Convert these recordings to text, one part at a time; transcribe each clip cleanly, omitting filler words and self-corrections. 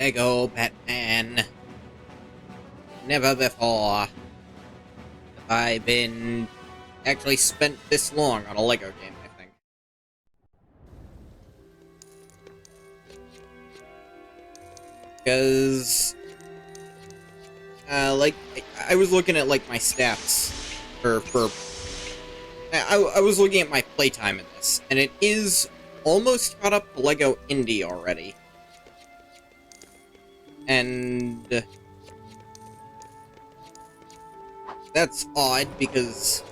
Lego Batman. Never before have I been actually spent this long on a Lego game, I think. Because, I was looking at, like, my stats I was looking at my playtime in this, and it is almost caught up to Lego Indie already. And that's odd, because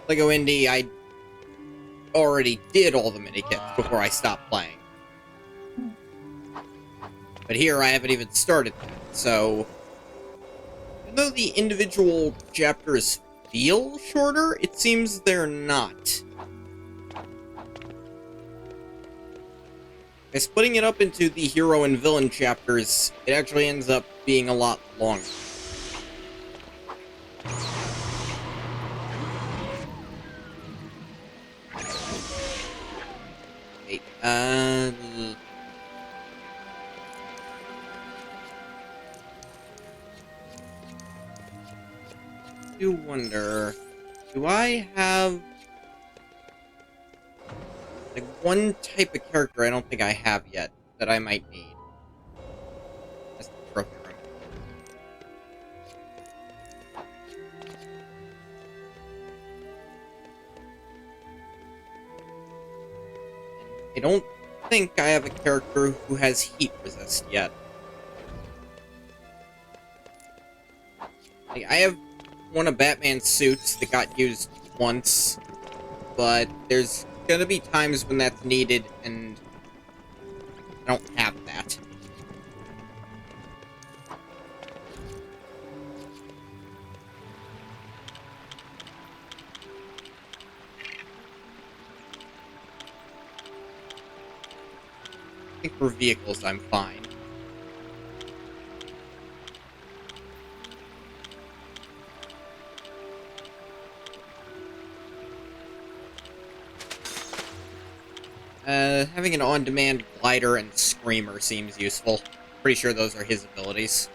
Lego Indie, I already did all the minikits before I stopped playing. But here I haven't even started that, so even though the individual chapters feel shorter, it seems they're not. By splitting it up into the hero and villain chapters, it actually ends up being a lot longer. Wait, do wonder, do I have like one type of character I don't think I have yet that I might need? That's the trophy room. I don't think I have a character who has heat resist yet. Like, I have one of Batman's suits that got used once, but there's gonna be times when that's needed, and I don't have that. I think for vehicles, I'm fine. Having an on-demand glider and screamer seems useful. Pretty sure those are his abilities.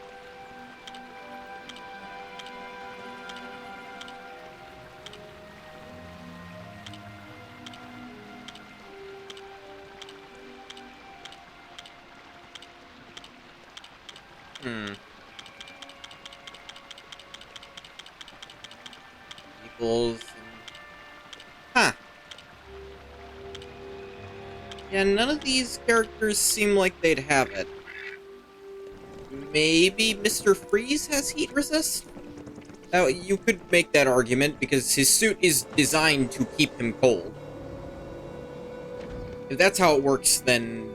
Equals. Huh. Yeah, none of these characters seem like they'd have it. Maybe Mr. Freeze has heat resist? Now, you could make that argument, because his suit is designed to keep him cold. If that's how it works, then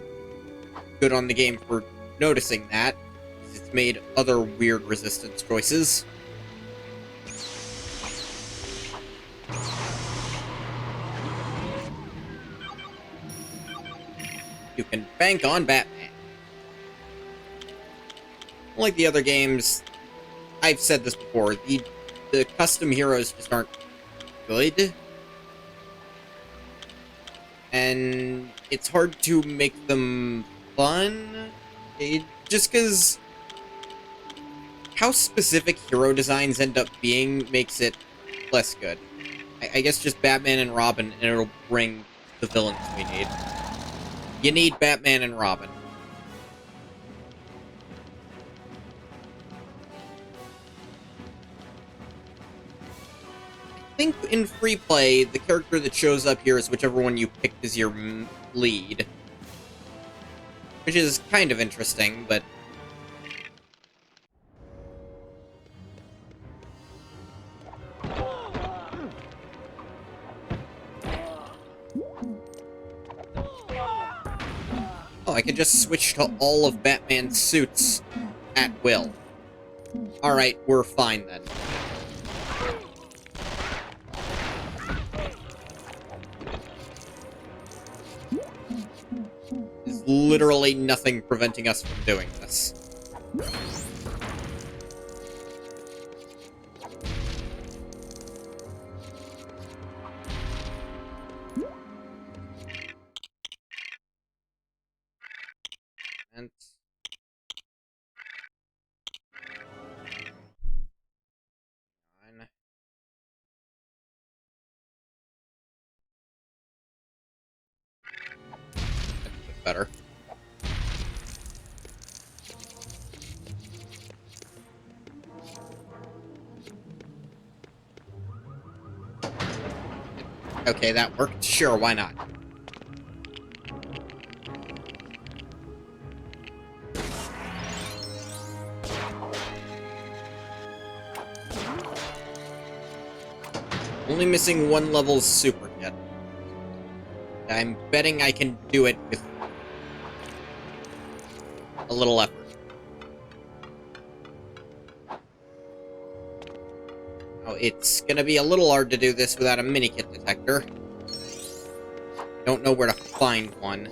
good on the game for noticing that. It's made other weird resistance choices. You can bank on Batman. Unlike the other games, I've said this before, the custom heroes just aren't good. And it's hard to make them fun. Just because how specific hero designs end up being makes it less good. I guess just Batman and Robin, and it'll bring the villains we need. You need Batman and Robin. I think in free play, the character that shows up here is whichever one you picked as your lead. Which is kind of interesting, but... oh, I can just switch to all of Batman's suits at will. Alright, we're fine then. There's literally nothing preventing us from doing this. And that's a bit better. Okay, that worked. Sure, why not? Only missing one level's super kit. I'm betting I can do it with a little effort. Oh, it's gonna be a little hard to do this without a mini-kit detector. Don't know where to find one.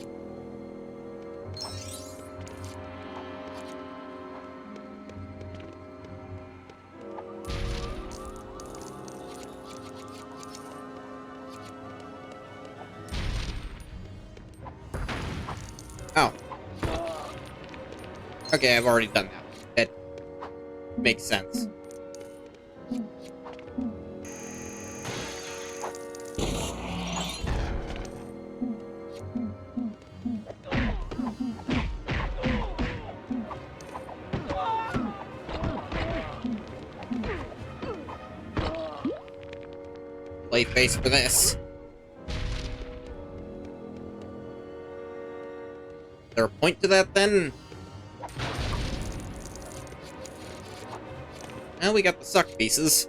Oh. Okay, I've already done that. That makes sense. Play face for this. Is there a point to that, then? Well, we got the suck pieces.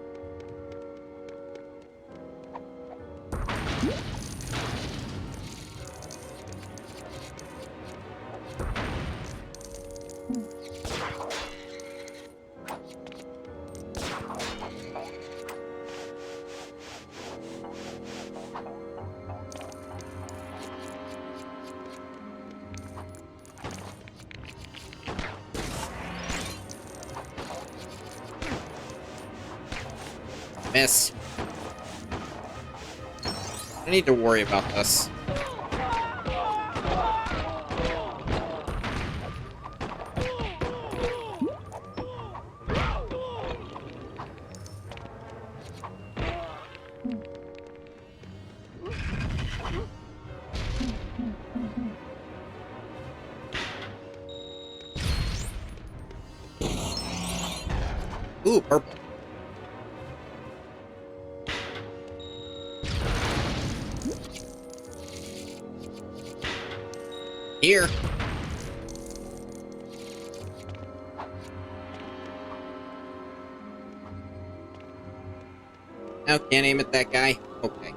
Miss. I need to worry about this. Ooh, purple. Here. Now, can't aim at that guy? Okay.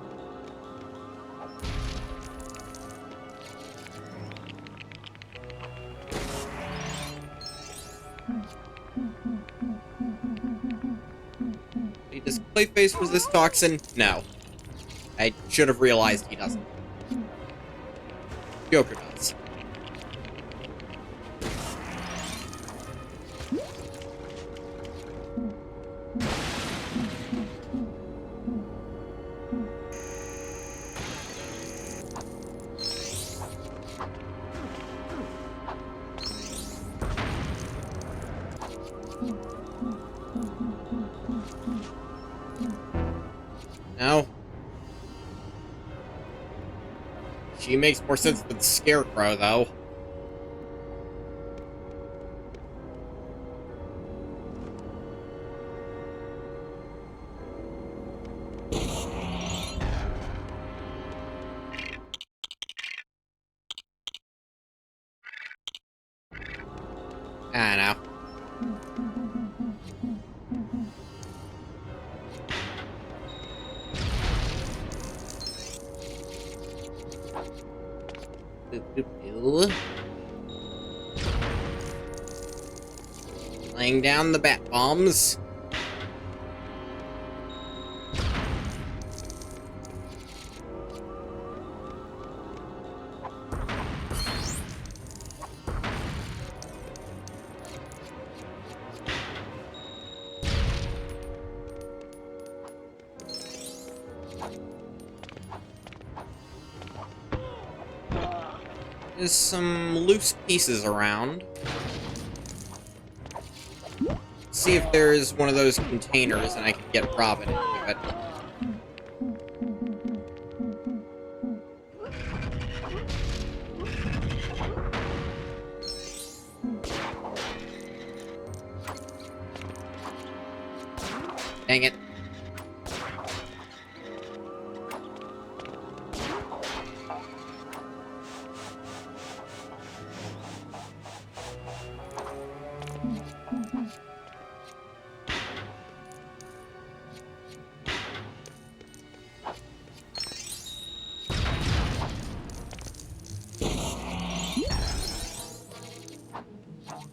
Does Clayface resist toxin? No. I should have realized he doesn't. Joker does. No. She makes more sense than Scarecrow, though. I don't know. Laying down the bat bombs. There's some loose pieces around. See if there's one of those containers and I can get Robin into it. Dang it.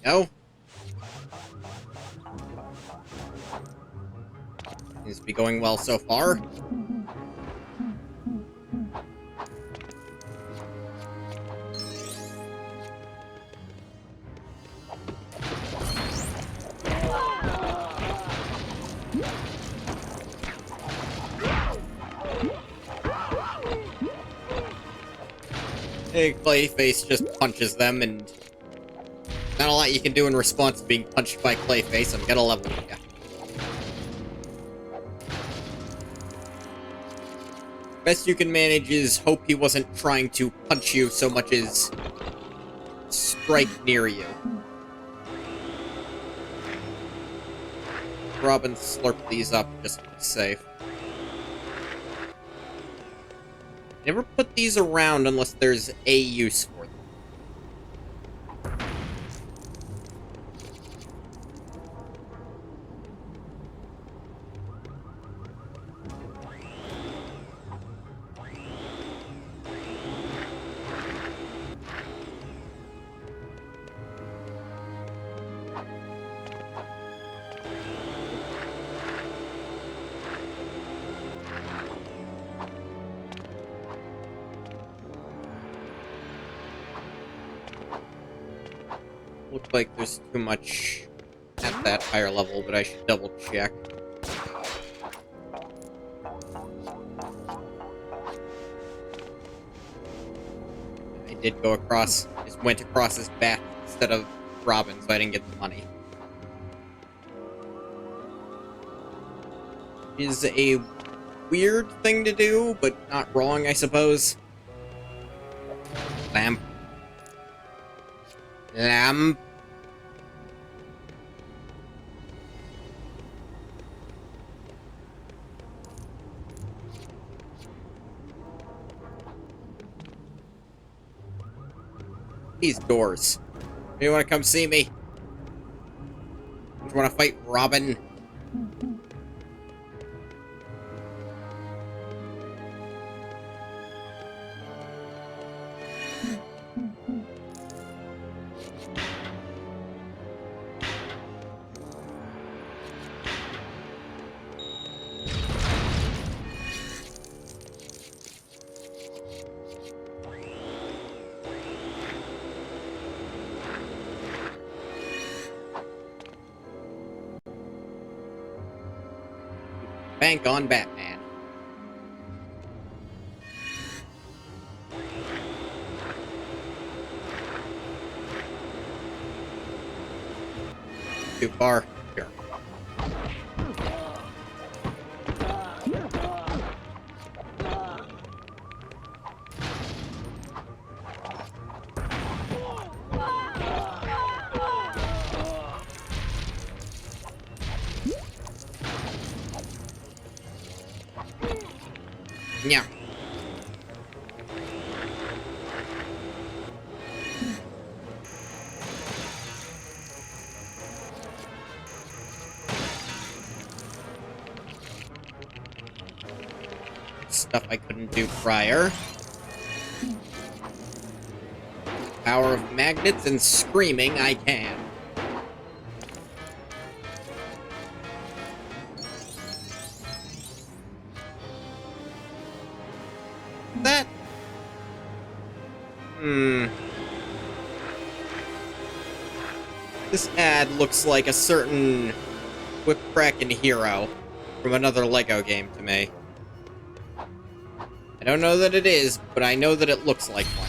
Go. Seems to be going well so far. Hey, Clayface just punches them, and not a lot you can do in response to being punched by Clayface. I'm gonna level you. Best you can manage is hope he wasn't trying to punch you so much as strike near you. Robin, slurp these up just to be safe. Never put these around unless there's a use for them. Looks like there's too much at that higher level, but I should double check. I did go across, just went across his back instead of Robin, so I didn't get the money. Is a weird thing to do, but not wrong, I suppose. Lamp. Lamp. These doors. You want to come see me? You want to fight Robin? Bank on Batman. Too far. Here. Yeah. Stuff I couldn't do prior. Power of magnets and screaming, I can. That... This ad looks like a certain Whipcrackin' hero from another LEGO game to me. I don't know that it is, but I know that it looks like one.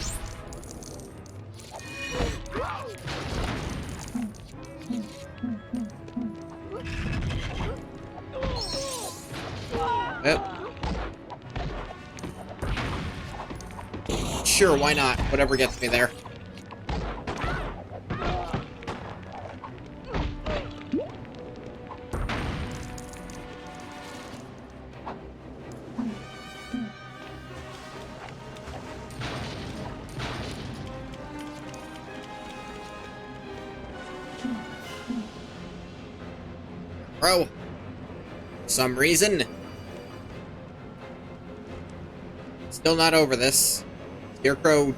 Sure, why not? Whatever gets me there. Bro, for some reason, still not over this. Scarecrow.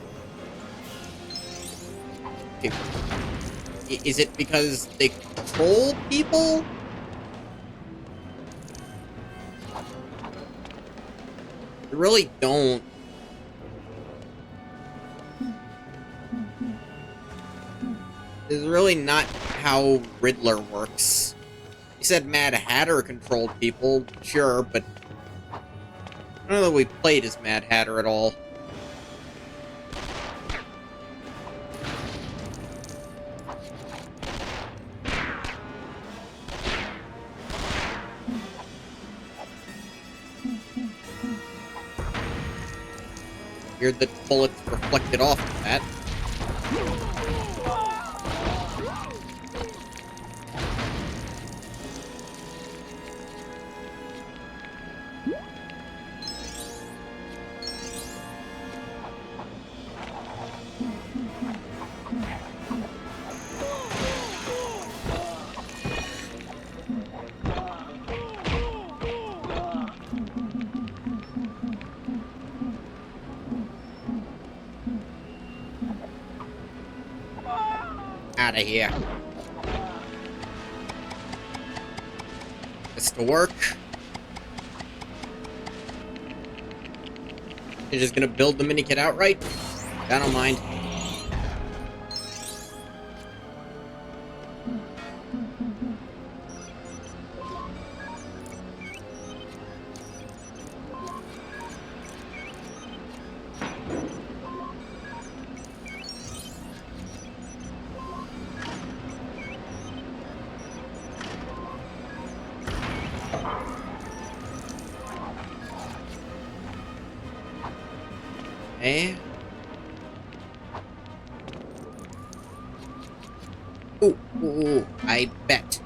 Is it because they control people? They really don't. This is really not how Riddler works. He said Mad Hatter controlled people, sure, but I don't know that we played as Mad Hatter at all. Weird that bullets reflected off of that. Out of here. This to work. You're just gonna build the mini-kit outright? I don't mind. Eh? Ooh, I bet.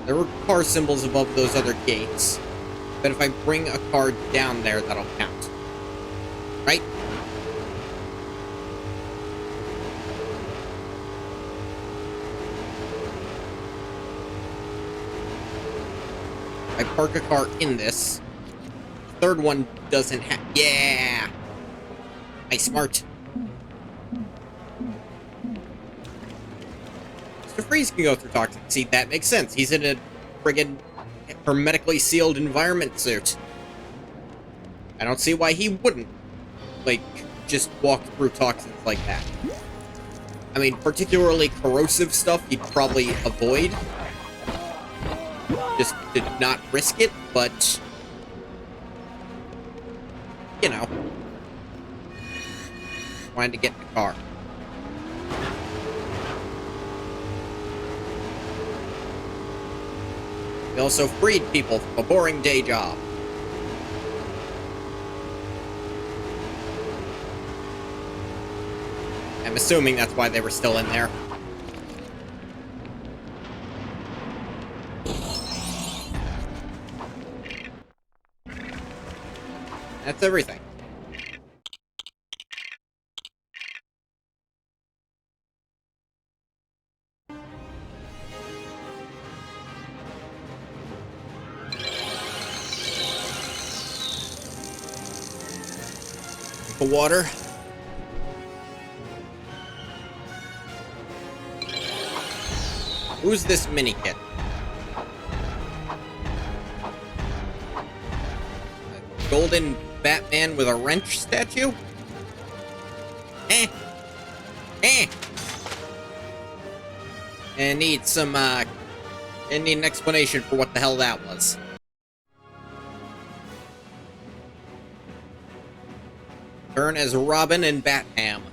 There were car symbols above those other gates. But if I bring a car down there, that'll count. Right? I park a car in this. Third one doesn't have... Yeah! I smart. Mr. Freeze can go through toxic. See, that makes sense. He's in a friggin' hermetically sealed environment suit. I don't see why he wouldn't, like, just walk through toxins like that. I mean, particularly corrosive stuff he'd probably avoid. Just to not risk it, but... you know. Wanted to get in the car. We also freed people from a boring day job. I'm assuming that's why they were still in there. That's everything. The water. Who's this mini-kit? A golden Batman with a wrench statue? And need some, and need an explanation for what the hell that was. Turn as Robin and Batham.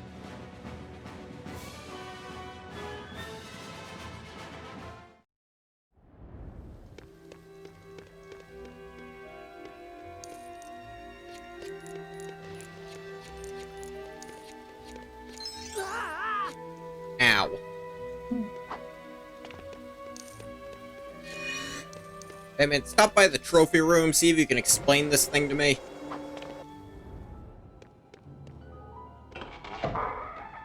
Hey man, stop by the trophy room, see if you can explain this thing to me.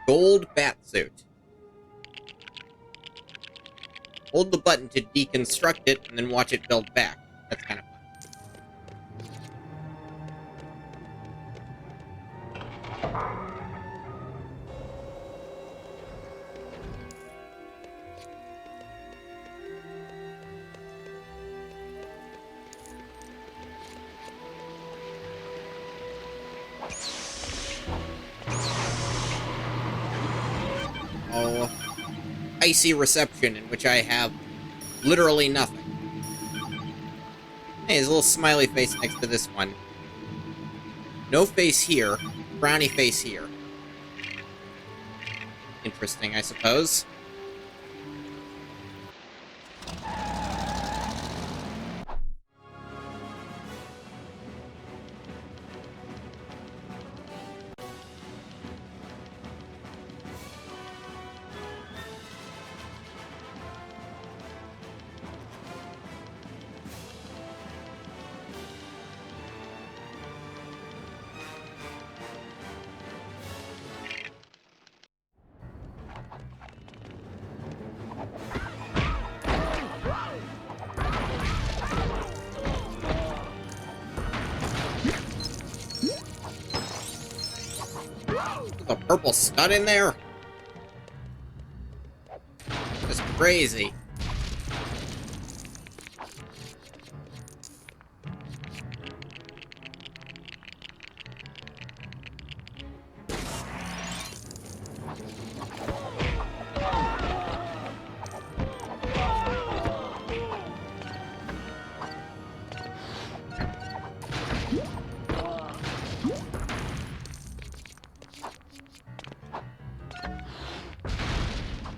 Gold batsuit. Hold the button to deconstruct it, and then watch it build back. That's kind of fun. Oh, icy reception in which I have literally nothing. Hey, there's a little smiley face next to this one. No face here, frowny face here. Interesting, I suppose. The purple stud in there? That's crazy.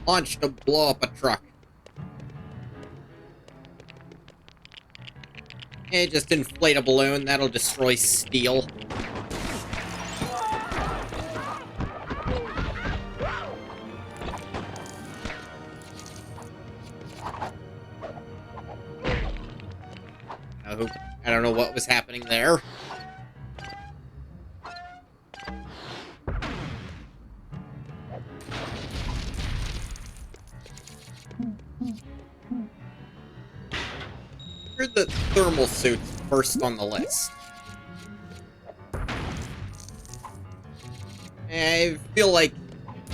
Launch to blow up a truck. Yeah, just inflate a balloon. That'll destroy steel. I don't know what was happening there. Here are the thermal suits first on the list. I feel like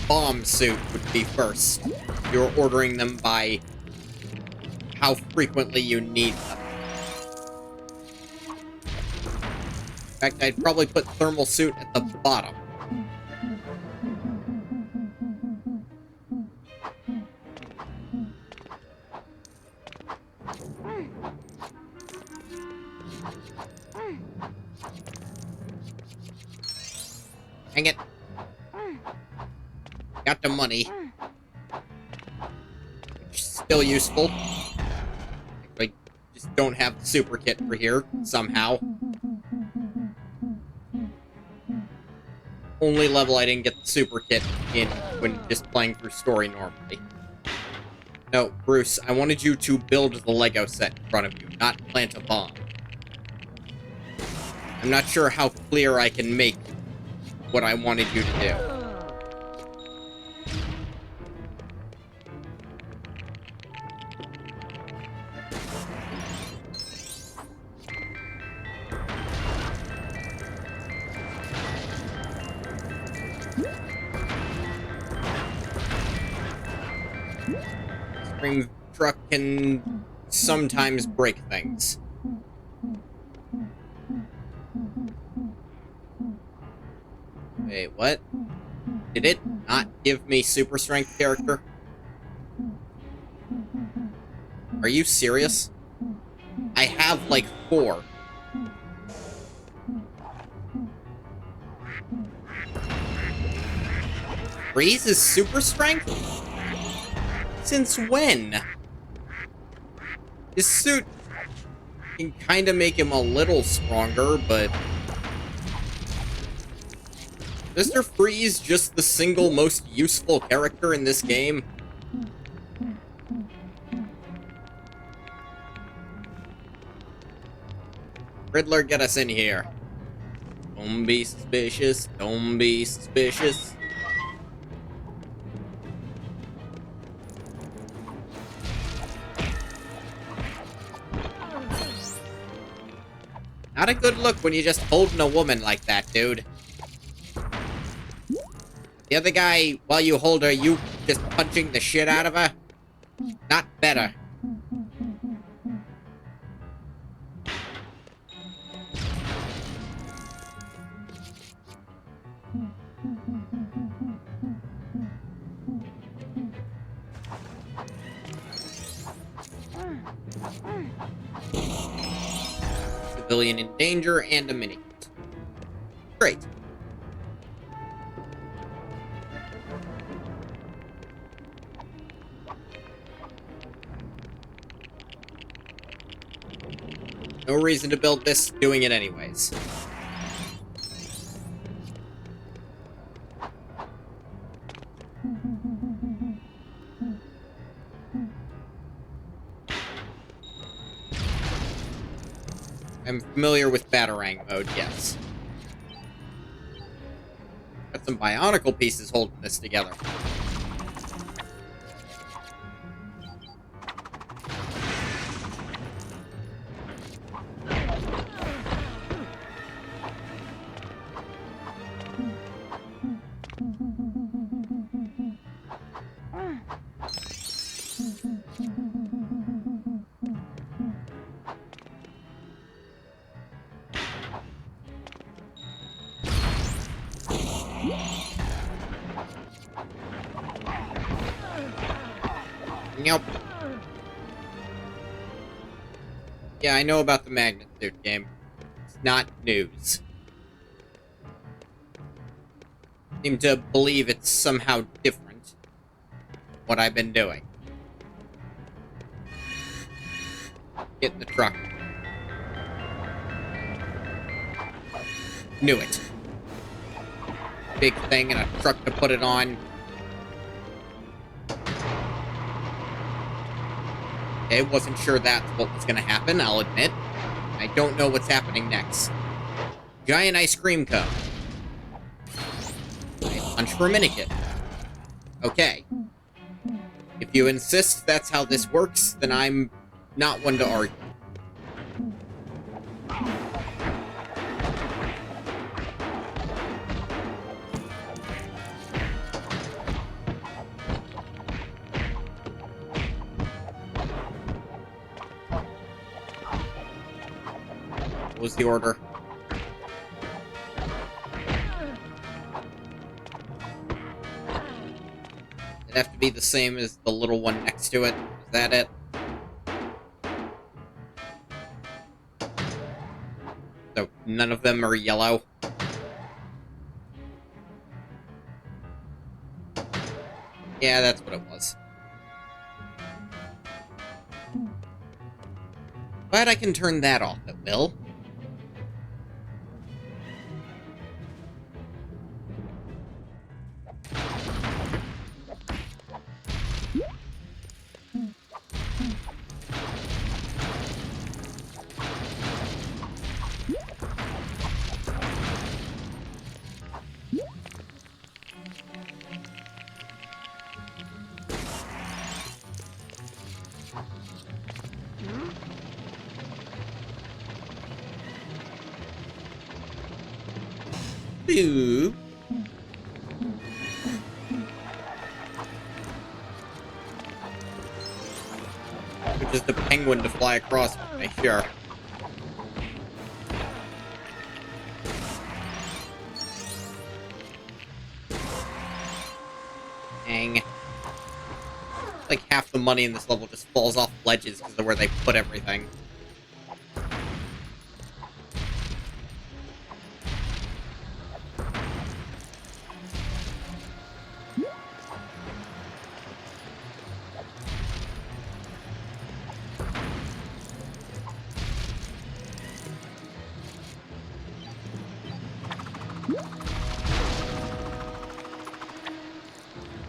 bomb suit would be first. You're ordering them by how frequently you need them. In fact, I'd probably put thermal suit at the bottom. Hang it. Got the money. Which is still useful. I just don't have the super kit for here, somehow. Only level I didn't get the super kit in when just playing through story normally. No, Bruce, I wanted you to build the Lego set in front of you, not plant a bomb. I'm not sure how clear I can make what I wanted you to do. Spring truck can sometimes break things. Wait, what? Did it not give me super strength character? Are you serious? I have like 4. Freeze is super strength? Since when? His suit can kind of make him a little stronger, but Mr. Freeze just the single most useful character in this game? Riddler, get us in here. Don't be suspicious. Don't be suspicious. Not a good look when you're just holding a woman like that, dude. The other guy, while you hold her, you just punching the shit out of her? Not better. Civilian in danger and a mini. Great. No reason to build this, doing it anyways. I'm familiar with Batarang mode, yes. Got some Bionicle pieces holding this together. Nope. Yeah, I know about the magnet suit game. It's not news. Seem to believe it's somehow different. What I've been doing. Get in the truck. Knew it. Big thing and a truck to put it on. Okay, wasn't sure that's what was gonna happen, I'll admit. I don't know what's happening next. Giant ice cream cone. Punch for a minikit. Okay. If you insist that's how this works, then I'm not one to argue. What was the order? It'd have to be the same as the little one next to it. Is that it? So none of them are yellow. Yeah, that's what it was. Glad I can turn that off at will. Boo. Which is the penguin to fly across with me, sure. Dang. Like half the money in this level just falls off ledges because of where they put everything.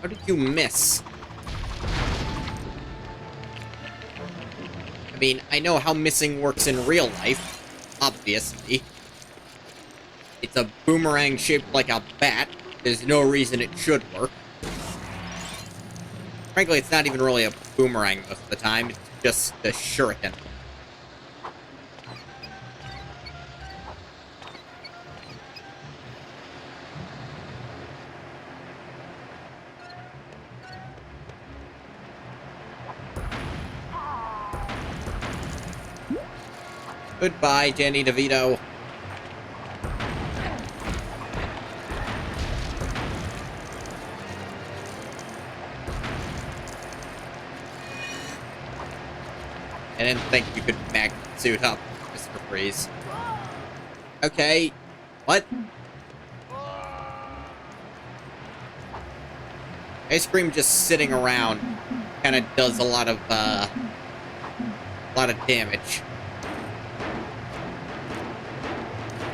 How did you miss? I mean, I know how missing works in real life, obviously. It's a boomerang shaped like a bat. There's no reason it should work. Frankly, it's not even really a boomerang most of the time. It's just a shuriken. Goodbye, Danny DeVito. I didn't think you could magnet suit up, Mr. Freeze. Okay. What? Ice cream just sitting around kind of does a lot of damage.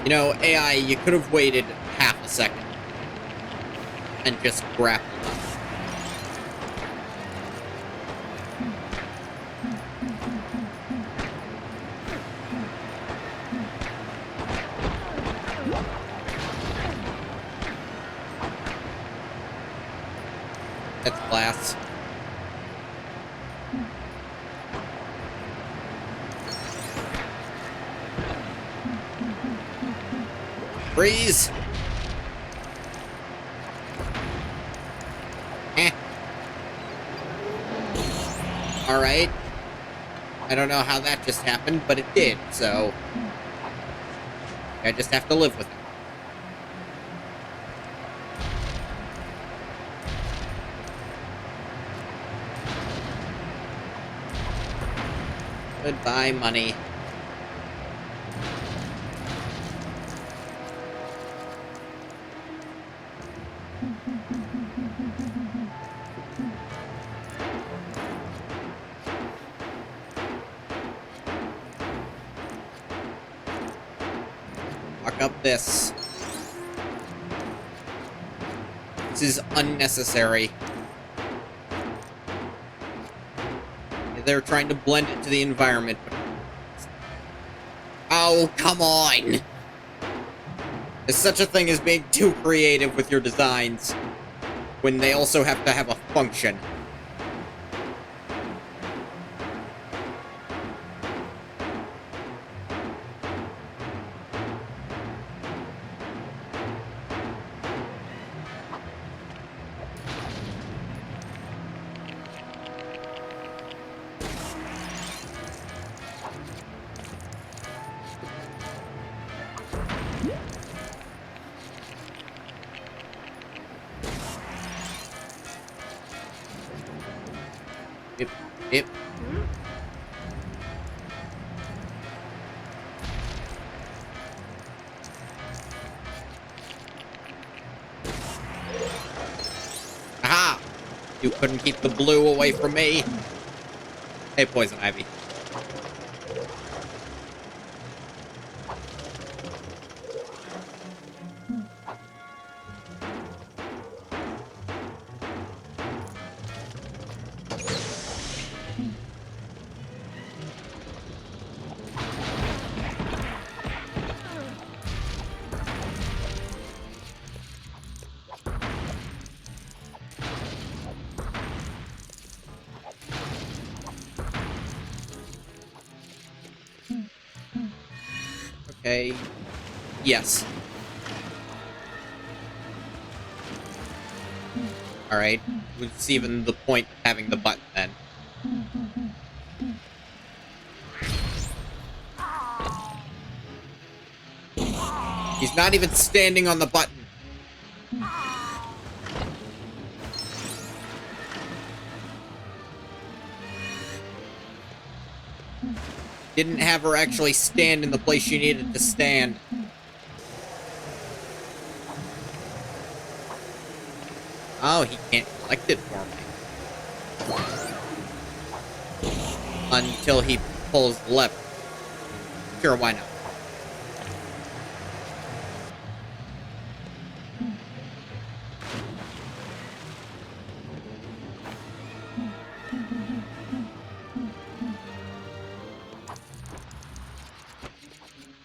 You know, AI, you could have waited half a second and just grappled up. That's glass. Freeze! Alright. I don't know how that just happened, but it did, so... I just have to live with it. Goodbye, money. Fuck up this. This is unnecessary. They're trying to blend it to the environment. Oh, come on! There's such a thing as being too creative with your designs, when they also have to have a function. Yep. Aha! You couldn't keep the blue away from me. Hey, Poison Ivy. Okay. Yes. Alright. What's even the point of having the button then? He's not even standing on the button. Didn't have her actually stand in the place she needed to stand. Oh, he can't collect it for me. Until he pulls the lever. Sure, why not?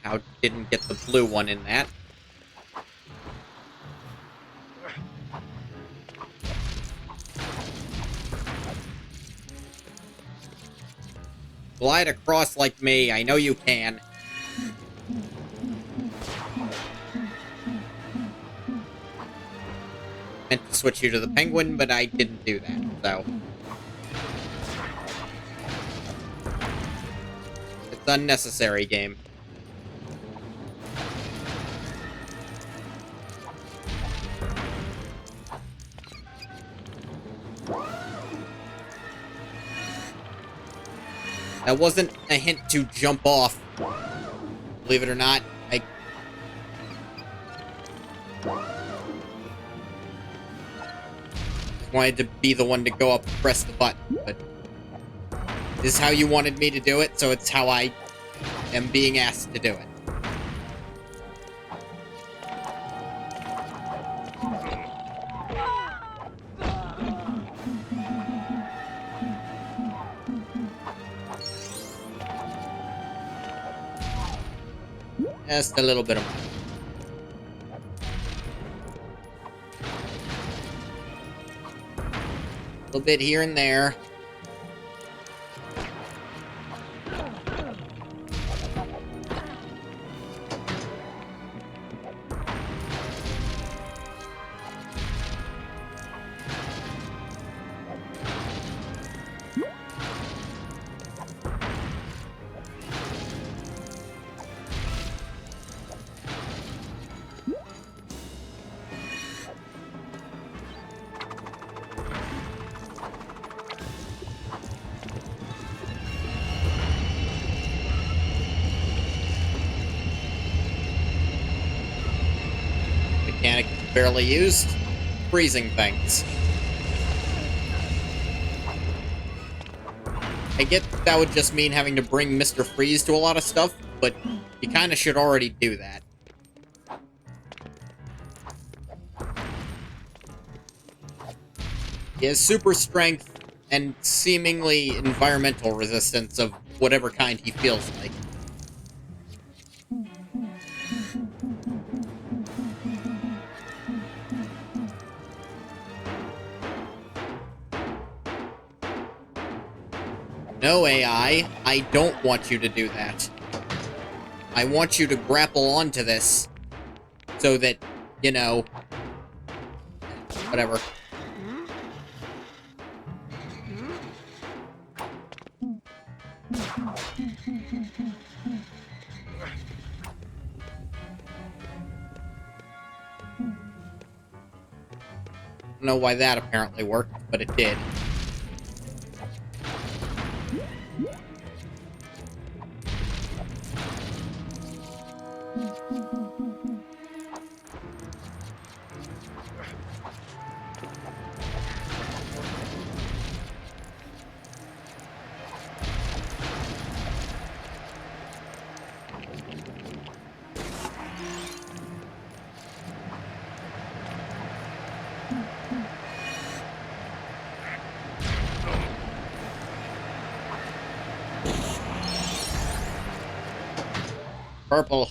somehow didn't get the blue one in that. Glide across like me. I know you can. Meant to switch you to the penguin, but I didn't do that, so. It's unnecessary, game. That wasn't a hint to jump off. Believe it or not, I just wanted to be the one to go up and press the button, but this is how you wanted me to do it, so it's how I am being asked to do it. Just a little bit of money. A little bit here and there. Mechanic barely used. Freezing things. I get that would just mean having to bring Mr. Freeze to a lot of stuff, but you kind of should already do that. He has super strength and seemingly environmental resistance of whatever kind he feels like. No, AI, I don't want you to do that. I want you to grapple onto this so that, you know, whatever. Don't know why that apparently worked, but it did. Purple.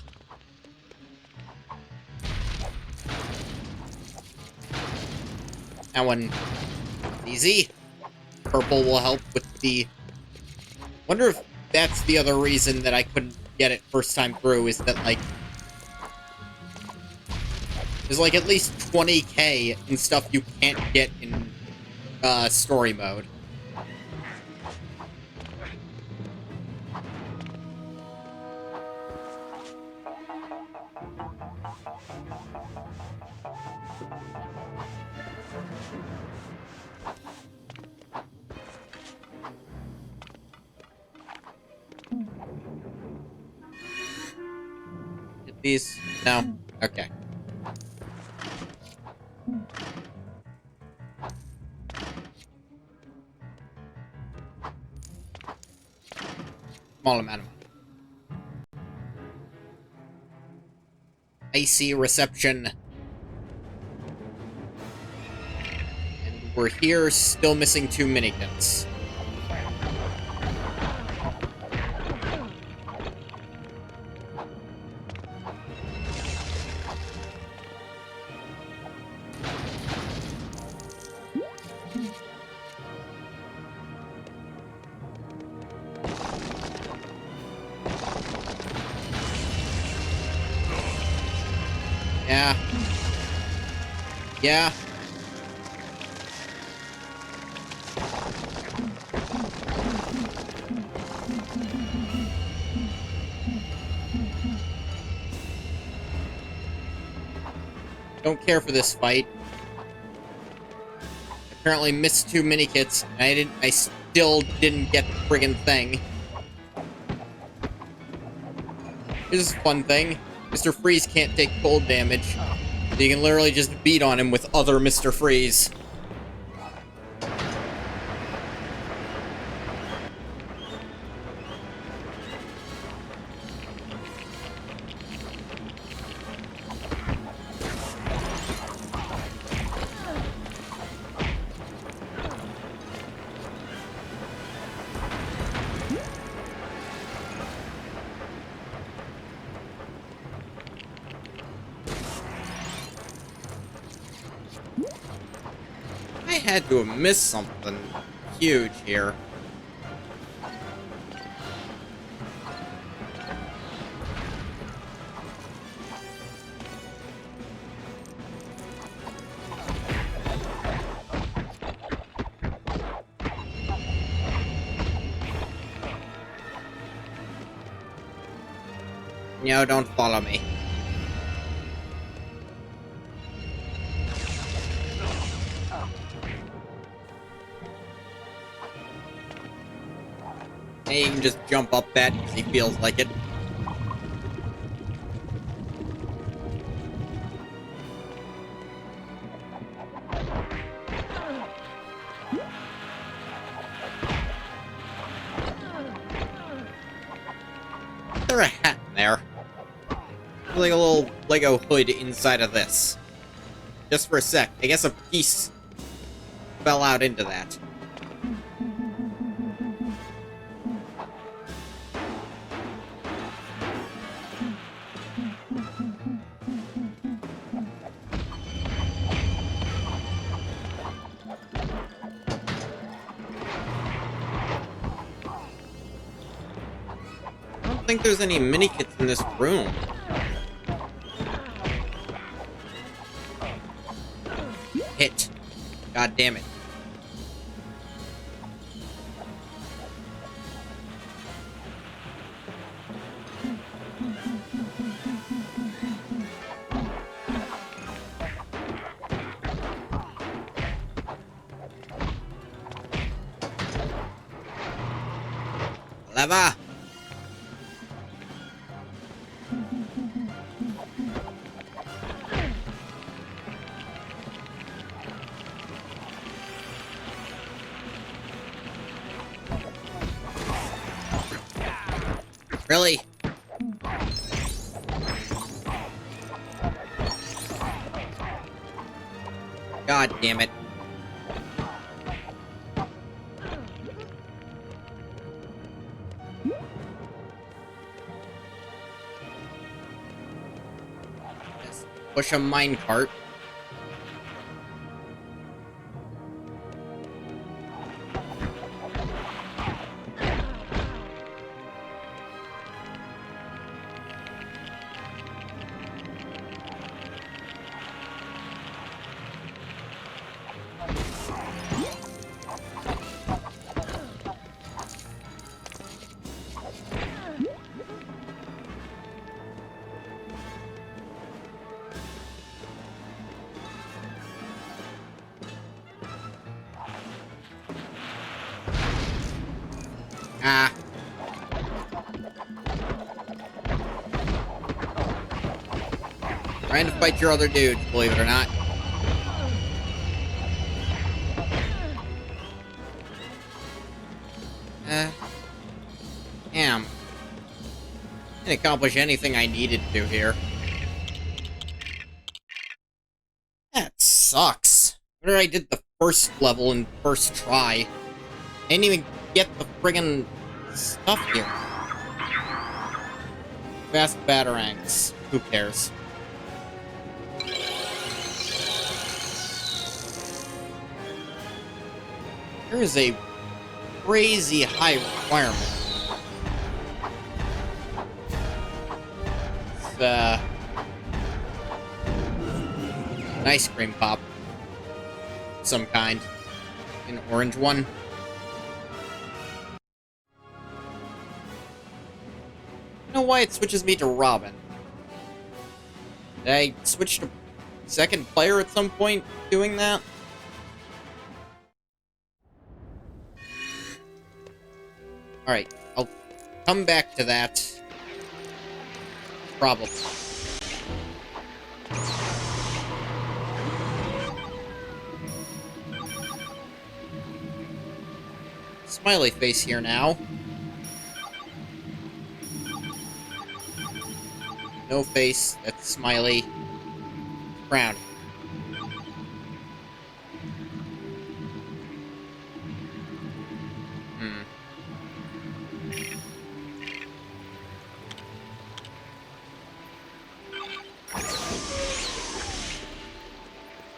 That one, easy. Purple will help with the... Wonder if that's the other reason that I couldn't get it first time through, is that, like... There's, like, at least 20k in stuff you can't get in, story mode. These? No? Okay. Small amount of money. Icy reception. And we're here, still missing 2 minikins. Yeah. Yeah. Don't care for this fight. Apparently missed 2 mini-kits. I still didn't get the friggin' thing. Here's a fun thing. Mr. Freeze can't take cold damage. So you can literally just beat on him with other Mr. Freeze. I had to have missed something huge here. No, don't follow me. Hey, he can just jump up that because he feels like it. Is there a hat in there? Like a little Lego hood inside of this. Just for a sec. I guess a piece fell out into that. I don't think there's any mini-kits in this room. Hit. God damn it. Lava! Really? God damn it. Just push a minecart. Ah. Trying to fight your other dude, believe it or not. Damn. Didn't accomplish anything I needed to here. That sucks. Wonder I did the first level in first try. I didn't even get the friggin' stuff here. Fast batarangs. Who cares? There is a crazy high requirement. It's, An ice cream pop. Some kind. An orange one. I don't know why it switches me to Robin. Did I switch to second player at some point doing that? Alright, I'll come back to that. Probably. Smiley face here now. No face, that's smiley. Frown.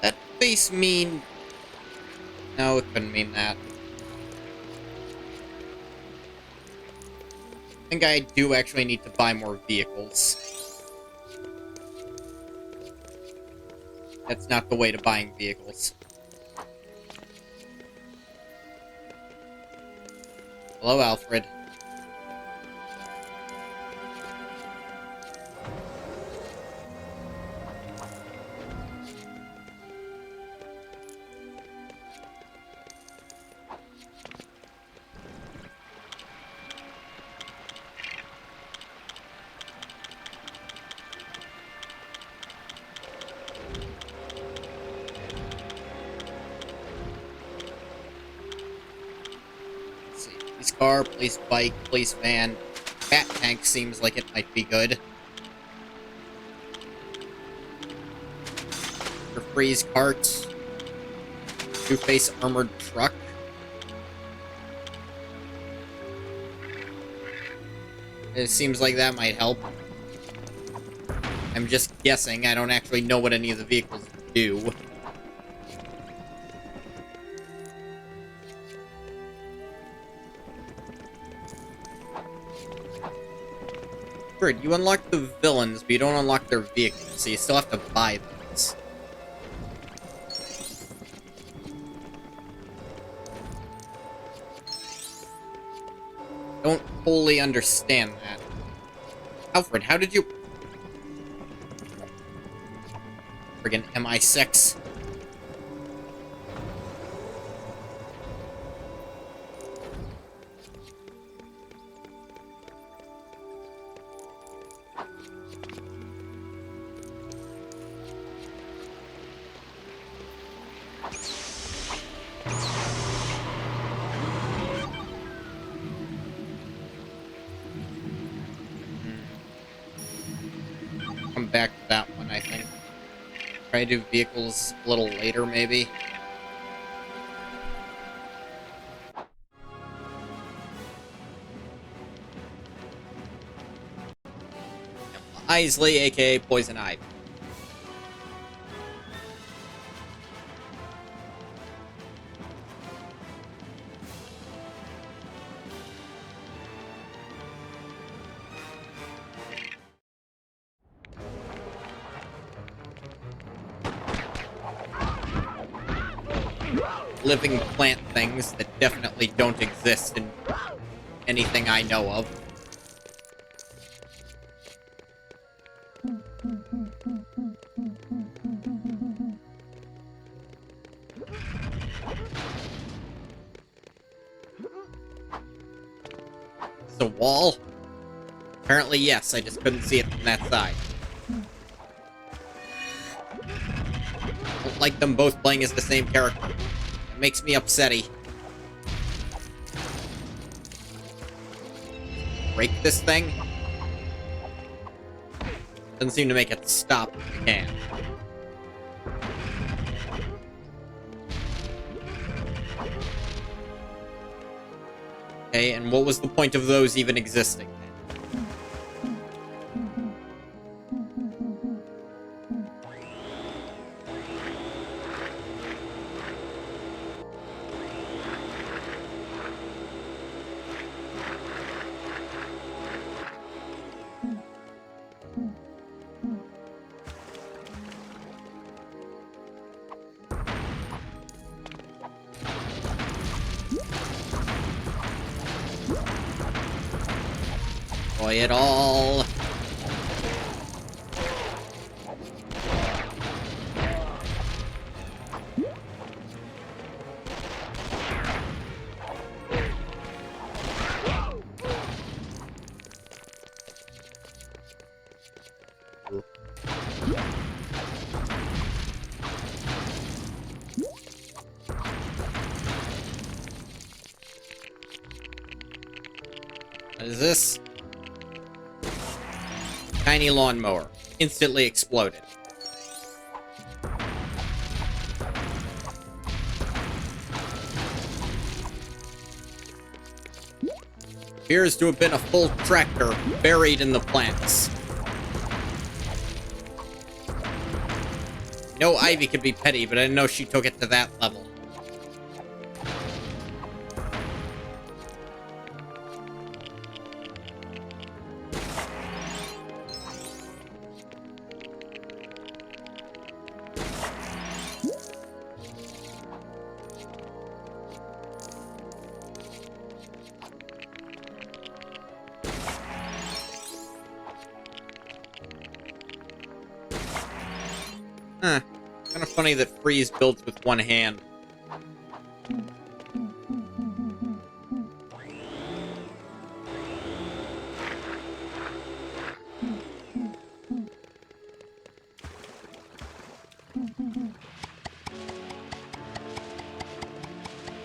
That face mean... No, it couldn't mean that. I think I do actually need to buy more vehicles. That's not the way to buying vehicles. Hello, Alfred. Police car, police bike, police van. Bat tank seems like it might be good. Mr. Freeze cart. Two-Face armored truck. It seems like that might help. I'm just guessing. I don't actually know what any of the vehicles do. Weird, you unlock the villains, but you don't unlock their vehicles, so you still have to buy those. Don't wholly understand that. Alfred, how did you... Friggin' MI6. Come back to that one, I think. Try to do vehicles a little later, maybe. Isley, aka Poison Ivy. Living plant things that definitely don't exist in anything I know of. Is a wall? Apparently yes, I just couldn't see it from that side. I don't like them both playing as the same character. It makes me upsetty. Break this thing? Doesn't seem to make it stop if you can. Okay, and what was the point of those even existing? destroy it all. What is this? Tiny lawnmower. Instantly exploded. Appears to have been a full tractor buried in the plants. No, Ivy could be petty, but I didn't know she took it to that level. Huh. Kind of funny that Freeze builds with one hand.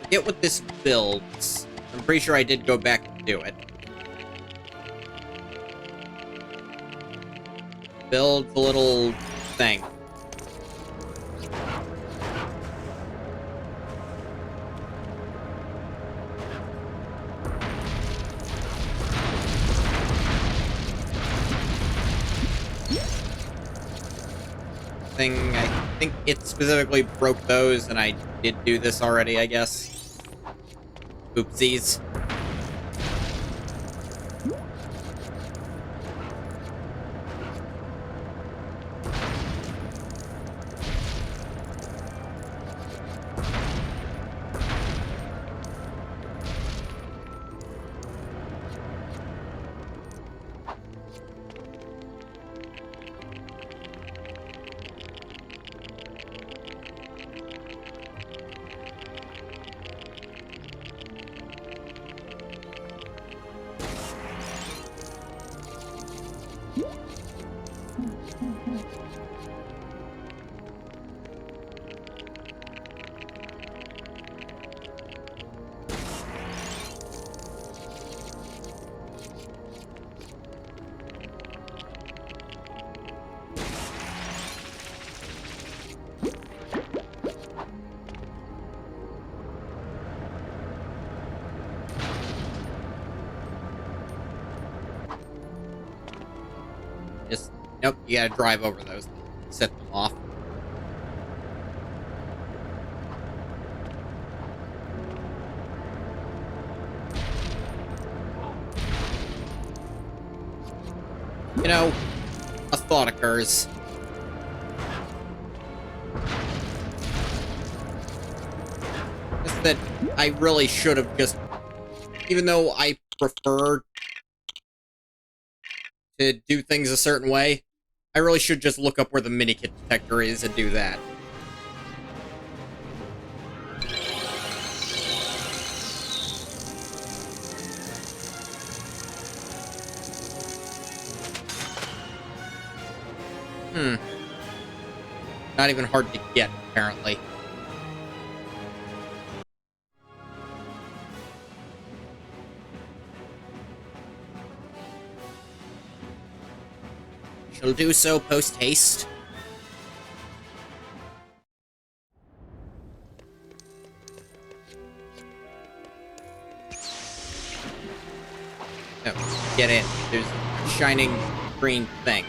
Forget what this builds. I'm pretty sure I did go back and do it. Builds a little thing. I think it specifically broke those, and I did do this already, I guess. Oopsies. Nope, you gotta drive over those, set them off. You know, a thought occurs. Just that I really should have just, even though I prefer to do things a certain way, I really should just look up where the mini-kit detector is and do that. Not even hard to get, apparently. Shall do so post-haste. No, get in. There's a shining green thing.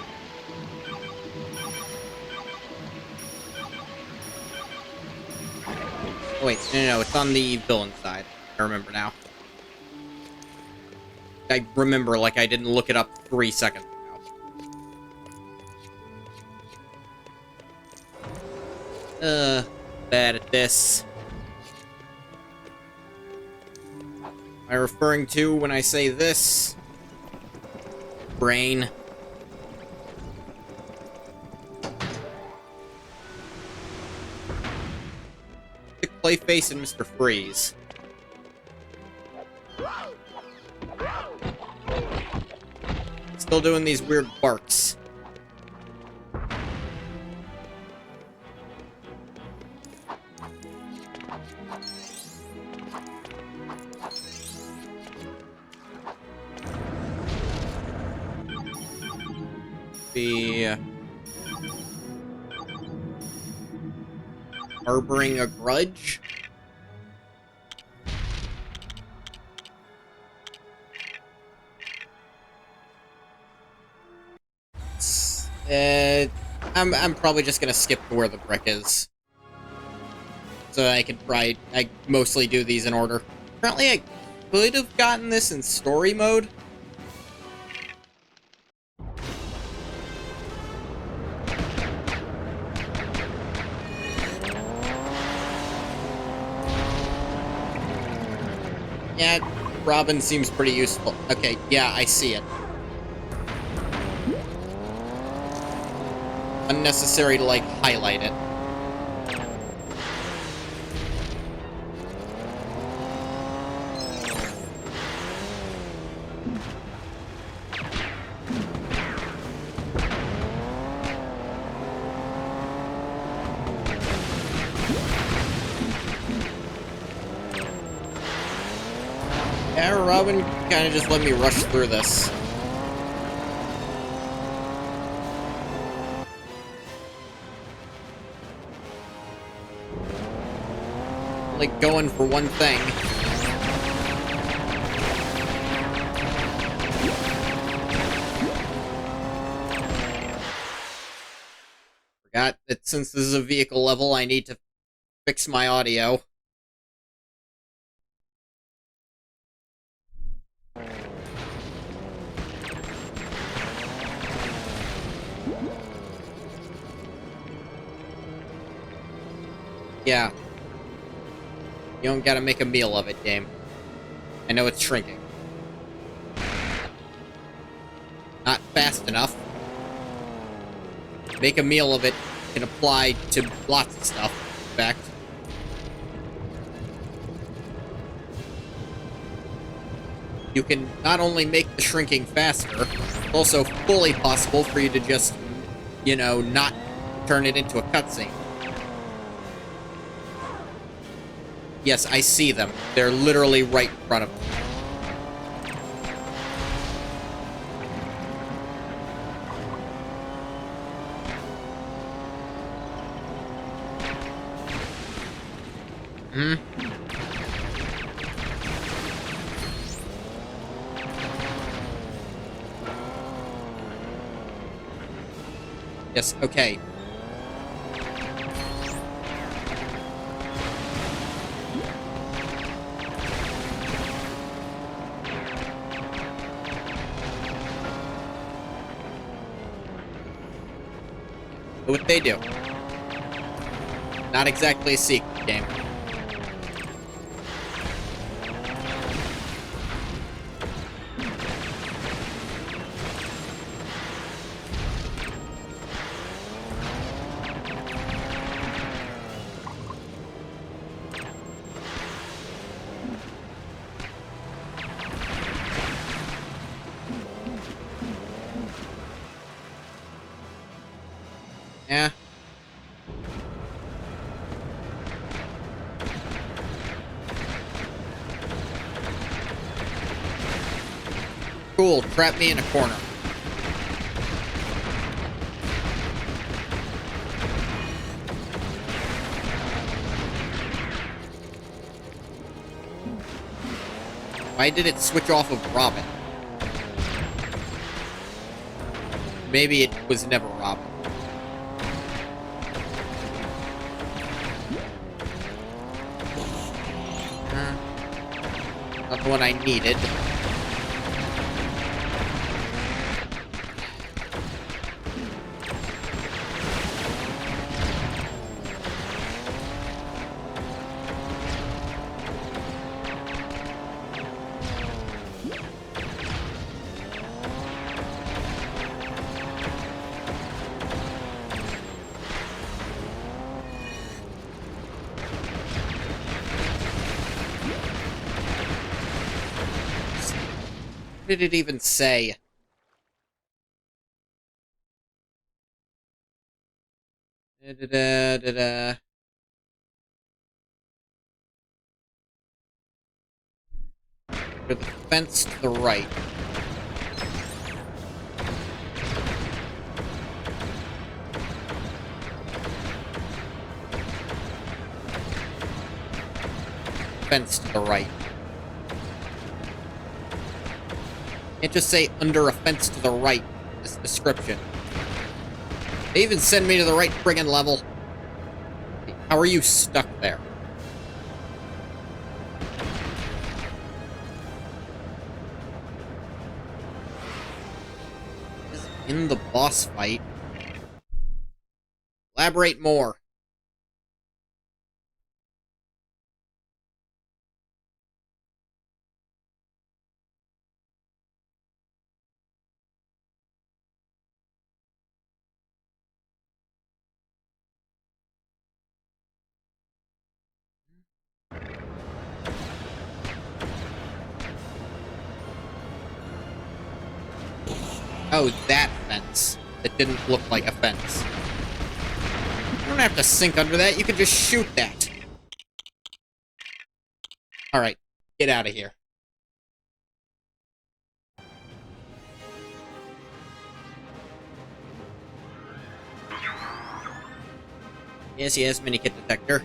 Oh, wait, no, it's on the villain side. I remember now. I remember like I didn't look it up 3 seconds ago. Bad at this. Am I referring to when I say this? Brain. Clayface and Mr. Freeze. Still doing these weird barks. The harboring a grudge. I'm probably just gonna skip to where the brick is, so I could I mostly do these in order. Apparently, I could have gotten this in story mode. Yeah, Robin seems pretty useful. Okay, yeah, I see it. Unnecessary to, like, highlight it. Yeah, Robin kind of just let me rush through this. Like, going for one thing. Forgot that since this is a vehicle level, I need to fix my audio. Yeah. You don't gotta make a meal of it, game. I know it's shrinking. Not fast enough. Make a meal of it can apply to lots of stuff, in fact. You can not only make the shrinking faster, it's also fully possible for you to just, you know, not turn it into a cutscene. Yes, I see them. They're literally right in front of me. Hmm? Yes, okay. What they do. Not exactly a secret game. Yeah. Cool, trap me in a corner. Why did it switch off of Robin? Maybe it was never Robin. Not the one I needed. What did it even say? Da-da-da-da-da. To the fence to the right. Fence to the right. Can't just say under a fence to the right in this description. They even send me to the right friggin' level. How are you stuck there? In the boss fight. Elaborate more. Oh, that fence. That didn't look like a fence. You don't have to sink under that, you can just shoot that. Alright, get out of here. Yes, yes, minikit detector.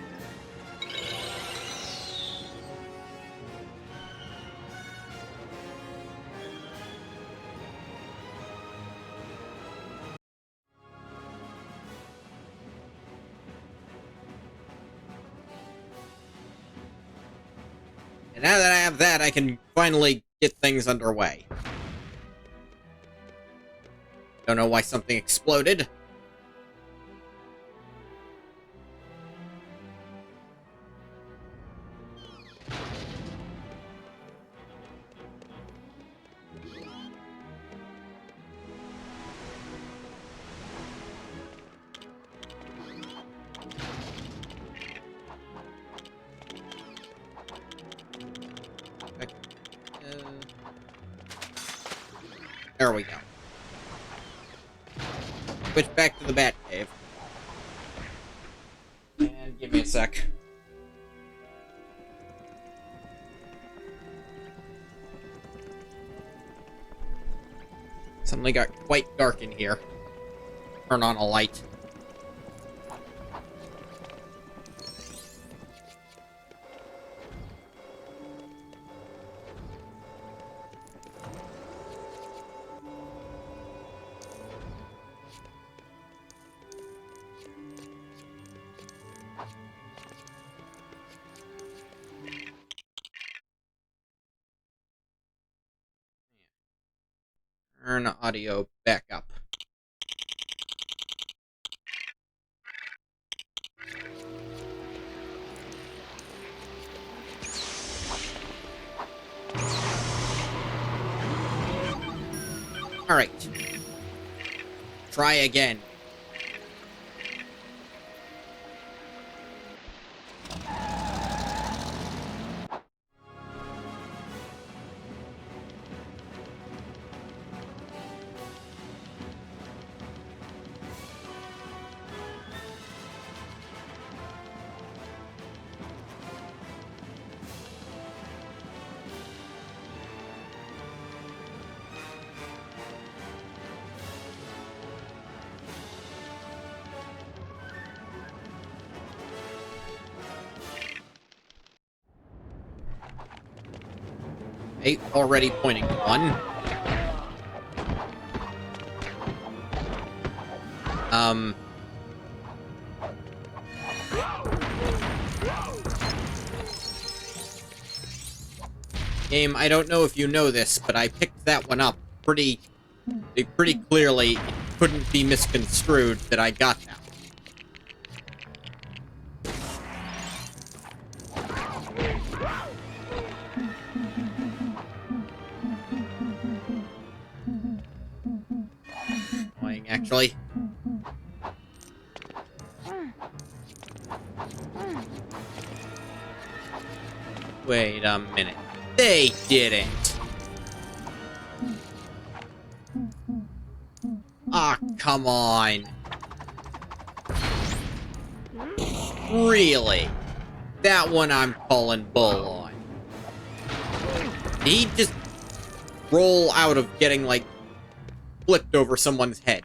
And now that I have that, I can finally get things underway. Don't know why something exploded. There we go. Switch back to the Batcave. And give me a sec. Suddenly got quite dark in here. Turn on a light. Turn audio back up. Alright. Try again. Eight already pointing to one. Game, I don't know if you know this, but I picked that one up pretty clearly. It couldn't be misconstrued that I got that. Actually. Wait a minute. They didn't. come on. Really? That one I'm calling bull on. Did he just roll out of getting, like, flipped over someone's head?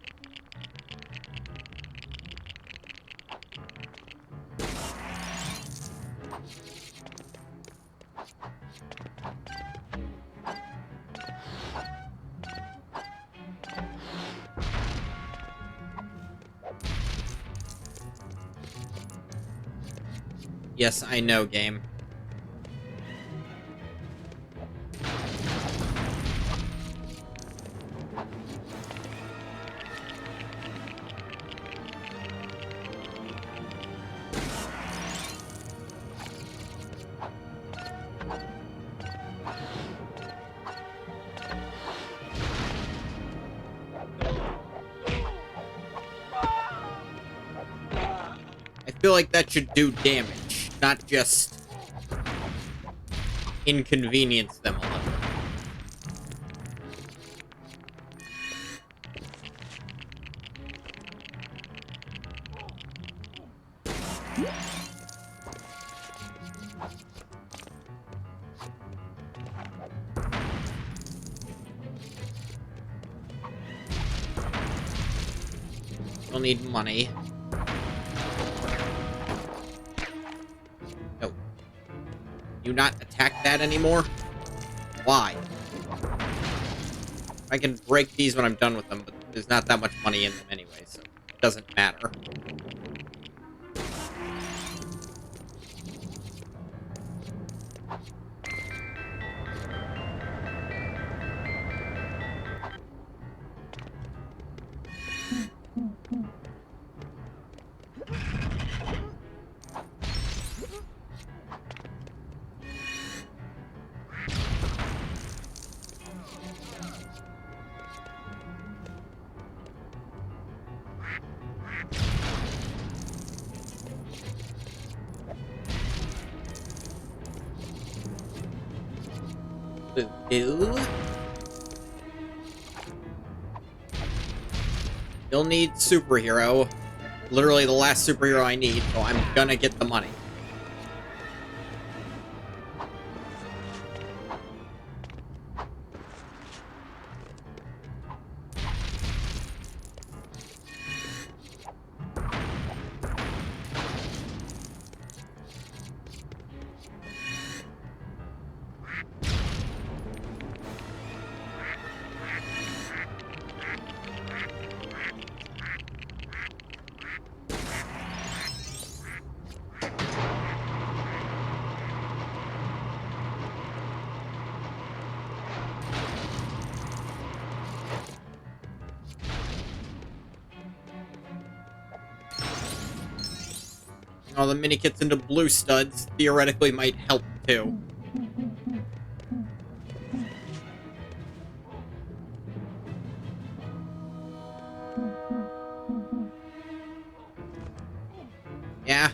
Yes, I know, game. I feel like that should do damage, not just inconvenience them a little. We'll need money. No. You not attack that anymore? Why? I can break these when I'm done with them, but there's not that much money in them anyway, so it doesn't matter. Boo. You'll need superhero. Literally the last superhero I need, so I'm gonna get the money. All the mini kits into blue studs theoretically might help too. Yeah.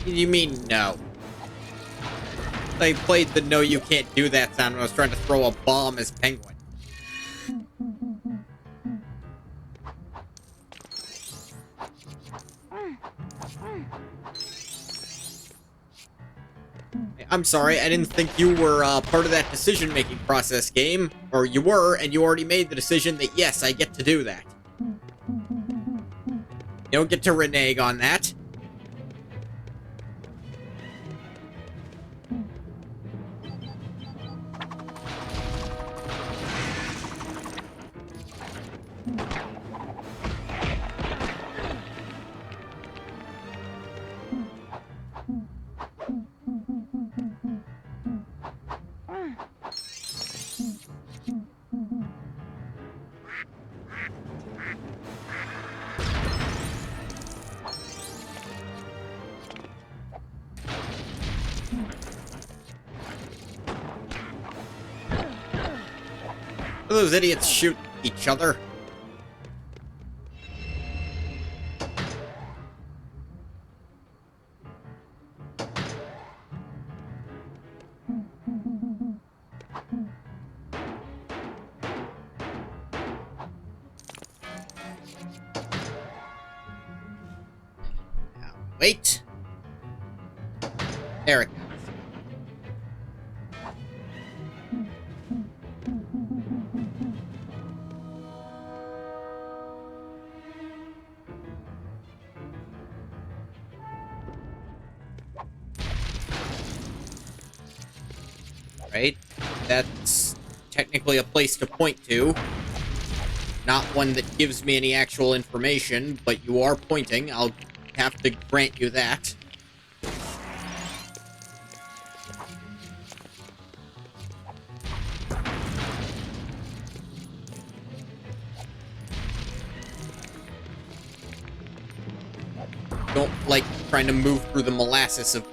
You mean no? I played the no you can't do that sound when I was trying to throw a bomb as Penguin. I'm sorry, I didn't think you were part of that decision-making process, game. Or you were, and you already made the decision that yes, I get to do that. You don't get to renege on that. Those idiots shoot each other. Now, wait. There it goes. Right? That's technically a place to point to. Not one that gives me any actual information, but you are pointing. I'll have to grant you that. Don't like trying to move through the molasses of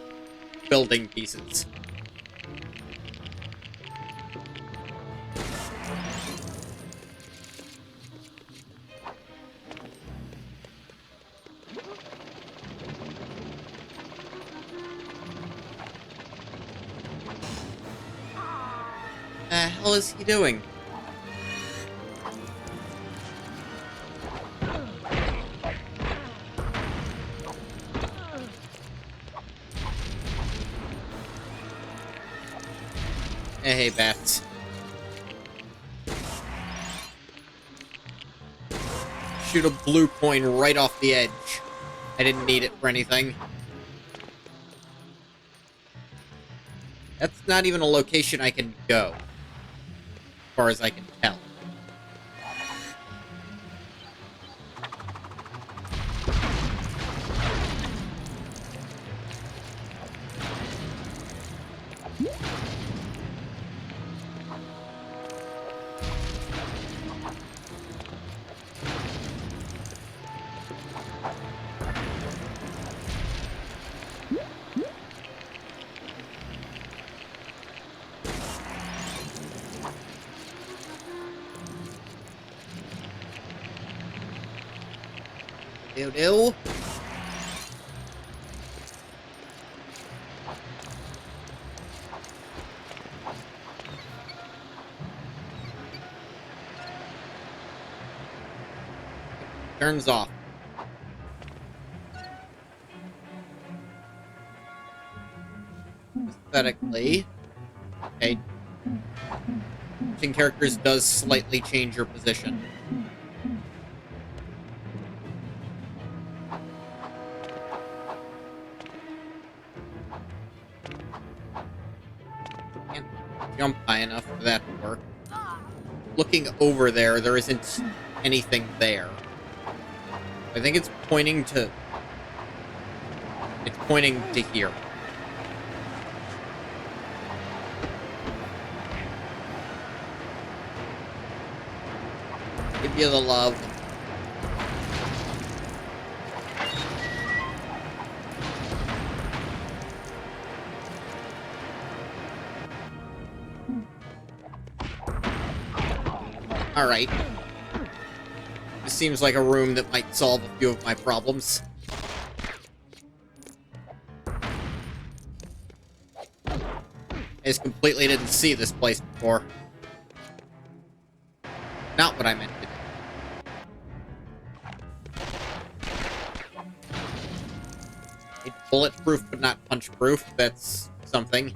building pieces. The hell is he doing? Hey, bats. Shoot a blue coin right off the edge. I didn't need it for anything. That's not even a location I can go, as far as I can tell. Do. Turns off. Aesthetically. Okay. Switching characters does slightly change your position. Can't jump high enough for that to work. Looking over there, there isn't anything there. I think it's pointing to... It's pointing to here. Give you the love. Alright. This seems like a room that might solve a few of my problems. I just completely didn't see this place before. Not what I meant to do. It's bulletproof but not punch-proof. That's something.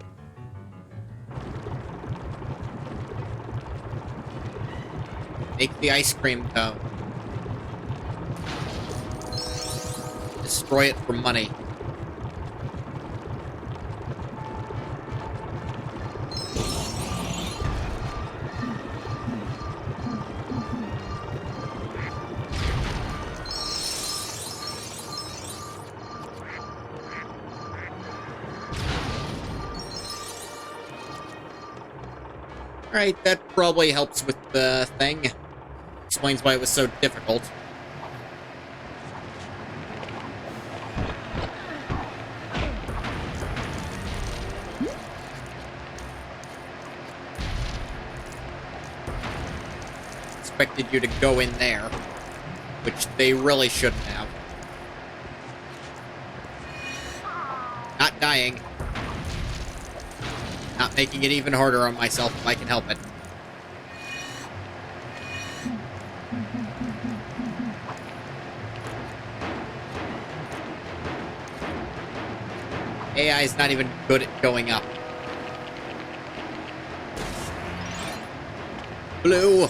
Make the ice cream cone. Destroy it for money. Alright, that probably helps with the thing. Explains why it was so difficult. expected you to go in there, which they really shouldn't have. Not dying. Not making it even harder on myself if I can help it. AI is not even good at going up. Blue!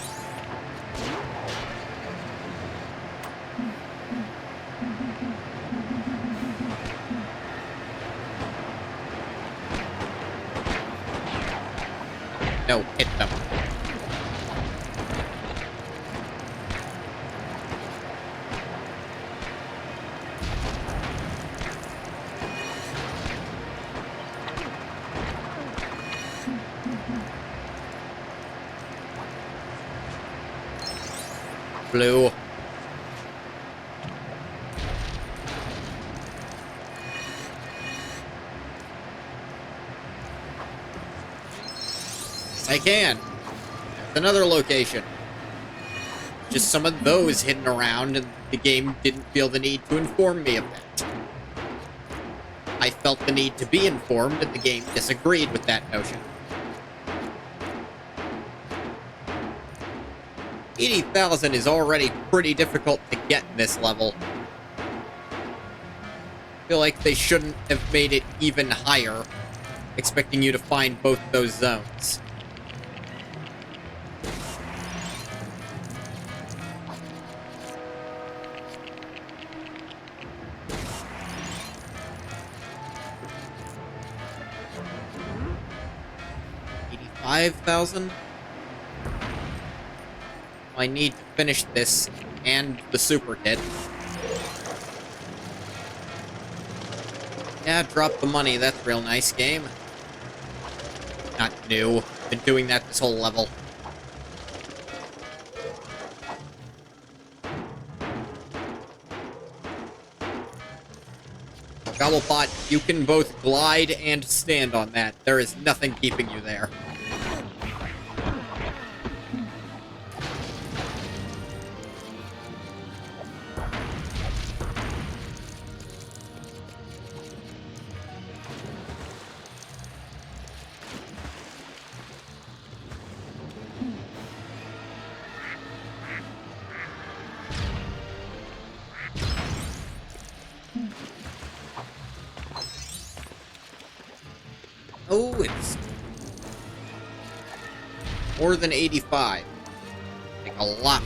No, hit them. Blue. Yes, I can. There's another location. Just some of those hidden around, and the game didn't feel the need to inform me of that. I felt the need to be informed, and the game disagreed with that notion. 80,000 is already pretty difficult to get in this level. I feel like they shouldn't have made it even higher, expecting you to find both those zones. $85,000? I need to finish this and the super kit. Yeah, drop the money. That's real nice, game. Not new. Been doing that this whole level. Gobblepot, you can both glide and stand on that. There is nothing keeping you there. Oh, it's more than 85. Like a lot.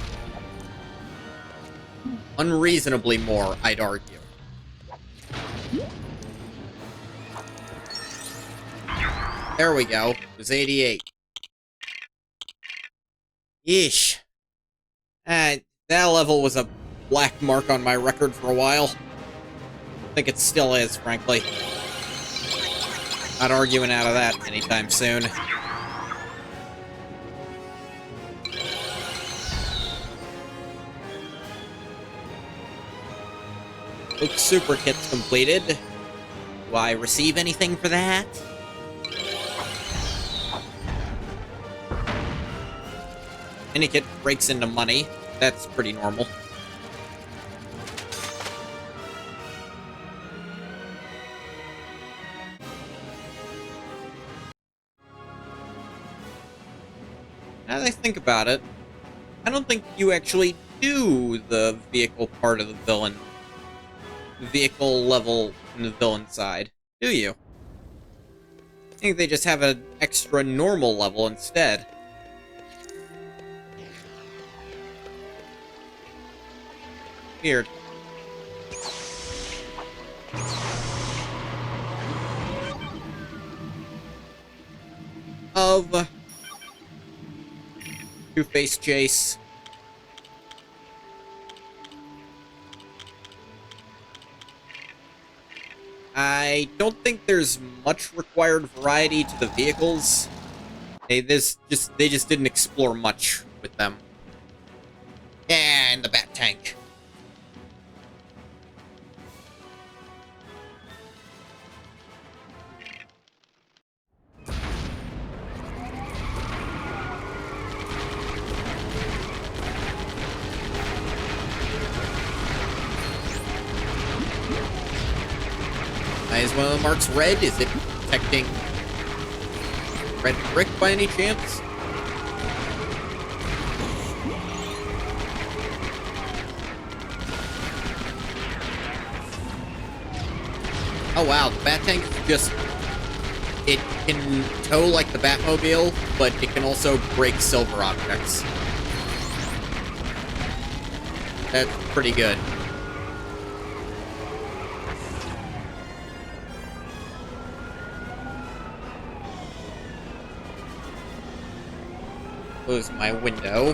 Unreasonably more, I'd argue. There we go. It was 88. Yeesh. That level was a black mark on my record for a while. I think it still is, frankly. Not arguing out of that anytime soon. Luke Super Kit's completed. Do I receive anything for that? Any kit breaks into money. That's pretty normal. Now that I think about it, I don't think you actually do the vehicle part of the villain. The vehicle level in the villain side. Do you? I think they just have an extra normal level instead. Weird. Of Two-Face Chase. I don't think there's much required variety to the vehicles. They just didn't explore much with them. And the Bat Tank. Why is one of the marks red? Is it protecting red brick by any chance? Oh wow, the Bat Tank is just... It can tow like the Batmobile, but it can also break silver objects. That's pretty good. Close my window.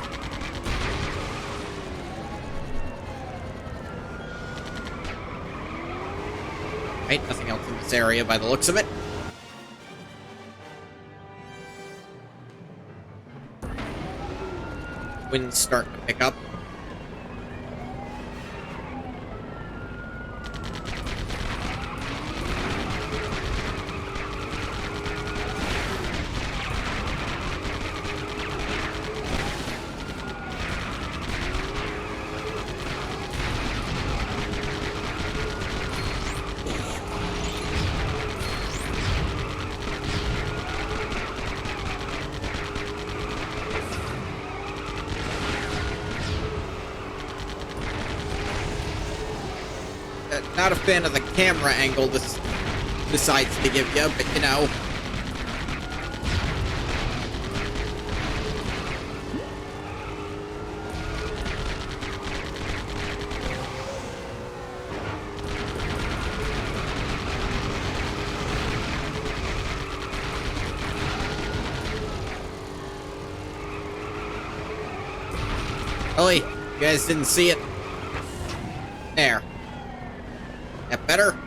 Right, nothing else in this area by the looks of it. Wind's starting to pick up. Not a fan of the camera angle this decides to give you, but you know. Ollie, you guys didn't see it. There. That better?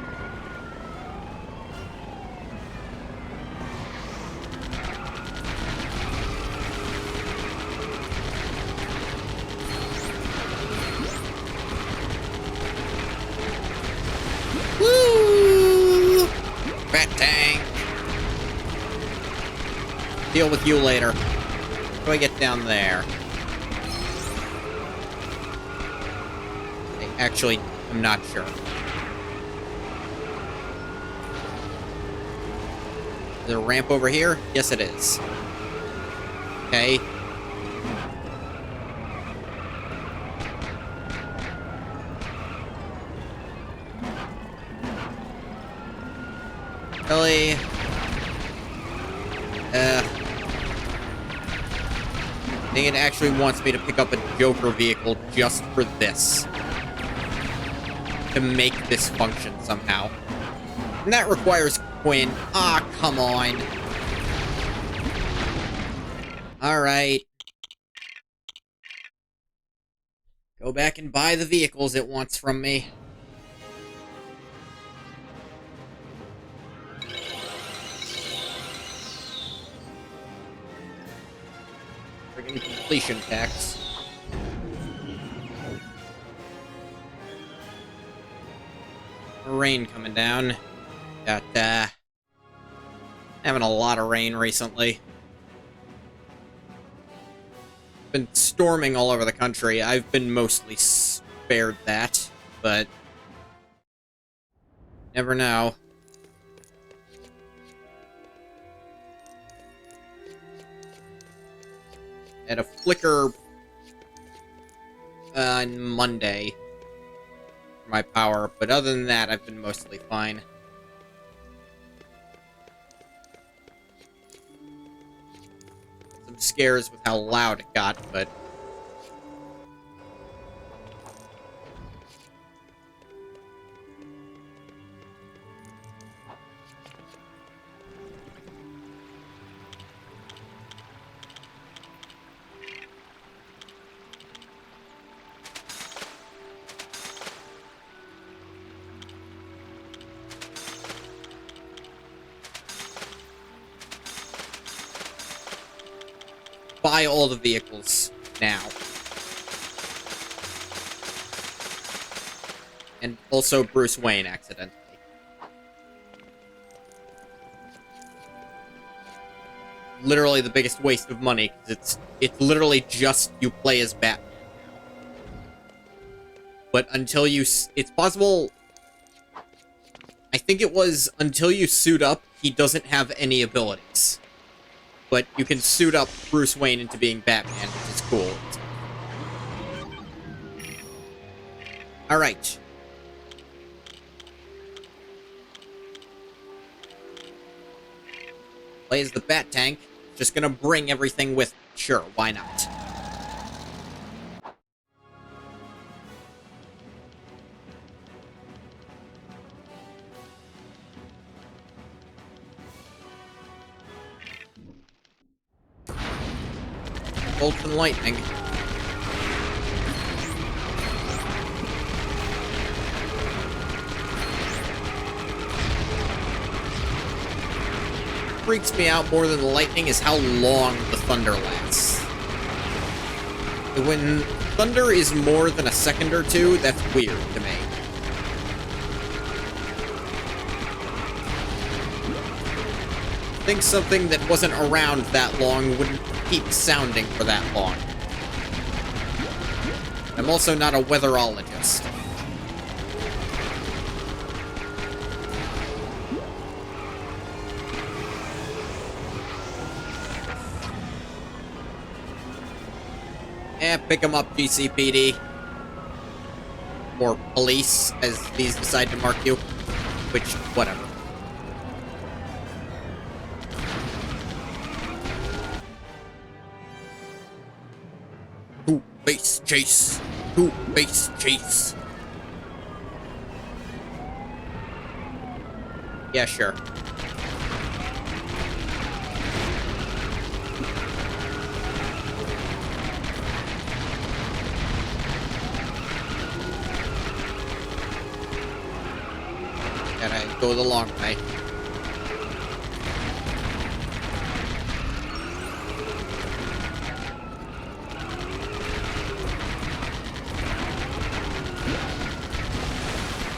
Woo! Bat Tank. Deal with you later. How do I get down there? Actually, I'm not sure. Is there a ramp over here? Yes, it is. Okay. Really? I think it actually wants me to pick up a Joker vehicle just for this. To make this function somehow. And that requires Quinn. Ah, come on. Alright. Go back and buy the vehicles it wants from me. Friggin' completion tax. Rain coming down. Got, having a lot of rain recently. Been storming all over the country. I've been mostly spared that, but never know. Had a flicker on Monday for my power, but other than that, I've been mostly fine. Some scares with how loud it got, but buy all the vehicles now. And also Bruce Wayne accidentally. Literally the biggest waste of money, because it's literally just you play as Batman now. But until you... It's possible I think it was until you suit up, he doesn't have any abilities. But you can suit up Bruce Wayne into being Batman, which is cool. Alright. Play as the Bat Tank. Just gonna bring everything with me. Sure, why not? Bolt and lightning. Freaks me out more than the lightning is how long the thunder lasts. When thunder is more than a second or two, that's weird to me. I think something that wasn't around that long wouldn't keep sounding for that long. I'm also not a weatherologist. Pick them up, GCPD. Or police, as these decide to mark you. Which, whatever. Two-base chase. Two-base chase. Yeah, sure. Gotta go the long way.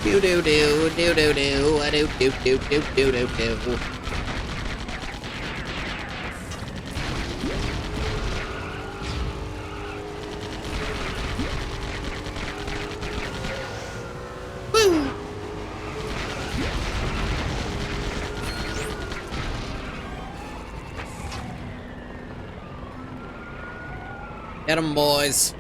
Do do do do do do a do do do do do do do. Woo! Get 'em, boys.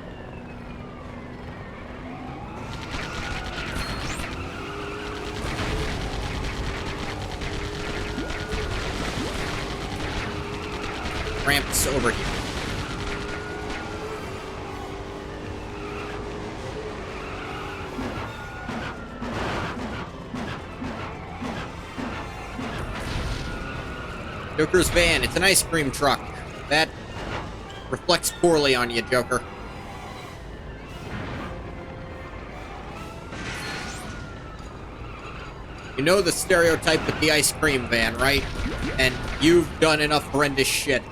Ramps over here. Joker's van. It's an ice cream truck. That reflects poorly on you, Joker. You know the stereotype with the ice cream van, right? And you've done enough horrendous shit.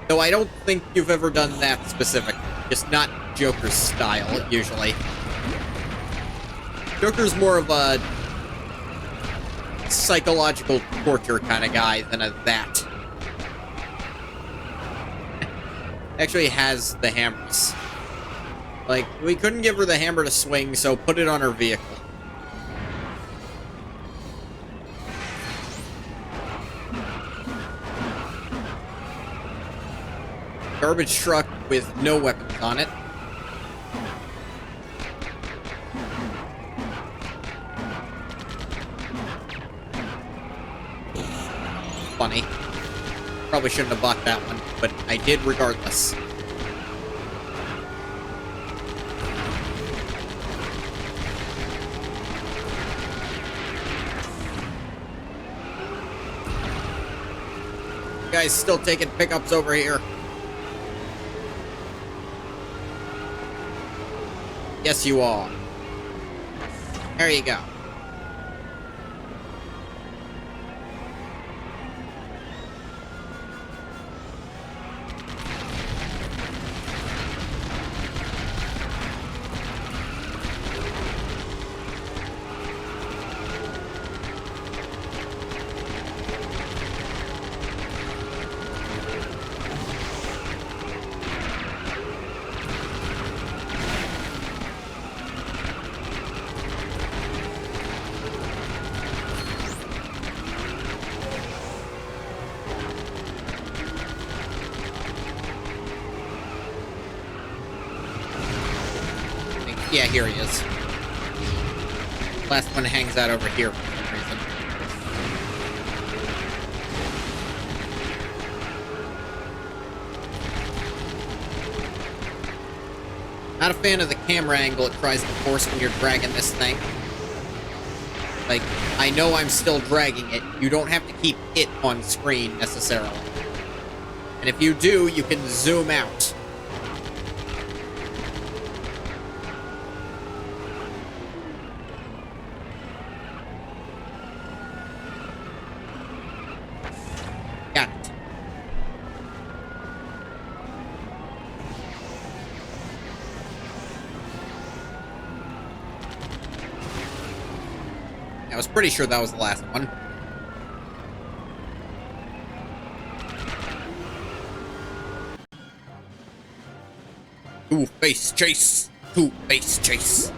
Though I don't think you've ever done that specifically. Just not Joker's style, usually. Joker's more of a psychological torture kind of guy than a that. Actually has the hammers. Like, we couldn't give her the hammer to swing, so put it on her vehicle. Garbage truck with no weapons on it. Funny. Probably shouldn't have bought that one, but I did regardless. You guys still taking pickups over here? Yes, you are. There you go. Yeah, here he is. Last one hangs out over here for some reason. Not a fan of the camera angle it tries to force when you're dragging this thing. Like, I know I'm still dragging it. You don't have to keep it on screen, necessarily. And if you do, you can zoom out. Got it. I was pretty sure that was the last one. Two-face chase! Two-face chase!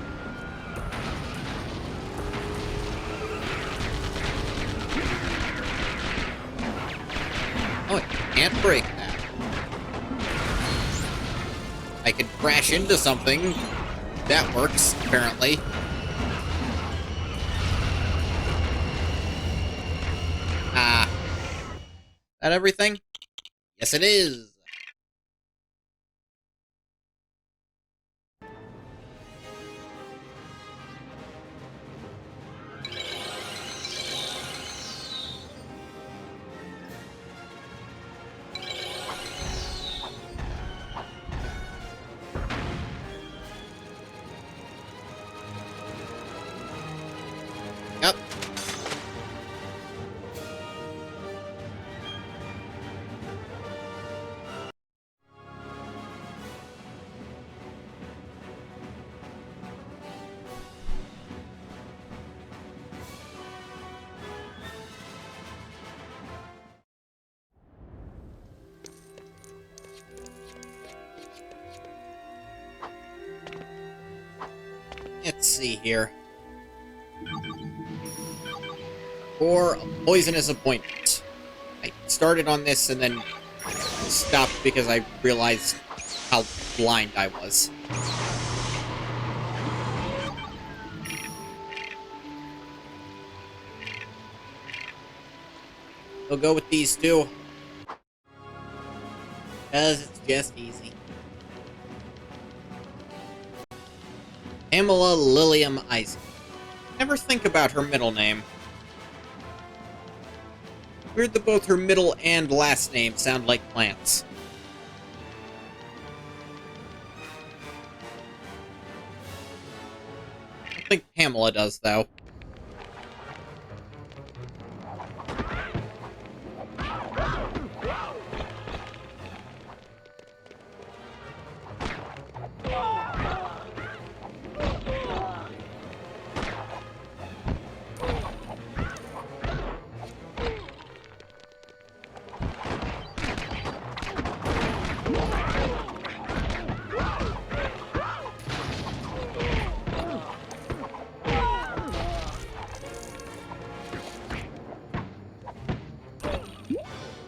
Oh, I can't break that. I could crash into something. That works, apparently. That everything? Yes, it is! Yep. Let's see here. For a poisonous appointment. I started on this and then stopped because I realized how blind I was. We'll go with these two. Because it's just easy. Pamela Lilium Isaac. Never think about her middle name. Weird that both her middle and last name sound like plants. I don't think Pamela does, though.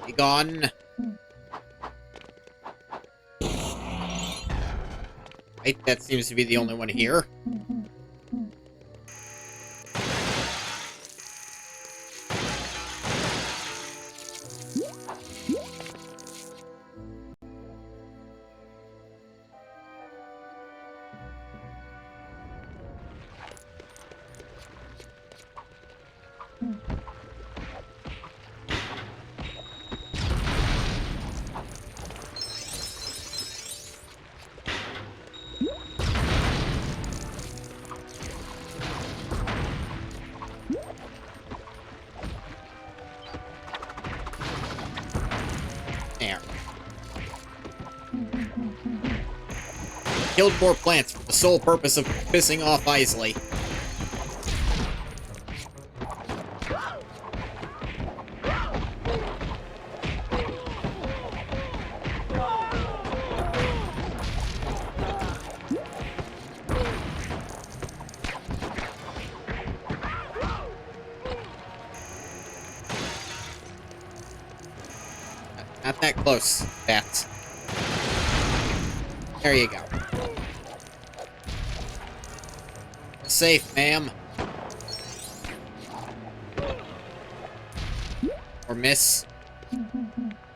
Be gone. Right, that seems to be the only one here. There. Killed more plants for the sole purpose of pissing off Isley. Not that close, bats. There you go. safe, ma'am. Or miss.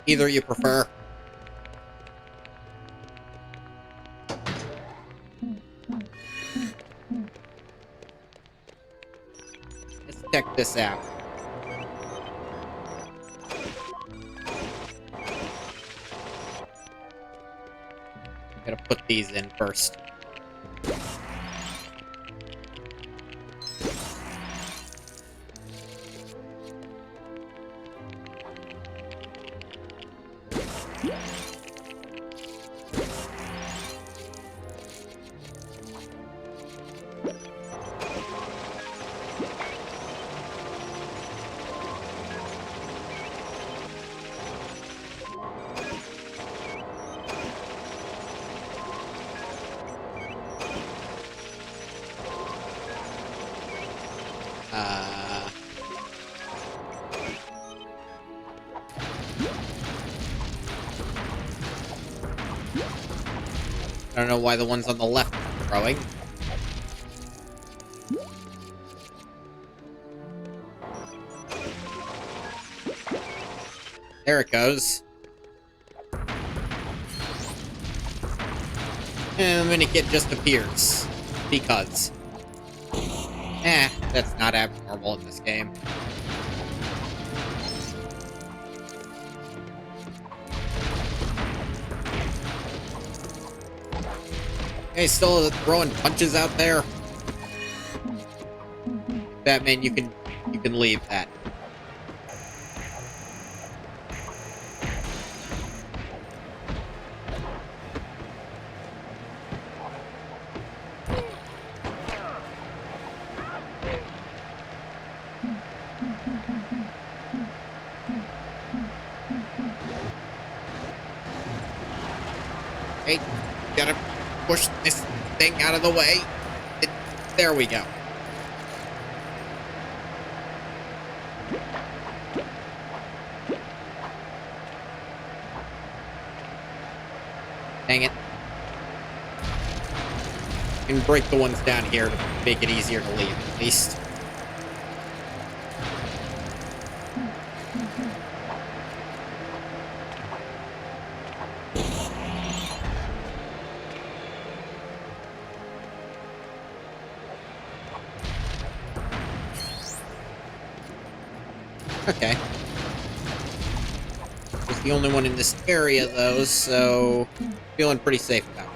Either you prefer. Let's check this out. Gotta put these in first. I don't know why the ones on the left are throwing. There it goes. And the minikit just appears. Because. That's not abnormal in this game. Hey, still throwing punches out there? Batman, you can leave that. Hey, gotta push this thing out of the way. There we go. Dang it. You can break the ones down here to make it easier to leave, at least. Okay. He's the only one in this area, though, so feeling pretty safe about that.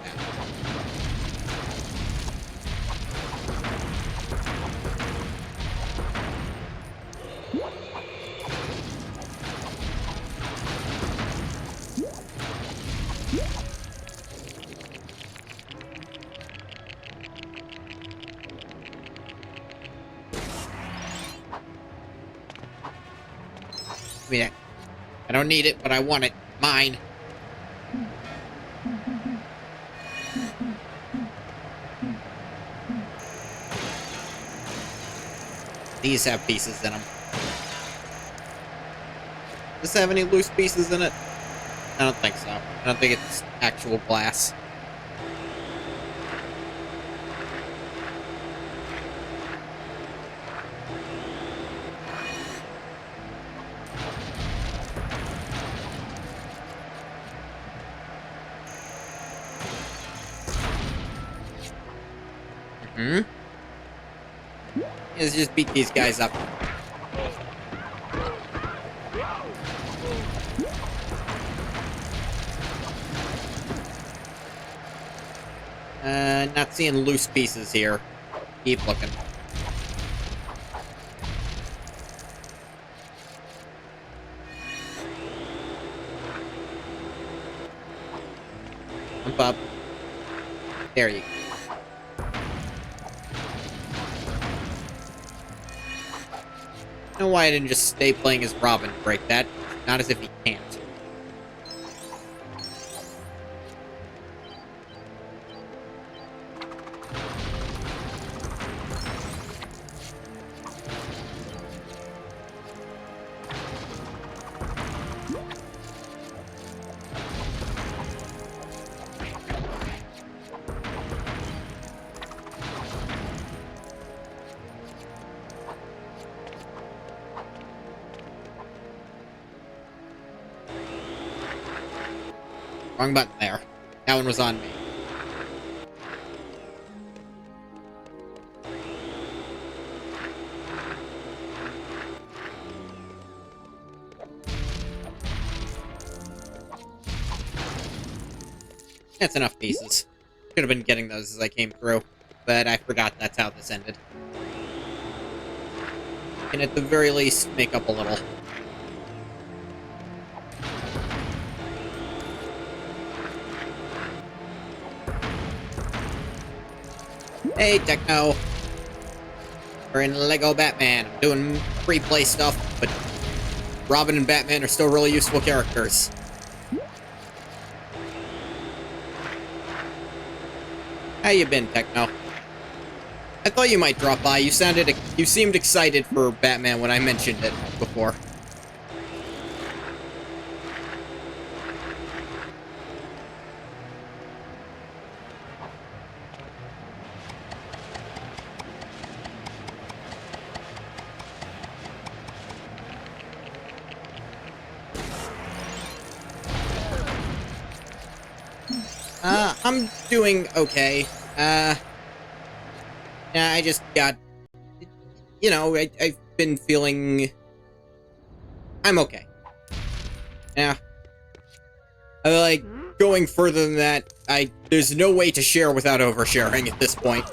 I mean, I don't need it, but I want it. Mine. These have pieces in them. Does this have any loose pieces in it? I don't think so. I don't think it's actual glass. Let's just beat these guys up. Not seeing loose pieces here. Keep looking. Jump up. There you go. I don't know why I didn't just stay playing as Robin to break that. Not as if he can't. Wrong button there. That one was on me. That's enough pieces. Could have been getting those as I came through, but I forgot that's how this ended. Can at the very least make up a little. Hey, Techno. We're in Lego Batman. I'm doing free play stuff, but Robin and Batman are still really useful characters. How you been, Techno? I thought you might drop by. You seemed excited for Batman when I mentioned it before. I'm doing okay. Yeah, I just got... You know, I've been feeling... I'm okay. Yeah. Like, going further than that, there's no way to share without oversharing at this point.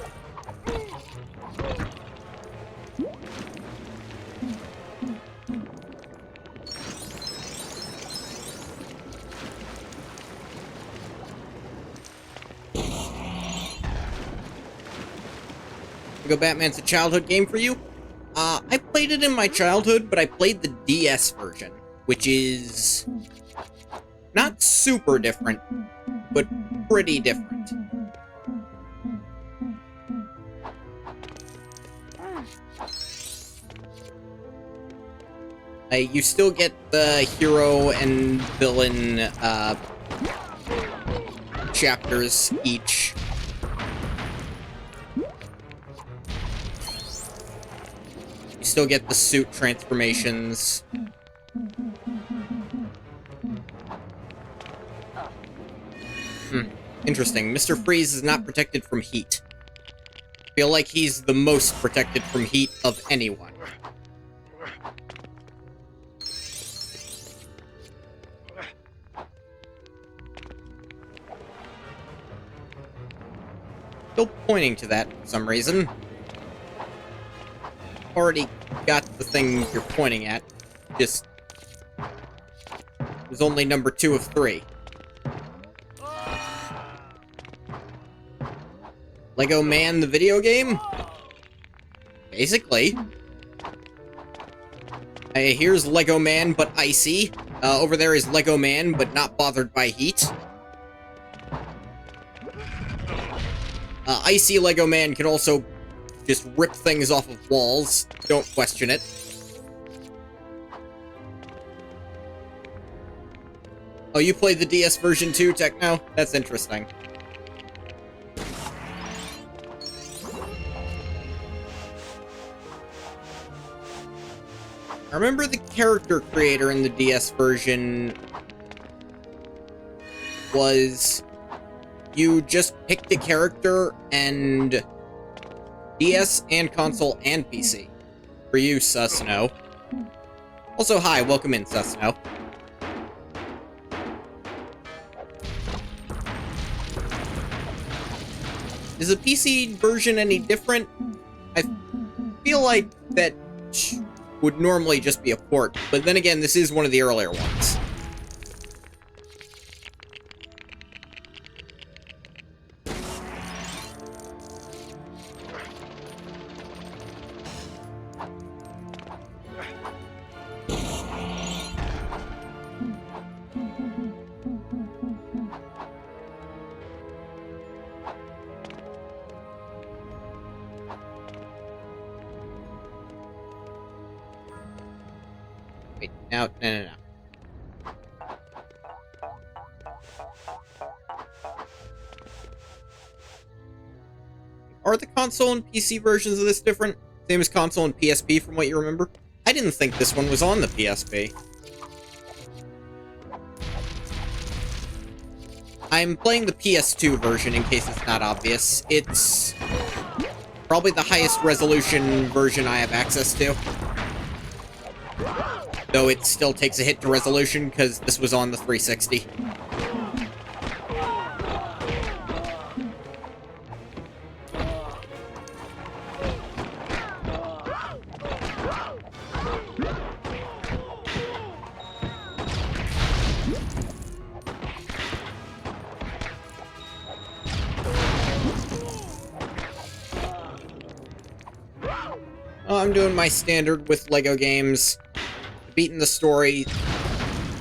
Lego Batman's a childhood game for you? I played it in my childhood, but I played the DS version, which is not super different, but pretty different. You still get the hero and villain chapters each. You still get the suit transformations. Interesting. Mr. Freeze is not protected from heat. I feel like he's the most protected from heat of anyone. Still pointing to that for some reason. Already got the thing you're pointing at. Just... it was only number 2 of 3. Lego Man, the video game? Basically. Here's Lego Man, but icy. Over there is Lego Man, but not bothered by heat. Icy Lego Man can also just rip things off of walls. Don't question it. Oh, you played the DS version too, Techno? That's interesting. I remember the character creator in the DS version was... you just picked a character and... DS and console and PC. For you, Susno. Also, hi, welcome in, Susno. Is the PC version any different? I feel like that would normally just be a port, but then again, this is one of the earlier ones. Wait, no. Are the console and PC versions of this different? Same as console and PSP from what you remember? I didn't think this one was on the PSP. I'm playing the PS2 version in case it's not obvious. It's probably the highest resolution version I have access to. Though it still takes a hit to resolution because this was on the 360. I'm doing my standard with LEGO games. Beating the story.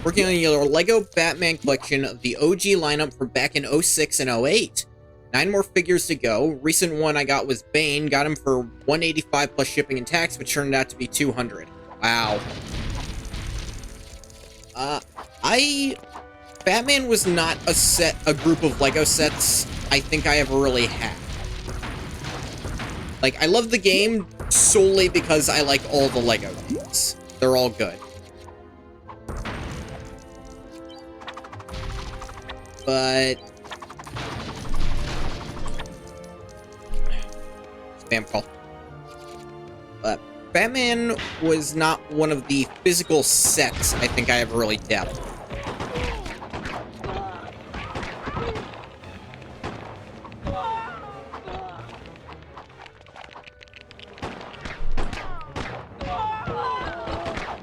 Working on your LEGO Batman collection of the OG lineup from back in 06 and 08. 9 more figures to go. Recent one I got was Bane. Got him for $185 plus shipping and tax, which turned out to be $200. Wow. Batman was not a group of LEGO sets I think I ever really had. Like, I love the game solely because I like all the LEGO games. They're all good. But... spam call. But Batman was not one of the physical sets I think I ever really dabbled.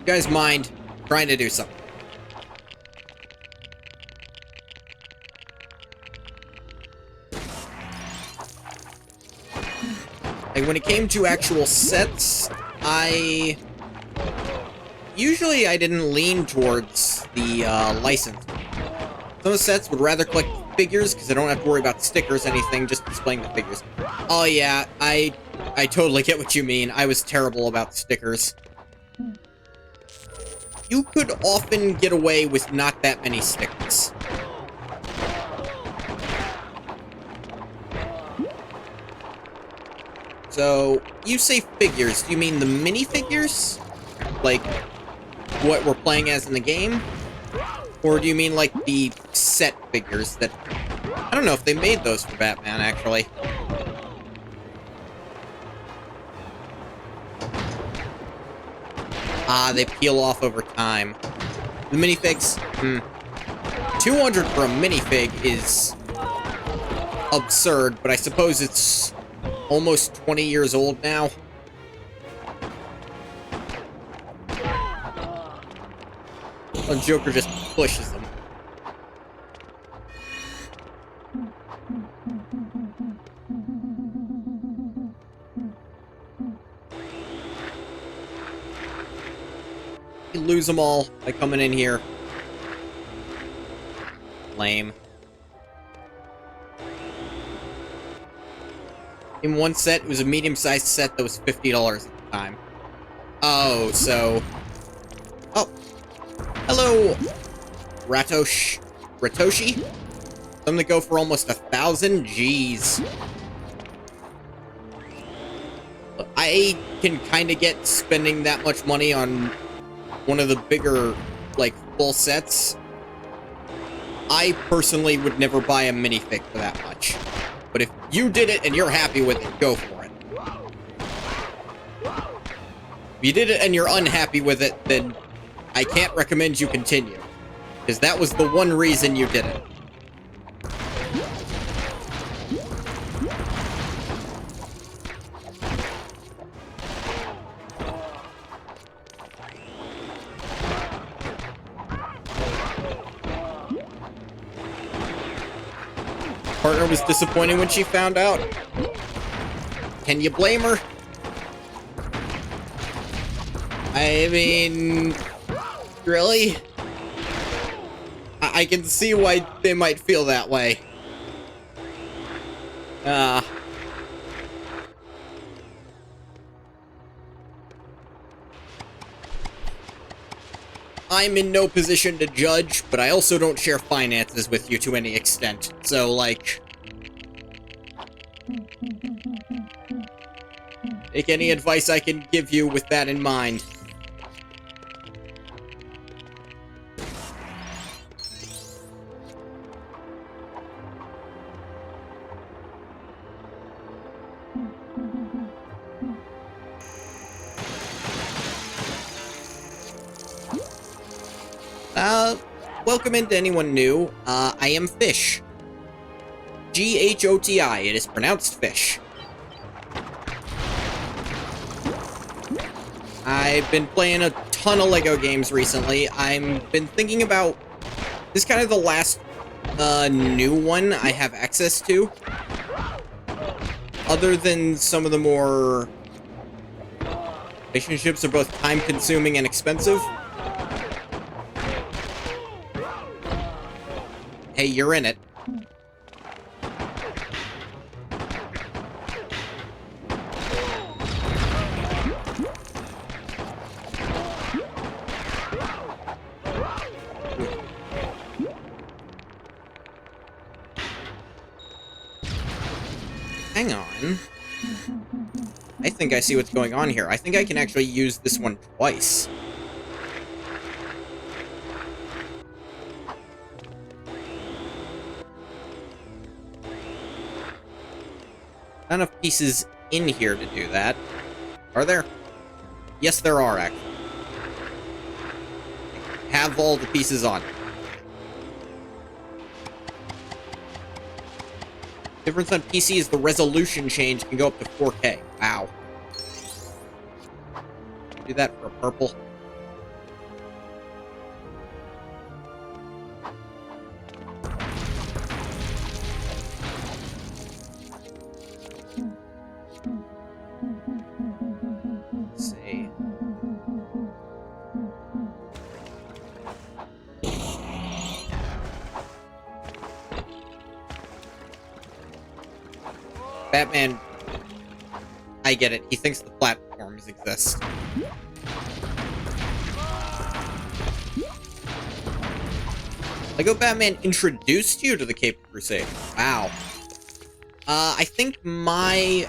You guys mind trying to do something? Like, when it came to actual sets, usually I didn't lean towards the, license. Some sets would rather collect figures, because I don't have to worry about stickers, anything, just displaying the figures. Oh yeah, I totally get what you mean. I was terrible about stickers. You could often get away with not that many stickers. So, you say figures, do you mean the minifigures? Like, what we're playing as in the game? Or do you mean, like, the set figures that... I don't know if they made those for Batman, actually. Ah, they peel off over time. The minifigs, 200 for a minifig is absurd, but I suppose it's almost 20 years old now. The Joker just pushes them. You lose them all by coming in here. Lame. In one set, it was a medium-sized set that was $50 at the time. Oh, so... oh. Hello, Ratoshi? Some that go for almost 1,000? Jeez. I can kind of get spending that much money on one of the bigger, like, full sets. I personally would never buy a minifig for that much. But if you did it and you're happy with it, go for it. If you did it and you're unhappy with it, then I can't recommend you continue. Because that was the one reason you did it. Partner was disappointed when she found out. Can you blame her? I mean... really? I can see why they might feel that way. I'm in no position to judge, but I also don't share finances with you to any extent. So, like... take any advice I can give you with that in mind. Welcome into anyone new. I am Fish. G-H-O-T-I. It is pronounced Fish. I've been playing a ton of LEGO games recently. I've been thinking about... This is kind of the last new one I have access to. Other than some of the more... Relationships are both time-consuming and expensive. Hey, you're in it. Hang on. I think I see what's going on here. I think I can actually use this one twice. Not enough pieces in here to do that. Are there? Yes, there are, actually. Have all the pieces on. Difference on PC is the resolution change can go up to 4K. Wow. Do that for a purple. Let's see. Batman, I get it. He thinks the platforms exist. LEGO Batman introduced you to the Cape Crusade. Wow. I think my...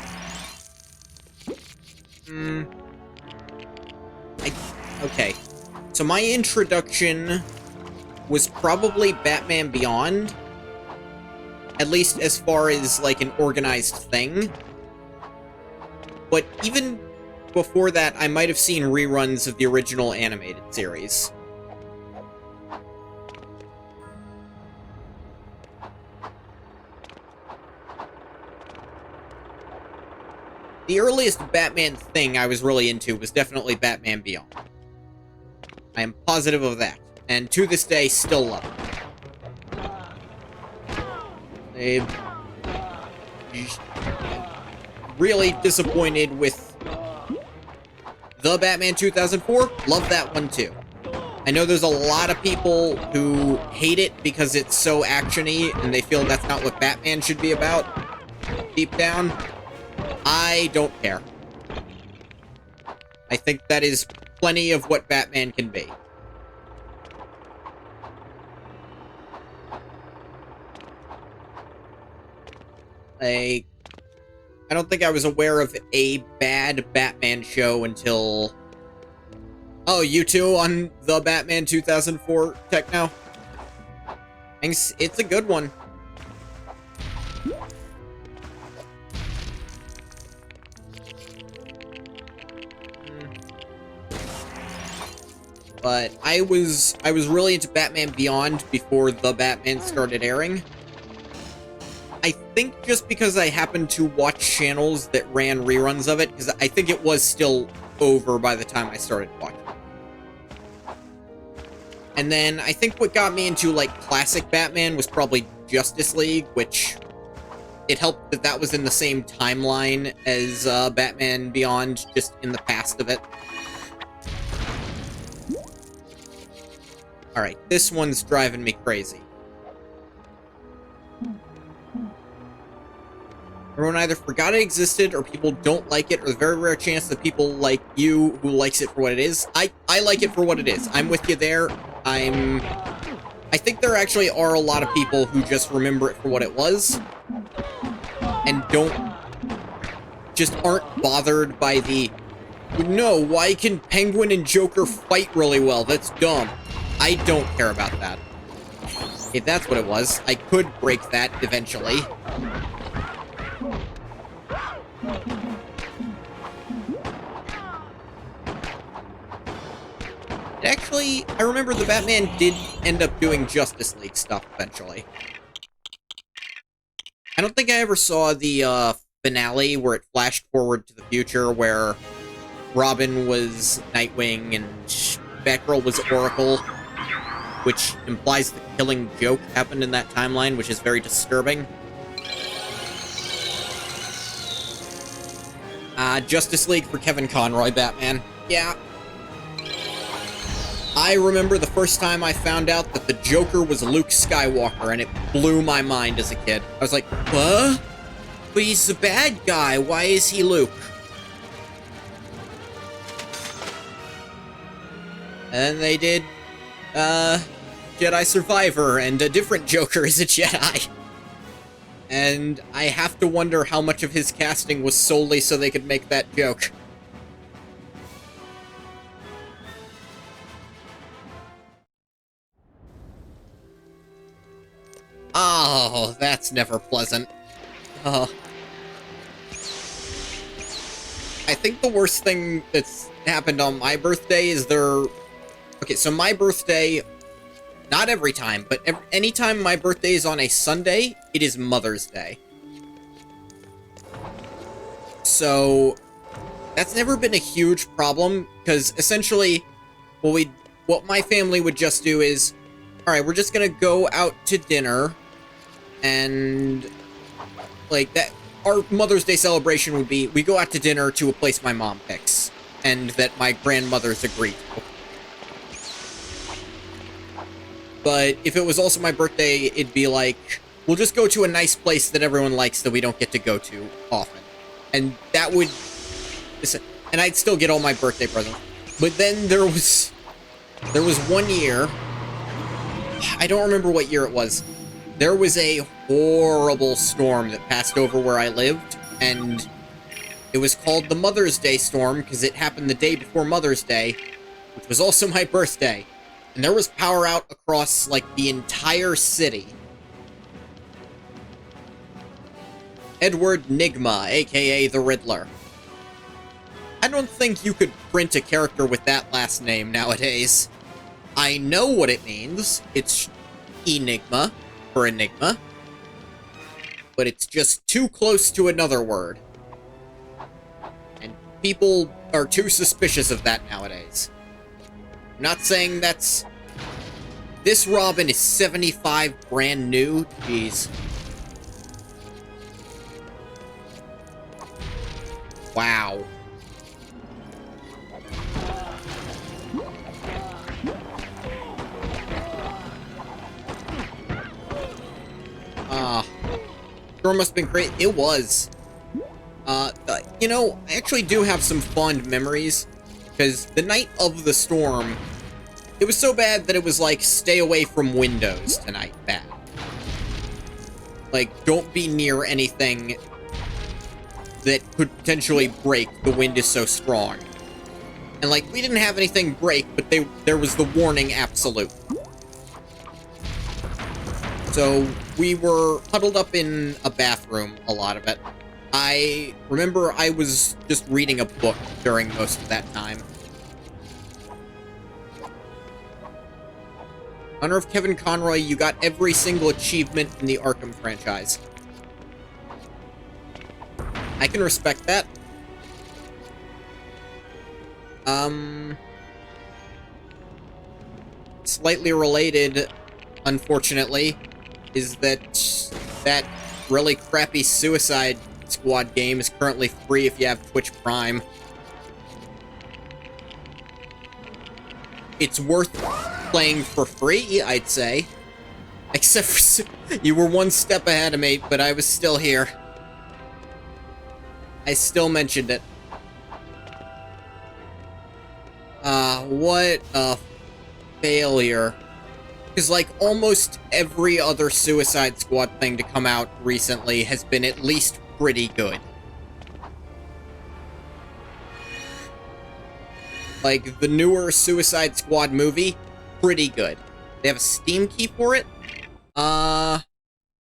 Okay. So my introduction was probably Batman Beyond. At least as far as, like, an organized thing. But even before that, I might have seen reruns of the original animated series. The earliest Batman thing I was really into was definitely Batman Beyond. I am positive of that. And to this day, still love it. I'm really disappointed with The Batman 2004. Love that one too. I know there's a lot of people who hate it because it's so action-y and they feel that's not what Batman should be about. Deep down, I don't care. I think that is plenty of what Batman can be. I don't think I was aware of a bad Batman show until... Oh, you two on the Batman 2004 tech now? It's a good one. But I was really into Batman Beyond before The Batman started airing. I think just because I happened to watch channels that ran reruns of it, because I think it was still over by the time I started watching. And then I think what got me into, like, classic Batman was probably Justice League, which it helped that that was in the same timeline as Batman Beyond, just in the past of it. Alright, this one's driving me crazy. Everyone either forgot it existed, or people don't like it, or the very rare chance that people like you who likes it for what it is. I like it for what it is. I'm with you there. I think there actually are a lot of people who just remember it for what it was, and just aren't bothered by the, no, why can Penguin and Joker fight really well? That's dumb. I don't care about that. If that's what it was, I could break that eventually. Actually, I remember the Batman did end up doing Justice League stuff eventually. I don't think I ever saw the finale where it flashed forward to the future, where Robin was Nightwing and Batgirl was Oracle, which implies the Killing Joke happened in that timeline, which is very disturbing. Justice League for Kevin Conroy Batman. Yeah. I remember the first time I found out that the Joker was Luke Skywalker, and it blew my mind as a kid. I was like, what? But he's the bad guy. Why is he Luke? And then they did, Jedi Survivor, and a different Joker is a Jedi. And I have to wonder how much of his casting was solely so they could make that joke. Oh, that's never pleasant. Oh. I think the worst thing that's happened on my birthday is Okay, so my birthday, not every time, but anytime my birthday is on a Sunday, it is Mother's Day. So, that's never been a huge problem, because essentially, what my family would just do is, alright, we're just gonna go out to dinner, and, like, that, our Mother's Day celebration would be, we go out to dinner to a place my mom picks, and that my grandmothers agree to. But if it was also my birthday, it'd be like, we'll just go to a nice place that everyone likes that we don't get to go to often. And that would... And I'd still get all my birthday presents. But then there was one year... I don't remember what year it was. There was a horrible storm that passed over where I lived, and it was called the Mother's Day storm because it happened the day before Mother's Day, which was also my birthday. And there was power out across, like, the entire city. Edward Nygma, aka the Riddler. I don't think you could print a character with that last name nowadays. I know what it means. It's Enigma for Enigma. But it's just too close to another word. And people are too suspicious of that nowadays. I'm not saying that's... This Robin is 75 brand new. Jeez. Wow. Storm must have been great. It was. You know, I actually do have some fond memories. Because the night of the storm, it was so bad that it was like, stay away from windows tonight, bad. Like, don't be near anything that could potentially break, the wind is so strong. And like, we didn't have anything break, but there was the warning absolute. So, we were huddled up in a bathroom, a lot of it. I remember I was just reading a book during most of that time. In honor of Kevin Conroy, you got every single achievement in the Arkham franchise. I can respect that. Slightly related, unfortunately, is that really crappy Suicide Squad game is currently free if you have Twitch Prime. It's worth playing for free, I'd say. Except for... You were one step ahead of me, but I was still here. I still mentioned it. What a failure. Because, like, almost every other Suicide Squad thing to come out recently has been at least pretty good. Like, the newer Suicide Squad movie, pretty good. They have a Steam key for it.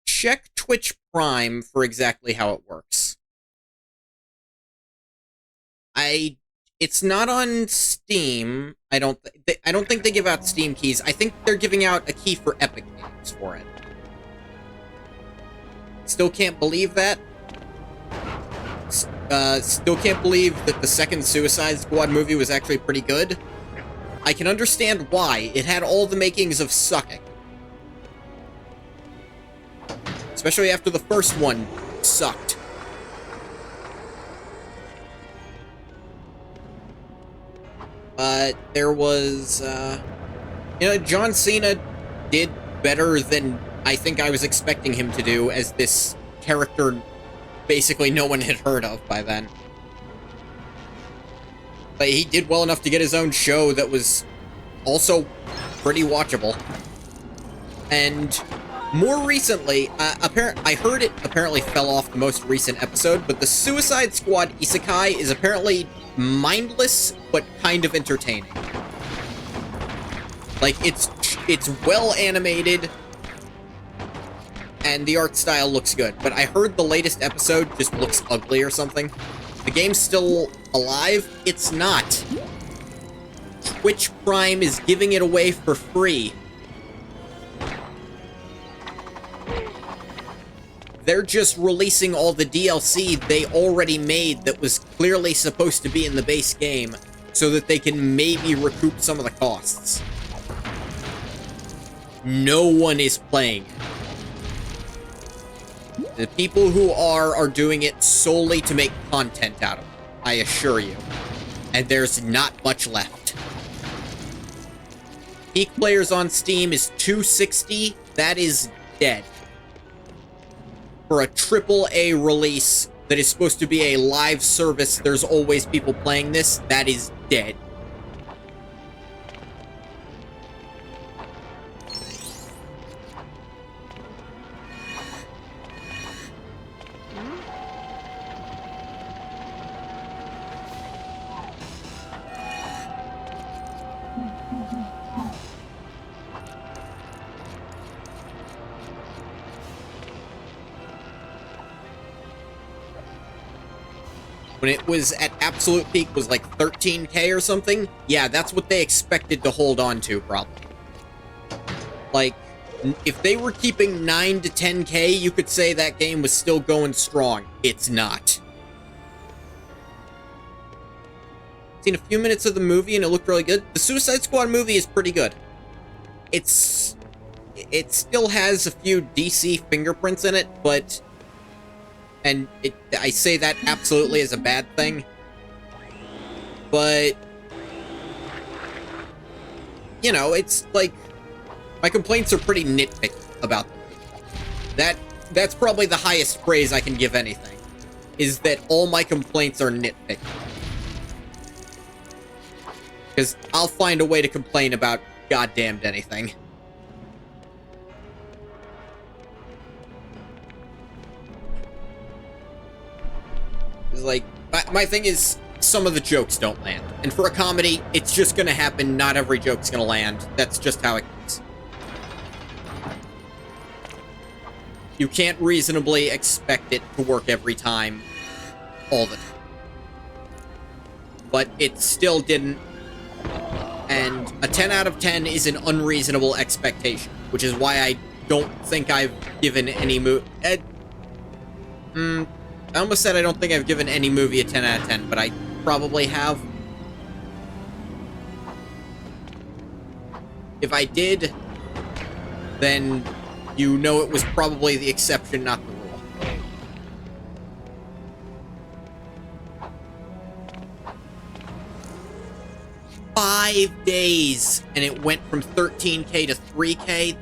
Check Twitch Prime for exactly how it works. It's not on Steam. I don't think they give out Steam keys. I think they're giving out a key for Epic Games for it. Still can't believe that. Still can't believe that the second Suicide Squad movie was actually pretty good. I can understand why. It had all the makings of sucking. Especially after the first one sucked. But there was, John Cena did better than I think I was expecting him to do as this character basically no one had heard of by then. But he did well enough to get his own show that was also pretty watchable. And more recently, I heard it apparently fell off the most recent episode, but the Suicide Squad Isekai is apparently mindless, but kind of entertaining. Like, it's well animated, and the art style looks good, but I heard the latest episode just looks ugly or something. The game's still alive? It's not. Twitch Prime is giving it away for free. They're just releasing all the DLC they already made that was clearly supposed to be in the base game so that they can maybe recoup some of the costs. No one is playing it. The people who are doing it solely to make content out of it, I assure you. And there's not much left. Peak players on Steam is 260. That is dead. For a AAA release that is supposed to be a live service, there's always people playing this, that is dead. When it was at absolute peak was like 13K or something. Yeah, that's what they expected to hold on to, probably. Like, if they were keeping 9 to 10K, you could say that game was still going strong. It's not. Seen a few minutes of the movie and it looked really good. The Suicide Squad movie is pretty good. It still has a few DC fingerprints in it, but... And I say that absolutely as a bad thing. But... You know, it's like... My complaints are pretty nitpicky about them. That's probably the highest praise I can give anything. Is that all my complaints are nitpicky. Because I'll find a way to complain about goddamned anything. Like, my thing is, some of the jokes don't land. And for a comedy, it's just gonna happen. Not every joke's gonna land. That's just how it goes. You can't reasonably expect it to work every time, all the time. But it still didn't. And a 10 out of 10 is an unreasonable expectation, which is why I don't think I've given any I almost said I don't think I've given any movie a 10 out of 10, but I probably have. If I did, then you know it was probably the exception, not the rule. Five days, and it went from 13K to 3K?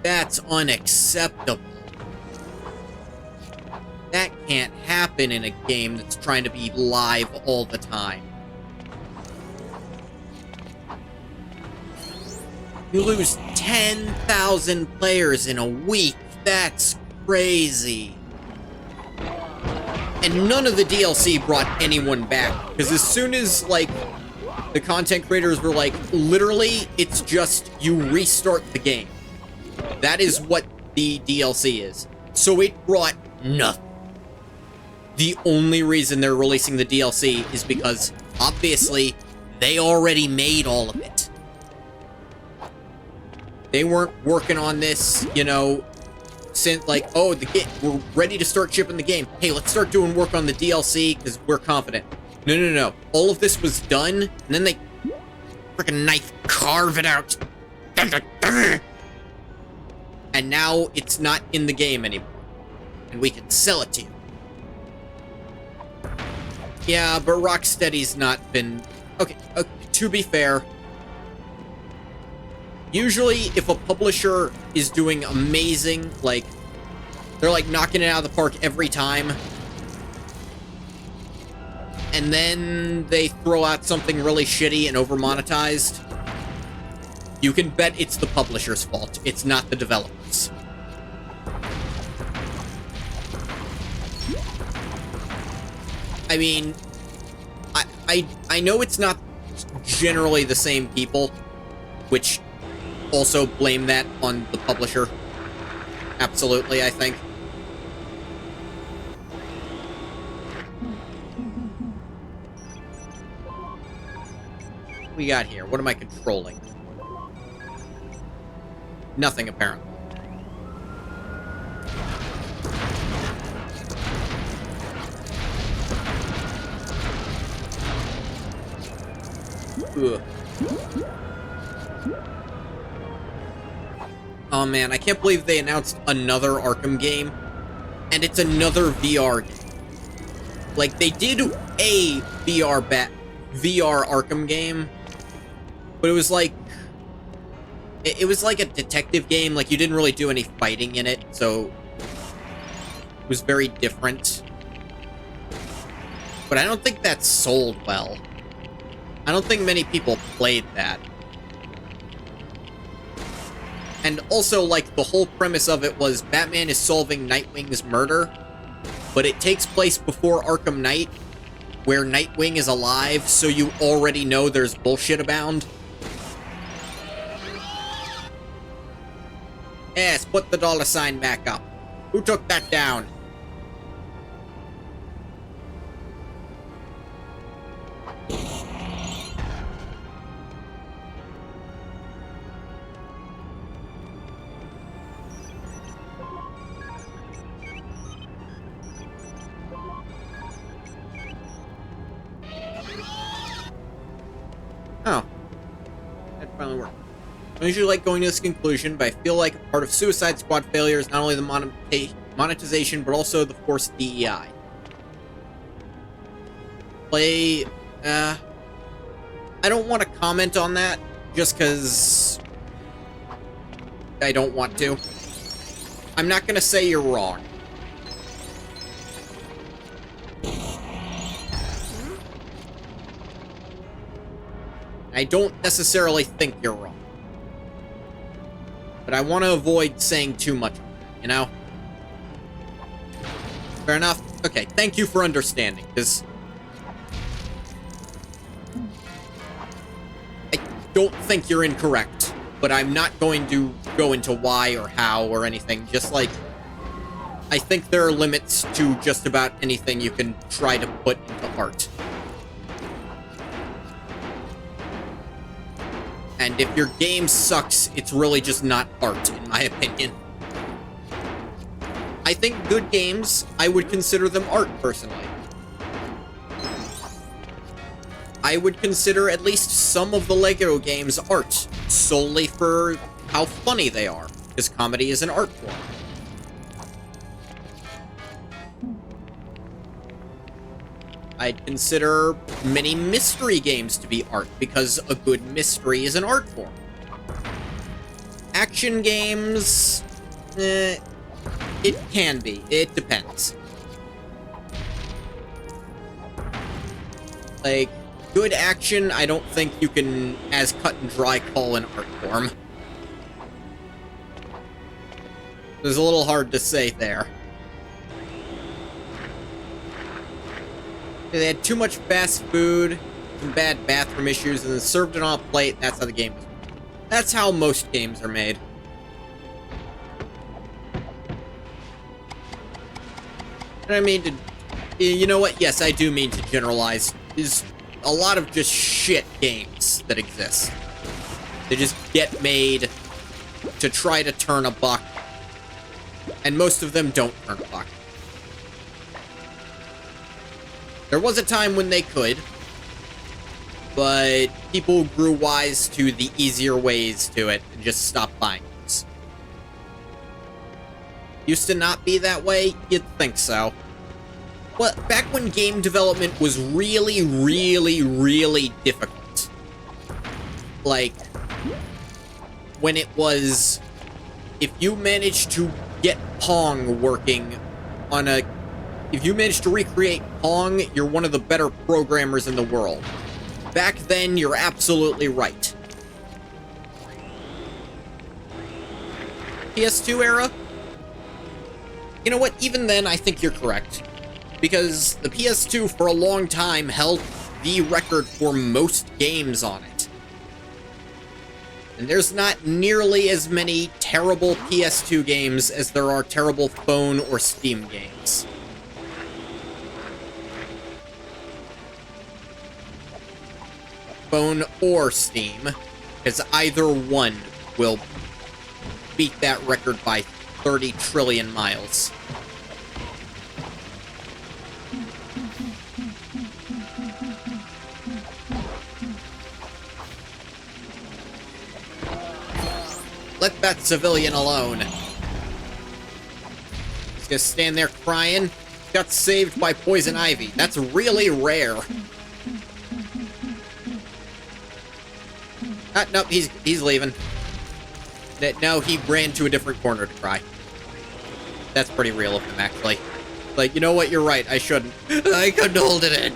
That's unacceptable. That can't happen in a game that's trying to be live all the time. You lose 10,000 players in a week. That's crazy. And none of the DLC brought anyone back. Because as soon as, like, the content creators were like, literally, it's just you restart the game. That is what the DLC is. So it brought nothing. the only reason they're releasing the DLC is because, obviously, they already made all of it. They weren't working on this, you know, since, like, oh, we're ready to start shipping the game. Hey, let's start doing work on the DLC, because we're confident. No, no, no. All of this was done, and then they freaking knife carve it out. And now it's not in the game anymore. And we can sell it to you. Yeah, but Rocksteady's not been... Okay, to be fair, usually if a publisher is doing amazing, like, they're like knocking it out of the park every time, and then they throw out something really shitty and over-monetized, you can bet it's the publisher's fault. It's not the developers. I mean, I know it's not generally the same people, which also blame that on the publisher. Absolutely, I think. What we got here? What am I controlling? Nothing, apparently. Ugh. Oh man, I can't believe they announced another Arkham game, and it's another VR game. Like, they did a VR Arkham game, but it was like... It was like a detective game, like you didn't really do any fighting in it, so... It was very different. But I don't think that sold well. I don't think many people played that. And also, like, the whole premise of it was Batman is solving Nightwing's murder, but it takes place before Arkham Knight, where Nightwing is alive, so you already know there's bullshit abound. Yes, put the $sign back up. Who took that down? Oh. That finally worked. I usually like going to this conclusion, but I feel like part of Suicide Squad failure is not only the monetization, but also the forced DEI. I don't want to comment on that, just because I don't want to. I'm not going to say you're wrong. I don't necessarily think you're wrong. But I want to avoid saying too much on that, you know? Fair enough? Okay, thank you for understanding, because... I don't think you're incorrect, but I'm not going to go into why or how or anything, just like... I think there are limits to just about anything you can try to put into art. And if your game sucks, it's really just not art, in my opinion. I think good games, I would consider them art, personally. I would consider at least some of the Lego games art, solely for how funny they are, because comedy is an art form. I'd consider many mystery games to be art, because a good mystery is an art form. Action games... it can be. It depends. Like, good action, I don't think you can, as cut and dry, call an art form. It was a little hard to say there. They had too much fast food, some bad bathroom issues, and then served it on a plate, and that's how the game was made. That's how most games are made. And I mean, You know what? Yes, I do mean to generalize. There's a lot of just shit games that exist. They just get made to try to turn a buck, and most of them don't turn a buck. There was a time when they could, but people grew wise to the easier ways to it and just stopped buying those. Used to not be that way? You'd think so. Well, back when game development was really, really, really difficult. Like, when it was, if you managed to get Pong working on a, if you managed to recreate Pong, you're one of the better programmers in the world. Back then, you're absolutely right. PS2 era? You know what, even then, I think you're correct. Because the PS2 for a long time held the record for most games on it. And there's not nearly as many terrible PS2 games as there are terrible phone or Steam games. Phone or Steam, because either one will beat that record by 30 trillion miles. Let that civilian alone. He's gonna stand there crying. Got saved by poison ivy. That's really rare. Nope, he's leaving. No, he ran to a different corner to cry. That's pretty real of him, actually. Like, you know what? You're right. I shouldn't. I couldn't hold it in.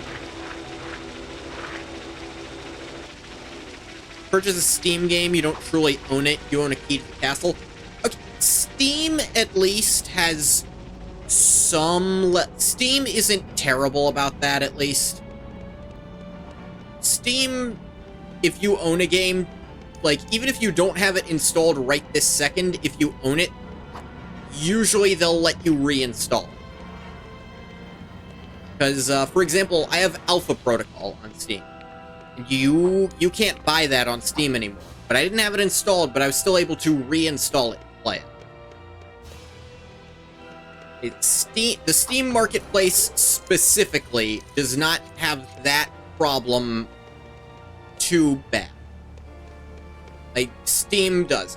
Purchase a Steam game, you don't truly own it. You own a key to the castle. Okay, Steam at least has some... Steam isn't terrible about that, at least. Steam, if you own a game, like, even if you don't have it installed right this second, if you own it, usually they'll let you reinstall it. Because, for example, I have Alpha Protocol on Steam. You can't buy that on Steam anymore. But I didn't have it installed, but I was still able to reinstall it and play it. The Steam Marketplace specifically does not have that problem too bad. Like, Steam does.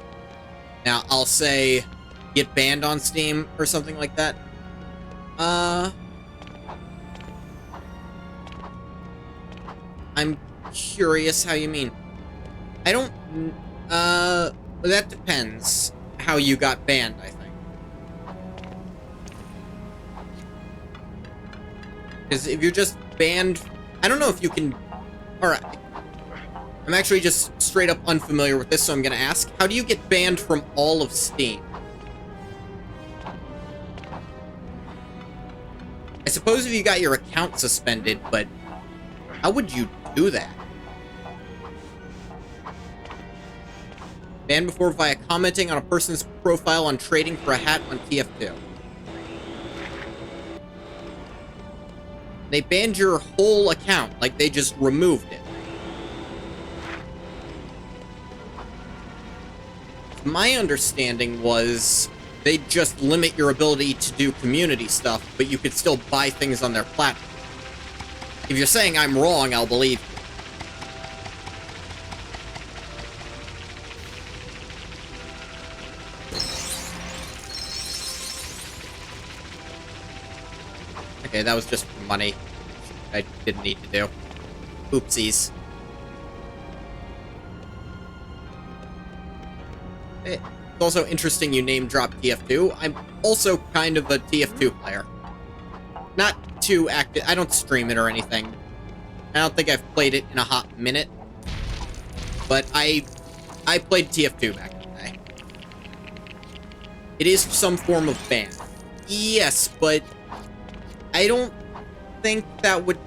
Now, I'll say, get banned on Steam or something like that. I'm curious how you mean. I don't... that depends how you got banned, I think. Because if you're just banned... I don't know if you can... Alright. I'm actually just straight up unfamiliar with this, so I'm gonna ask. How do you get banned from all of Steam? I suppose if you got your account suspended, but... how would you do that? Banned before via commenting on a person's profile on trading for a hat on TF2. They banned your whole account, like they just removed it. My understanding was they'd just limit your ability to do community stuff, but you could still buy things on their platform. If you're saying I'm wrong, I'll believe you. Okay, that was just for money. I didn't need to do. Oopsies. It's also interesting you name-drop TF2. I'm also kind of a TF2 player. Not too active. I don't stream it or anything. I don't think I've played it in a hot minute. But I played TF2 back in the day. It is some form of ban. Yes, but I don't think that would...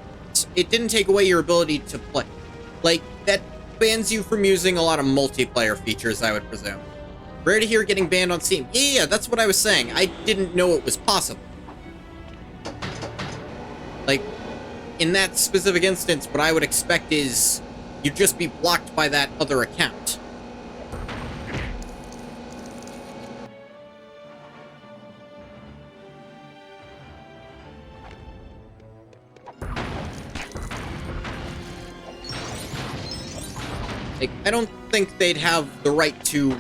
It didn't take away your ability to play. Like, that bans you from using a lot of multiplayer features, I would presume. Rare to hear getting banned on Steam. Yeah, that's what I was saying. I didn't know it was possible. in that specific instance, what I would expect is you'd just be blocked by that other account. Like, I don't think they'd have the right to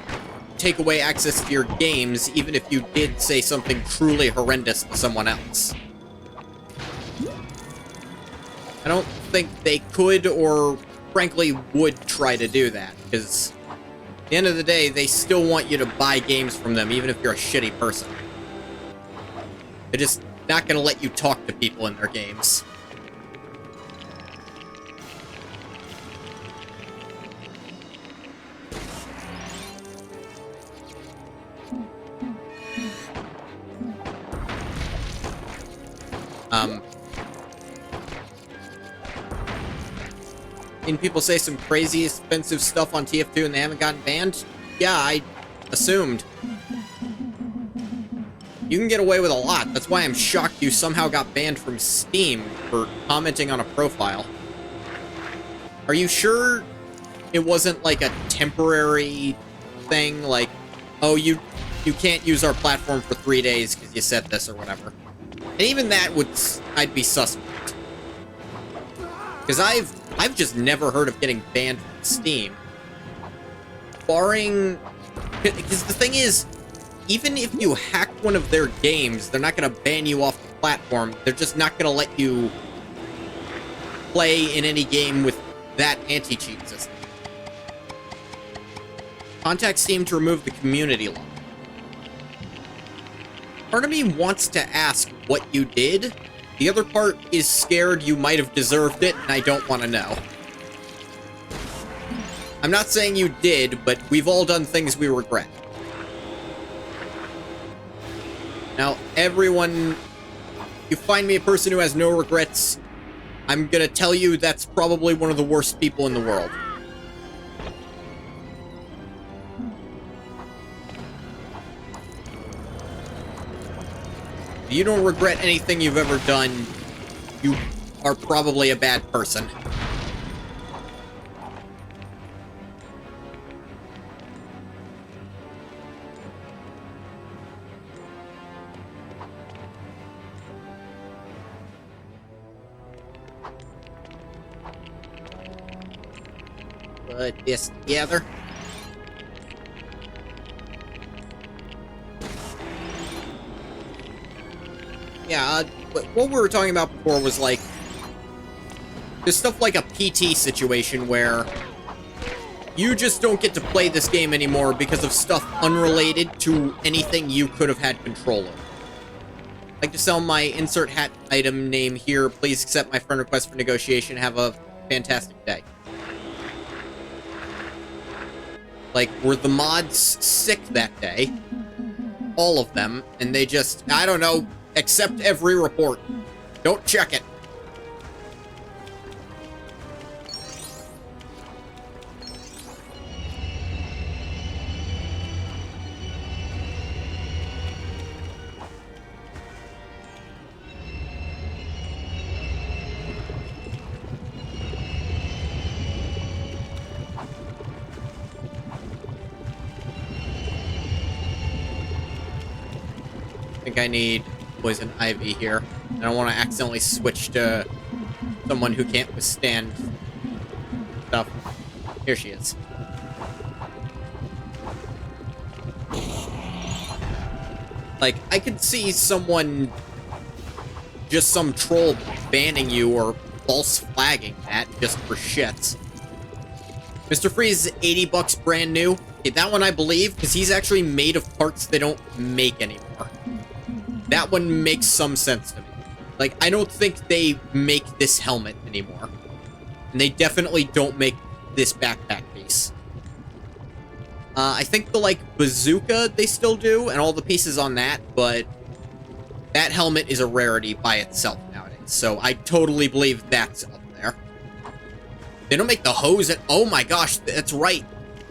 take away access to your games, even if you did say something truly horrendous to someone else. I don't think they could or, frankly, would try to do that, because at the end of the day, they still want you to buy games from them, even if you're a shitty person. They're just not going to let you talk to people in their games. Seen people say some crazy expensive stuff on TF2 and they haven't gotten banned? Yeah, I assumed. You can get away with a lot. That's why I'm shocked you somehow got banned from Steam for commenting on a profile. Are you sure it wasn't like a temporary thing? Like, oh, you can't use our platform for 3 days because you said this or whatever. And even that I'd be suspect. Because I've just never heard of getting banned from Steam. Barring... Because the thing is, even if you hack one of their games, they're not going to ban you off the platform. They're just not going to let you play in any game with that anti-cheat system. Contact Steam to remove the community log. Part of me wants to ask what you did. The other part is scared you might have deserved it, and I don't want to know. I'm not saying you did, but we've all done things we regret. Now, everyone... You find me a person who has no regrets, I'm gonna tell you that's probably one of the worst people in the world. If you don't regret anything you've ever done, you are probably a bad person. Put this together. Yeah, what we were talking about before was like, there's stuff like a PT situation where you just don't get to play this game anymore because of stuff unrelated to anything you could have had control of. I'd like to sell my insert hat item name here. Please accept my friend request for negotiation. Have a fantastic day. Like, were the mods sick that day? All of them. And they just, I don't know, accept every report. Don't check it. I think I need Poison Ivy here. I don't want to accidentally switch to someone who can't withstand stuff. Here she is. Like, I could see someone, just some troll banning you or false flagging that just for shits. Mr. Freeze is 80 bucks brand new. Okay, that one I believe, because he's actually made of parts they don't make anymore. That one makes some sense to me. Like, I don't think they make this helmet anymore. And they definitely don't make this backpack piece. I think the, like, bazooka they still do, and all the pieces on that, but that helmet is a rarity by itself nowadays. So I totally believe that's up there. They don't make the hose at... Oh my gosh, that's right.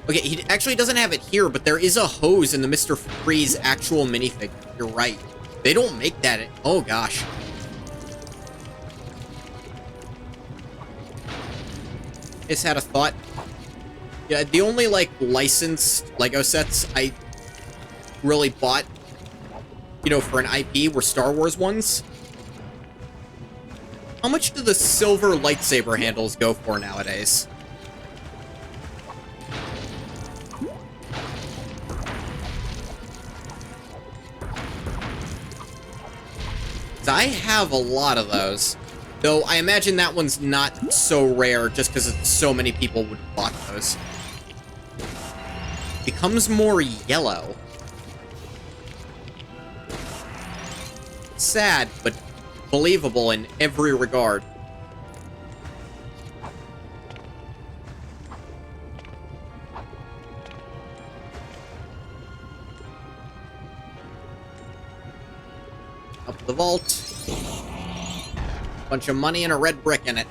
Okay, he actually doesn't have it here, but there is a hose in the Mr. Freeze actual minifig. You're right. They don't make that. Oh, gosh. Just had a thought. Yeah, the only, like, licensed LEGO sets I really bought, you know, for an IP were Star Wars ones. How much do the silver lightsaber handles go for nowadays? I have a lot of those. Though I imagine that one's not so rare just because so many people would have bought those. Becomes more yellow. Sad, but believable in every regard. Up the vault. Bunch of money and a red brick in it.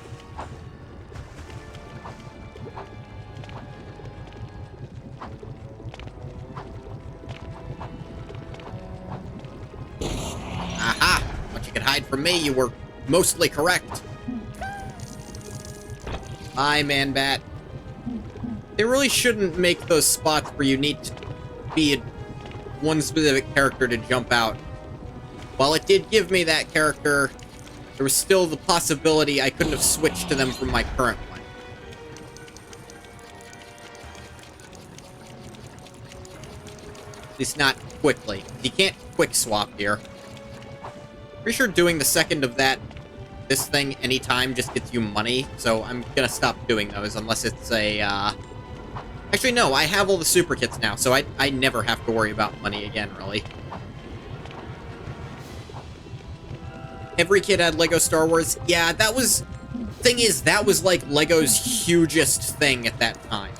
Aha! Once you could hide from me, you were mostly correct. Bye, Man-Bat. They really shouldn't make those spots where you need to be one specific character to jump out. While it did give me that character, there was still the possibility I couldn't have switched to them from my current one. At least not quickly. You can't quick swap here. Pretty sure doing the second of this thing anytime just gets you money, so I'm gonna stop doing those unless it's a, Actually, no, I have all the super kits now, so I never have to worry about money again, really. Every kid had Lego Star Wars. Yeah, that was... Thing is, that was, like, Lego's hugest thing at that time.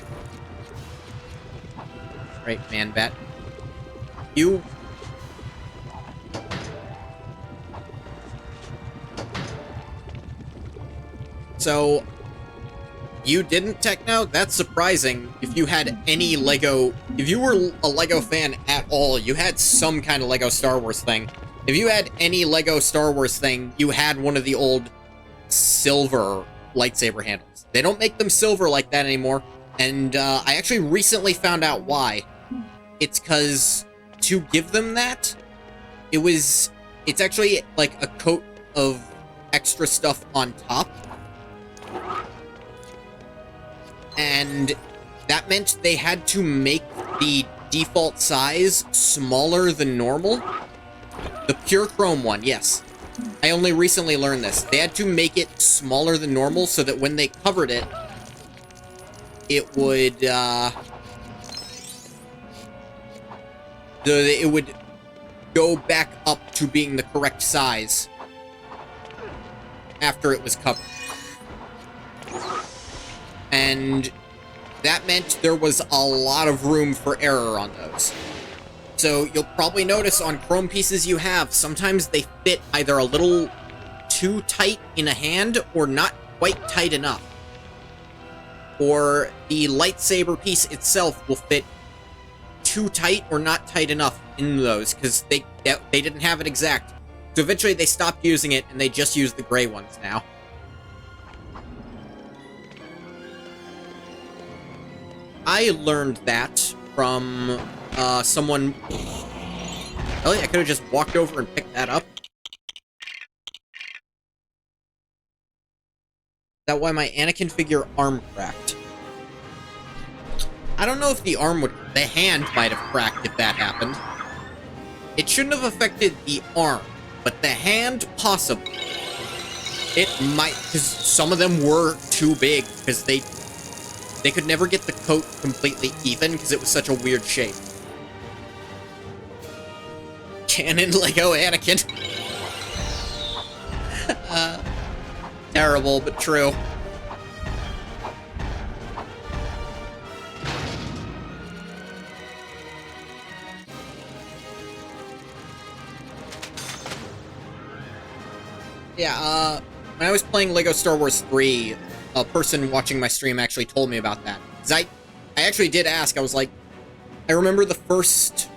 Right, Man-Bat. You... So... You didn't, Techno? That's surprising. If you had any Lego... If you were a Lego fan at all, you had some kind of Lego Star Wars thing. If you had any Lego Star Wars thing, you had one of the old silver lightsaber handles. They don't make them silver like that anymore, and I actually recently found out why. It's because to give them that, it's actually like a coat of extra stuff on top. And that meant they had to make the default size smaller than normal. The pure chrome one, yes. I only recently learned this. They had to make it smaller than normal so that when they covered it, it would, it would go back up to being the correct size after it was covered. And that meant there was a lot of room for error on those. So you'll probably notice on chrome pieces you have, sometimes they fit either a little too tight in a hand or not quite tight enough. Or the lightsaber piece itself will fit too tight or not tight enough in those because they didn't have it exact. So eventually they stopped using it and they just use the gray ones now. I learned that from someone... Really? I could have just walked over and picked that up? Is that why my Anakin figure arm cracked? I don't know if the arm would... The hand might have cracked if that happened. It shouldn't have affected the arm, but the hand, possibly. It might... Because some of them were too big, because they could never get the coat completely even because it was such a weird shape. Canon Lego Anakin. Terrible, but true. Yeah, when I was playing Lego Star Wars 3, a person watching my stream actually told me about that. 'Cause I actually did ask, I was like, I remember the first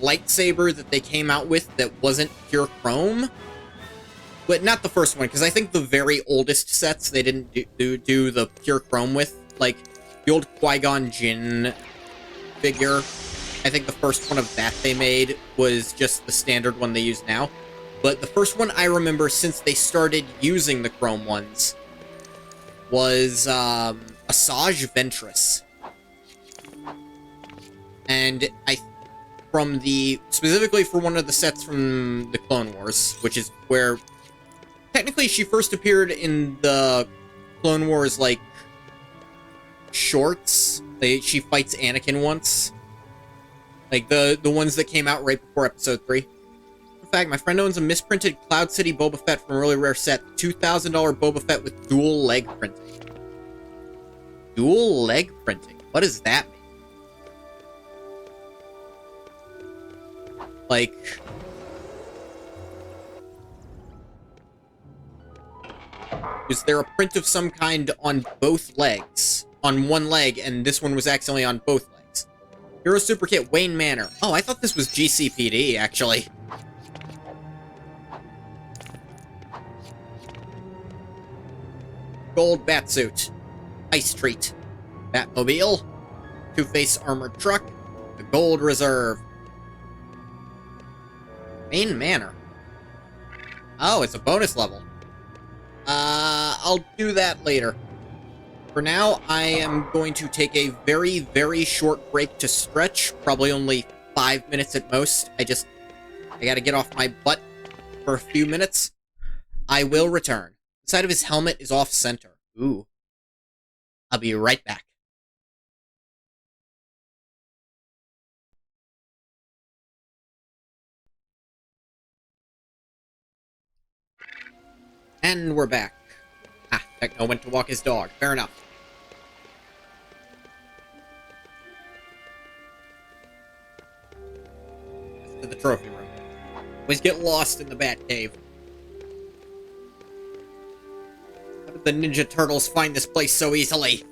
lightsaber that they came out with that wasn't pure chrome. But not the first one, because I think the very oldest sets they didn't do the pure chrome with. like, the old Qui-Gon Jinn figure. I think the first one of that they made was just the standard one they use now. But the first one I remember since they started using the chrome ones was Asajj Ventress. And specifically for one of the sets from the Clone Wars, which is where technically she first appeared in the Clone Wars, like, shorts. She fights Anakin once. Like, the ones that came out right before Episode 3. In fact, my friend owns a misprinted Cloud City Boba Fett from a really rare set. $2,000 Boba Fett with dual leg printing. Dual leg printing? What does that mean? Like... is there a print of some kind on both legs? On one leg, and this one was accidentally on both legs. Hero Super Kit, Wayne Manor. Oh, I thought this was GCPD, actually. Gold Batsuit. Ice Treat. Batmobile. Two-Face Armored Truck. The Gold Reserve. Wayne Manor. Oh, it's a bonus level. I'll do that later. For now, I am going to take a very, very short break to stretch. Probably only 5 minutes at most. I gotta get off my butt for a few minutes. I will return. The side of his helmet is off-center. Ooh. I'll be right back. And we're back. Ah, Techno went to walk his dog. Fair enough. To the trophy room. Always get lost in the Batcave. How did the Ninja Turtles find this place so easily?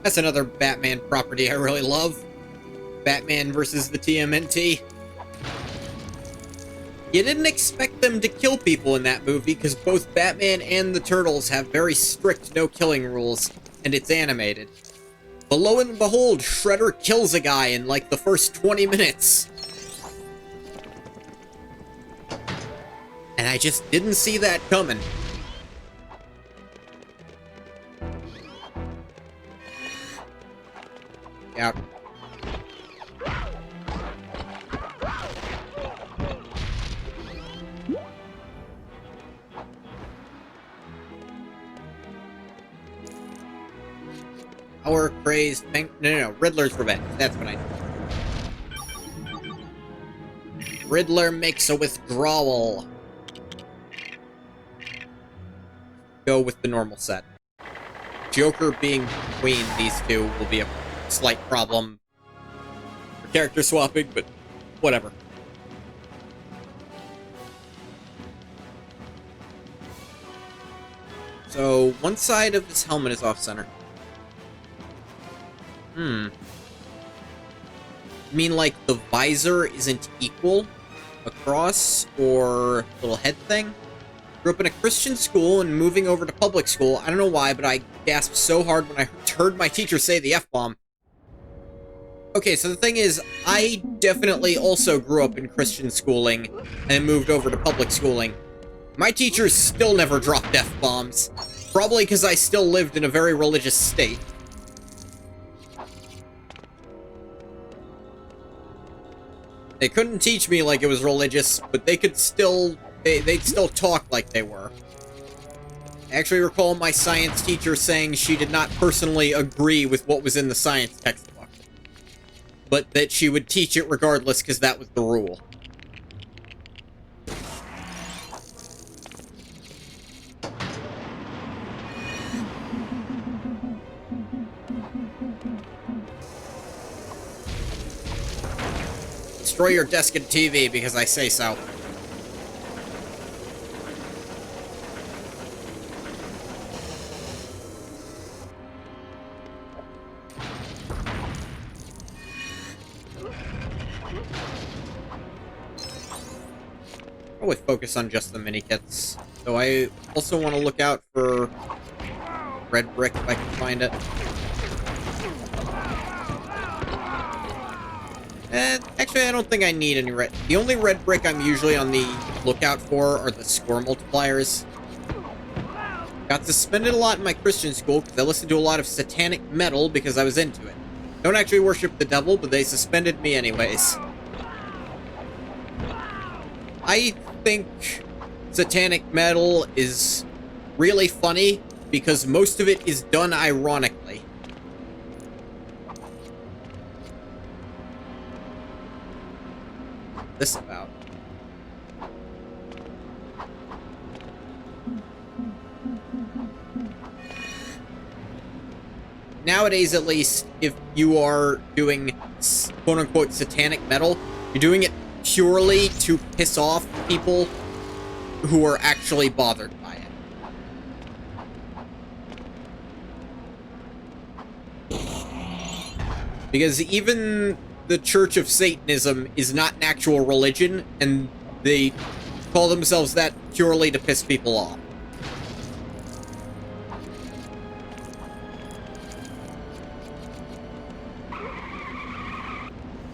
That's another Batman property I really love. Batman versus the TMNT. You didn't expect them to kill people in that movie, because both Batman and the Turtles have very strict no-killing rules, and it's animated. But lo and behold, Shredder kills a guy in, like, the first 20 minutes. And I just didn't see that coming. Yeah. Our crazed no, Riddler's Revenge. That's what I know. Riddler makes a withdrawal. Go with the normal set. Joker being Queen, these two will be a slight problem for character swapping, but whatever. So, one side of this helmet is off-center. You mean like the visor isn't equal across, or little head thing? Grew up in a Christian school and moving over to public school. I don't know why, but I gasped so hard when I heard my teacher say the F-bomb. Okay, so the thing is, I definitely also grew up in Christian schooling and moved over to public schooling. My teachers still never dropped F-bombs. Probably because I still lived in a very religious state. They couldn't teach me like it was religious, but they could still... They'd still talk like they were. I actually recall my science teacher saying she did not personally agree with what was in the science textbook, but that she would teach it regardless because that was the rule. Destroy your desk and TV because I say so. Probably focus on just the mini kits. So I also want to look out for red brick if I can find it. And actually, I don't think I need any red. The only red brick I'm usually on the lookout for are the score multipliers. Got suspended a lot in my Christian school because I listened to a lot of satanic metal because I was into it. Don't actually worship the devil, but they suspended me anyways. I think satanic metal is really funny because most of it is done ironically. This about? Nowadays, at least, if you are doing quote-unquote satanic metal, you're doing it purely to piss off people who are actually bothered by it. Because even the Church of Satanism is not an actual religion, and they call themselves that purely to piss people off.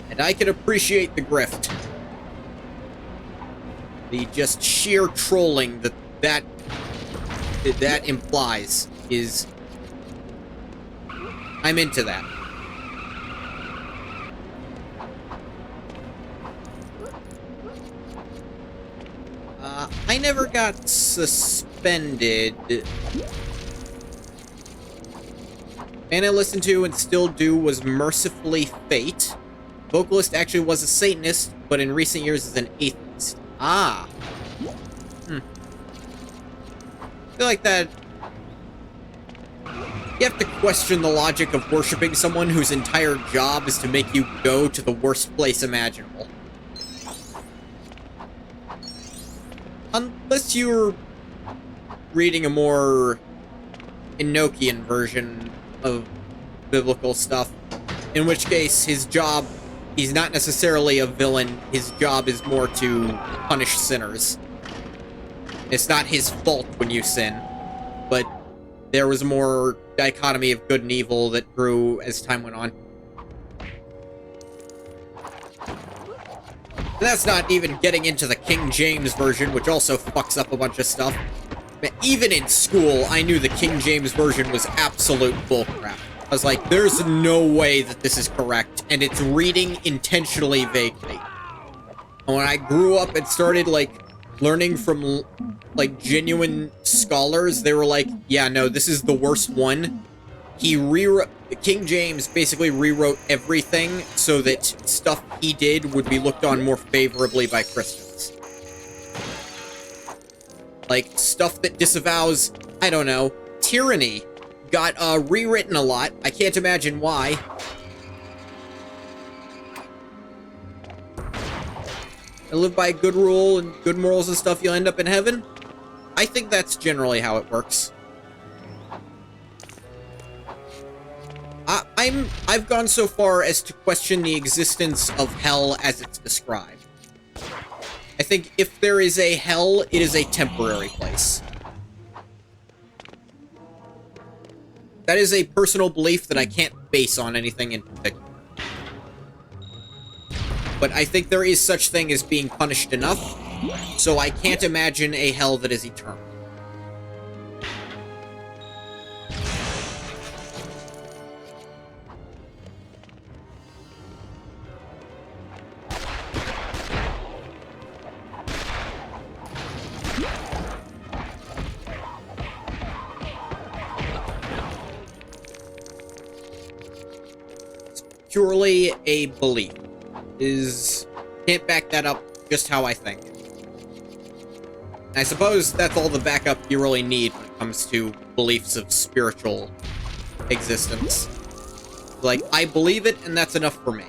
And I can appreciate the grift. The just sheer trolling that implies is... I'm into that. I never got suspended. And I listened to and still do was Mercifully Fate. Vocalist actually was a Satanist, but in recent years is an atheist. Ah. I feel like that... You have to question the logic of worshipping someone whose entire job is to make you go to the worst place imaginable. Unless you're reading a more Enochian version of biblical stuff, in which case his job, he's not necessarily a villain, his job is more to punish sinners. It's not his fault when you sin, but there was more dichotomy of good and evil that grew as time went on. And that's not even getting into the King James version, which also fucks up a bunch of stuff. But even in school, I knew the King James version was absolute bullcrap. I was like, there's no way that this is correct, and it's reading intentionally vaguely. And when I grew up and started, like, learning from, like, genuine scholars, they were like, yeah, no, this is the worst one. King James basically rewrote everything so that stuff he did would be looked on more favorably by Christians. Like, stuff that disavows, I don't know, tyranny got rewritten a lot. I can't imagine why. I live by a good rule and good morals and stuff, you'll end up in heaven. I think that's generally how it works. I've gone so far as to question the existence of hell as it's described. I think if there is a hell, it is a temporary place. That is a personal belief that I can't base on anything in particular. But I think there is such thing as being punished enough, so I can't imagine a hell that is eternal. Purely a belief. Can't back that up just how I think. And I suppose that's all the backup you really need when it comes to beliefs of spiritual existence. Like, I believe it, and that's enough for me.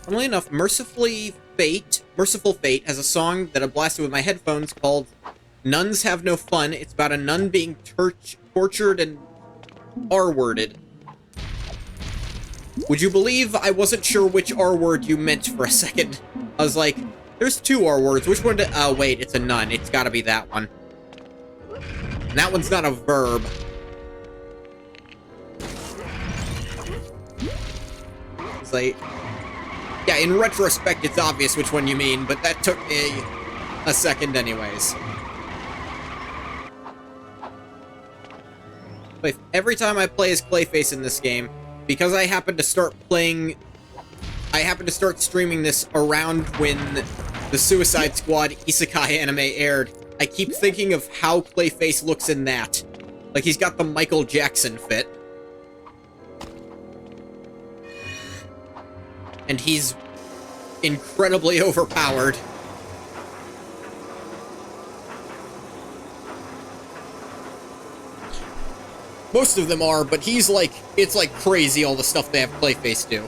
Funnily enough, Merciful Fate has a song that I blasted with my headphones called Nuns Have No Fun. It's about a nun being tortured and R-worded. Would you believe I wasn't sure which R word you meant for a second? I was like, there's two R words. Which one? Oh, wait, it's a none. It's gotta be that one. And that one's not a verb. It's like, yeah, in retrospect, it's obvious which one you mean, but that took me a second anyways. But every time I play as Clayface in this game, because I happened to start streaming this around when the Suicide Squad Isekai anime aired, I keep thinking of how Clayface looks in that. Like, he's got the Michael Jackson fit. And he's incredibly overpowered. Most of them are, but he's like, it's like crazy all the stuff they have Clayface do.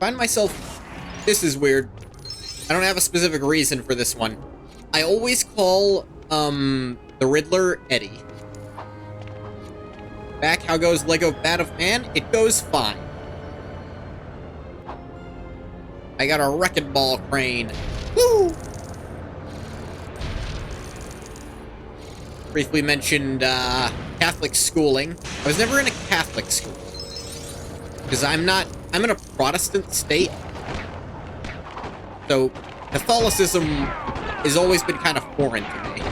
Find myself, this is weird. I don't have a specific reason for this one. I always call, the Riddler Eddie. Back, how goes Lego Bat of Man? It goes fine. I got a wrecking ball crane. Woo! Briefly mentioned, Catholic schooling. I was never in a Catholic school. Because I'm in a Protestant state. So, Catholicism has always been kind of foreign to me.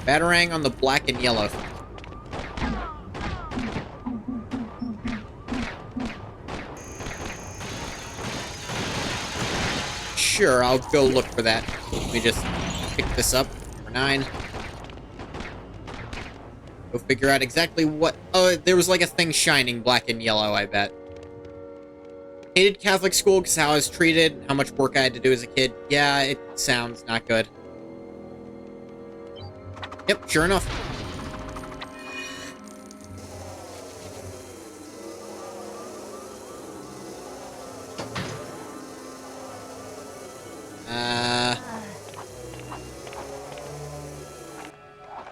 Batarang on the black and yellow. Sure, I'll go look for that. Let me just pick this up. Number 9. Go figure out exactly what... Oh, there was like a thing shining black and yellow, I bet. Hated Catholic school because how I was treated, how much work I had to do as a kid. Yeah, it sounds not good. Yep, sure enough.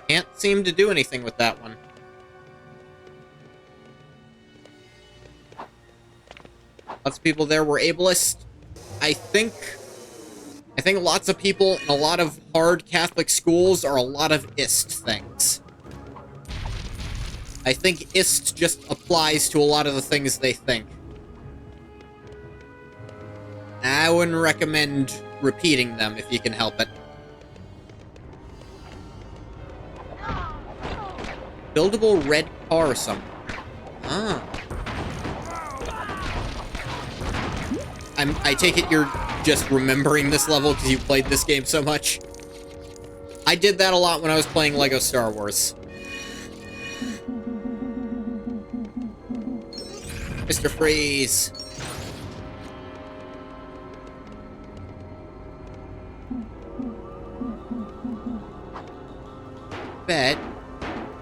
Can't seem to do anything with that one. Lots of people there were ableist. I think lots of people in a lot of hard Catholic schools are a lot of IST things. I think IST just applies to a lot of the things they think. I wouldn't recommend repeating them if you can help it. Buildable red car somewhere. Ah. I take it you're just remembering this level because you played this game so much. I did that a lot when I was playing Lego Star Wars. Mr. Freeze. Bet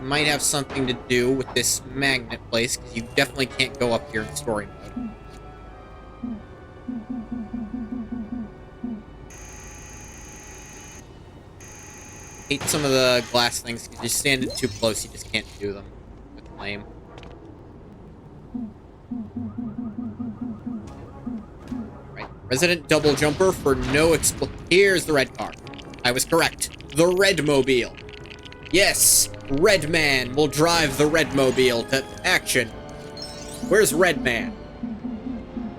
might have something to do with this magnet place, because you definitely can't go up here in story mode. Hate some of the glass things, because you're standing too close, you just can't do them. That's lame. Right, Resident Double Jumper for no Here's the red car. I was correct. The Red Mobile. Yes, Red Man will drive the Red Mobile to action. Where's Red Man?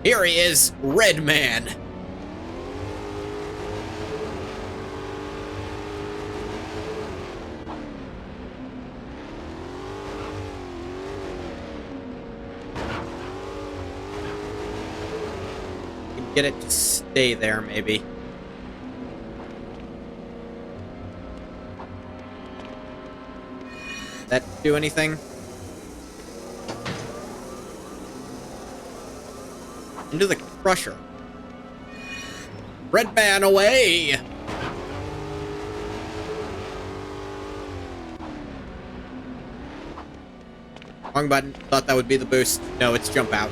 Here he is, Red Man. Can get it to stay there, maybe. That do anything? Into the crusher. Red Man away! Wrong button. Thought that would be the boost. No, it's jump out.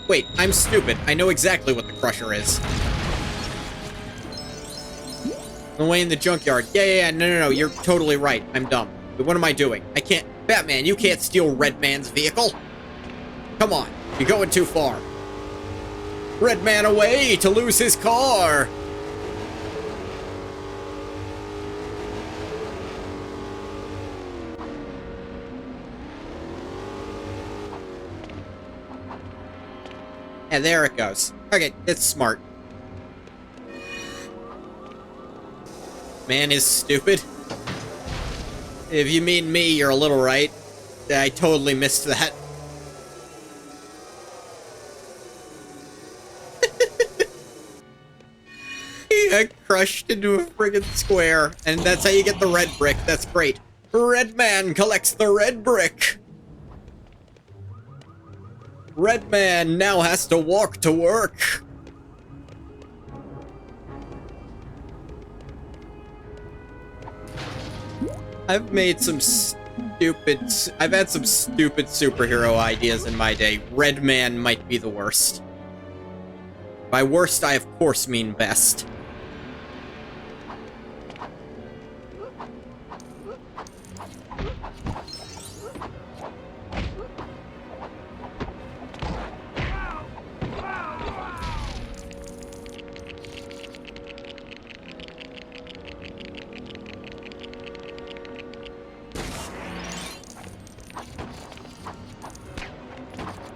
Wait, I'm stupid. I know exactly what the crusher is. Away in the junkyard. Yeah, no, you're totally right. I'm dumb. But what am I doing? I can't... Batman, you can't steal Redman's vehicle. Come on, you're going too far. Redman away to lose his car. Yeah, there it goes. Okay, it's smart. Man is stupid. If you mean me, you're a little right. I totally missed that. He got crushed into a friggin' square, and that's how you get the red brick. That's great. Redman collects the red brick. Redman now has to walk to work. I've had some stupid superhero ideas in my day. Redman might be the worst. By worst, I of course mean best.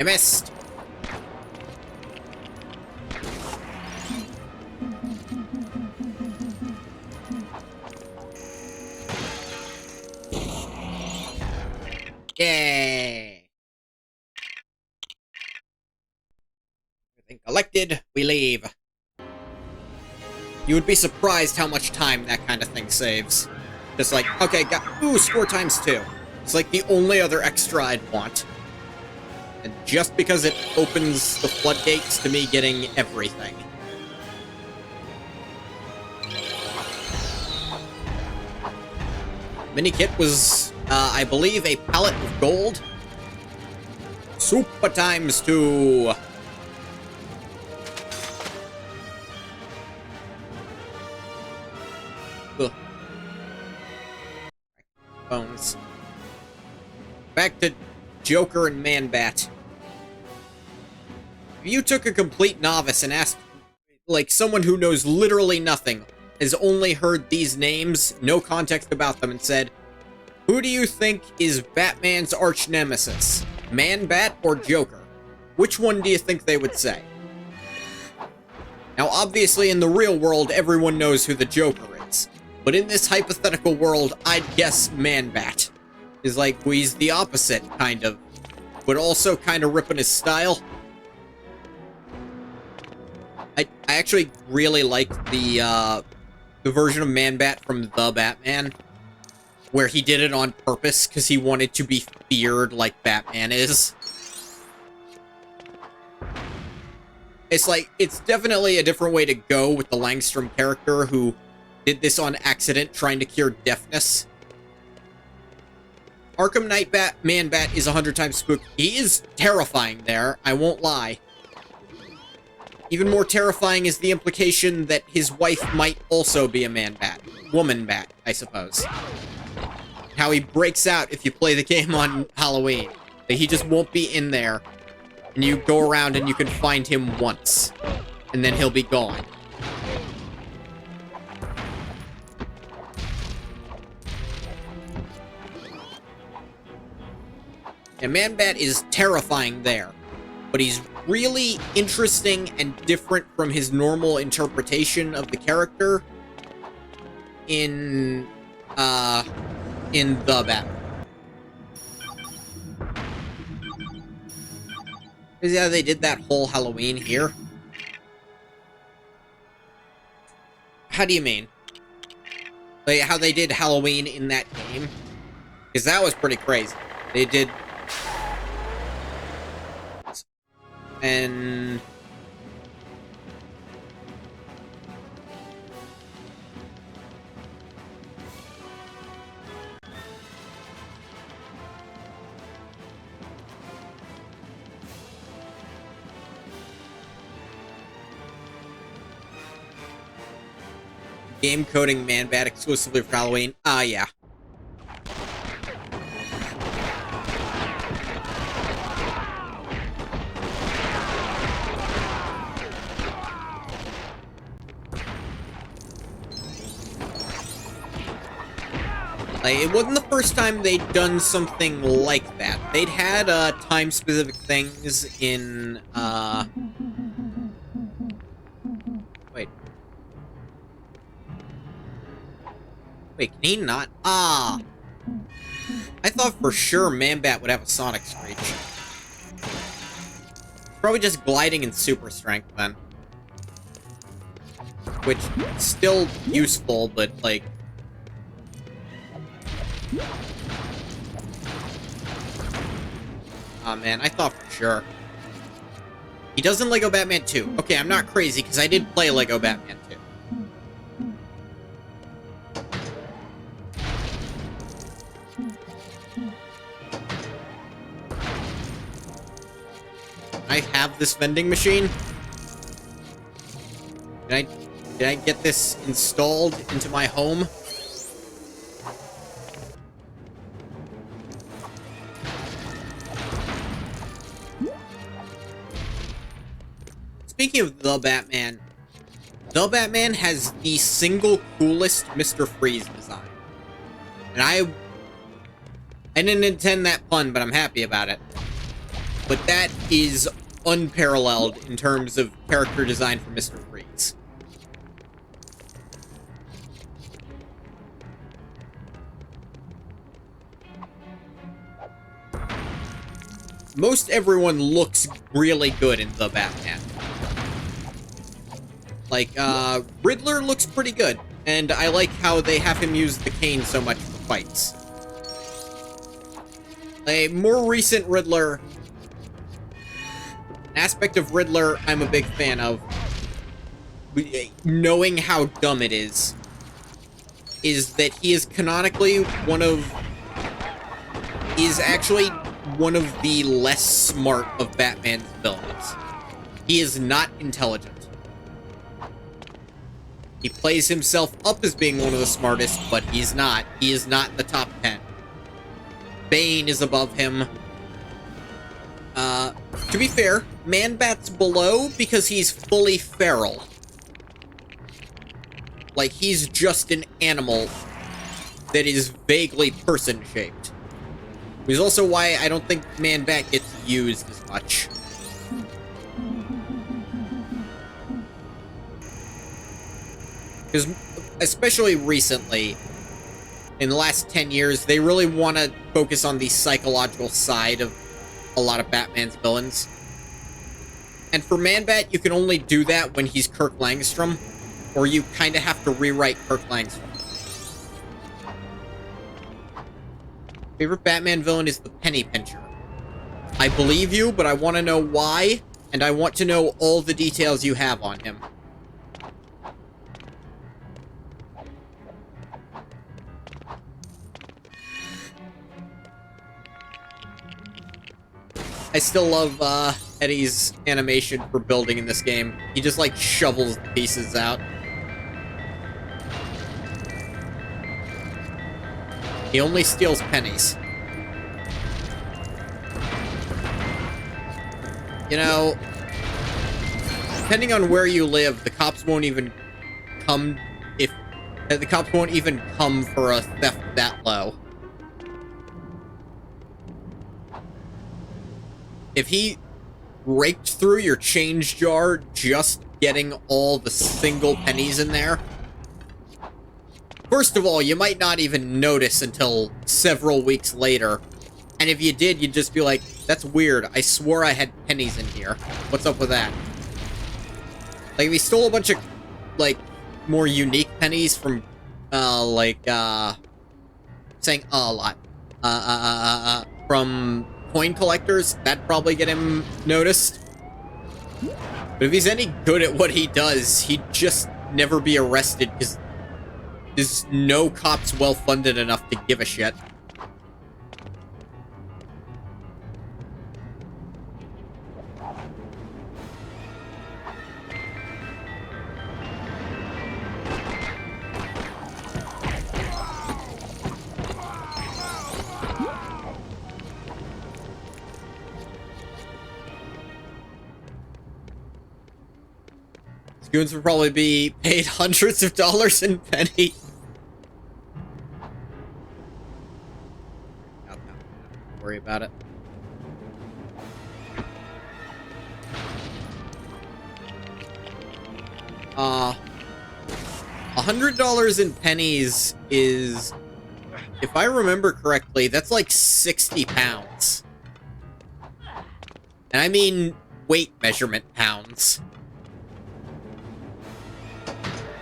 I missed. Yay. Everything collected, we leave. You would be surprised how much time that kind of thing saves. Just like, okay, ooh, score ×2. It's like the only other extra I'd want. And just because it opens the floodgates to me getting everything. Minikit was, I believe, a pallet of gold. Super ×2. Ugh. Bones. Back to Joker and Man-Bat. If you took a complete novice and asked, like, someone who knows literally nothing, has only heard these names, no context about them, and said, who do you think is Batman's arch nemesis? Man-Bat or Joker? Which one do you think they would say? Now, obviously, in the real world, everyone knows who the Joker is. But in this hypothetical world, I'd guess Man-Bat. Is like, he's the opposite, kind of. But also kind of ripping his style. I actually really like the version of Man-Bat from The Batman, where he did it on purpose because he wanted to be feared like Batman is. It's like, it's definitely a different way to go with the Langstrom character who did this on accident trying to cure deafness. Arkham Knight Man-Bat is 100 times spooky. He is terrifying there, I won't lie. Even more terrifying is the implication that his wife might also be a Man-Bat. Woman-Bat, I suppose. How he breaks out if you play the game on Halloween. That he just won't be in there. And you go around and you can find him once. And then he'll be gone. And Man-Bat is terrifying there. But he's really interesting and different from his normal interpretation of the character in The Batman. Is how they did that whole Halloween here? How do you mean? Like, how they did Halloween in that game? Because that was pretty crazy. They did And game coding Man-Bat exclusively for Halloween. Ah, yeah. Like, it wasn't the first time they'd done something like that. They'd had, time-specific things in, Wait. Wait, can he not? Ah! I thought for sure Man-Bat would have a Sonic Screech. Probably just gliding in Super Strength, then. Which, still useful, but, like... Aw, man, I thought for sure. He does in Lego Batman 2. Okay, I'm not crazy, because I did play Lego Batman 2. I have this vending machine. Did I get this installed into my home? Speaking of the Batman has the single coolest Mr. Freeze design. And I didn't intend that pun, but I'm happy about it. But that is unparalleled in terms of character design for Mr. Freeze. Most everyone looks really good in the Batman. Like, Riddler looks pretty good, and I like how they have him use the cane so much for fights. A more recent Riddler, an aspect of Riddler I'm a big fan of, knowing how dumb it is that he is canonically actually one of the less smart of Batman's villains. He is not intelligent. He plays himself up as being one of the smartest, but he's not. He is not the top 10. Bane is above him. To be fair, Man-Bat's below because he's fully feral. Like, he's just an animal that is vaguely person-shaped. Which is also why I don't think Man-Bat gets used as much. Because, especially recently, in the last 10 years, they really want to focus on the psychological side of a lot of Batman's villains. And for Man-Bat, you can only do that when he's Kirk Langstrom, or you kind of have to rewrite Kirk Langstrom. Favorite Batman villain is the Penny Pincher. I believe you, but I want to know why, and I want to know all the details you have on him. I still love, Eddie's animation for building in this game. He just, like, shovels the pieces out. He only steals pennies. You know, depending on where you live, the cops won't even come for a theft that low. If he raked through your change jar just getting all the single pennies in there, first of all, you might not even notice until several weeks later. And if you did, you'd just be like, that's weird. I swore I had pennies in here. What's up with that? Like, if he stole a bunch of, like, more unique pennies from, saying a lot. From coin collectors, that'd probably get him noticed. But if he's any good at what he does, he'd just never be arrested because there's no cops well-funded enough to give a shit. Goons would probably be paid hundreds of dollars in pennies. Don't worry about it. $100 in pennies is, if I remember correctly, that's like 60 pounds. And I mean weight measurement pounds.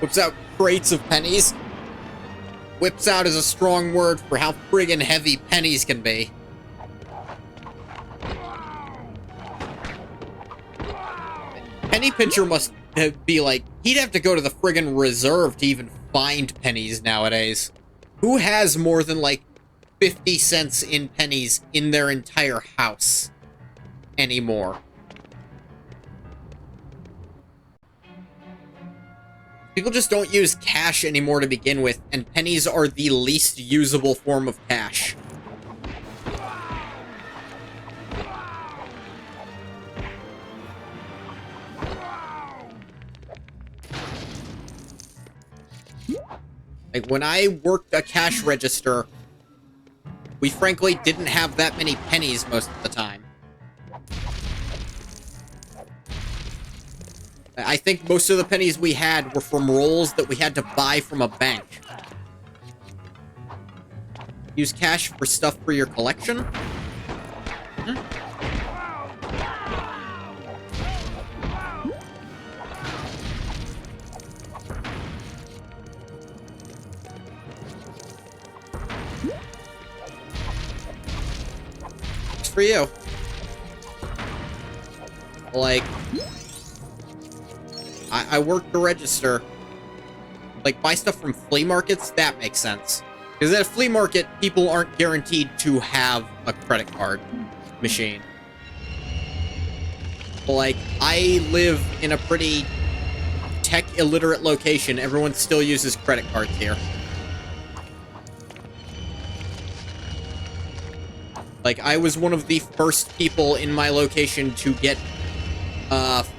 Whips out crates of pennies. Whips out is a strong word for how friggin' heavy pennies can be. Penny pincher must be like, he'd have to go to the friggin' reserve to even find pennies nowadays. Who has more than like 50 cents in pennies in their entire house anymore? People just don't use cash anymore to begin with, and pennies are the least usable form of cash. Like, when I worked a cash register, we frankly didn't have that many pennies most of the time. I think most of the pennies we had were from rolls that we had to buy from a bank. Use cash for stuff for your collection? Hmm? It's for you. Like, I worked the register. Like, buy stuff from flea markets? That makes sense. Because at a flea market, people aren't guaranteed to have a credit card machine. But, like, I live in a pretty tech-illiterate location. Everyone still uses credit cards here. Like, I was one of the first people in my location to get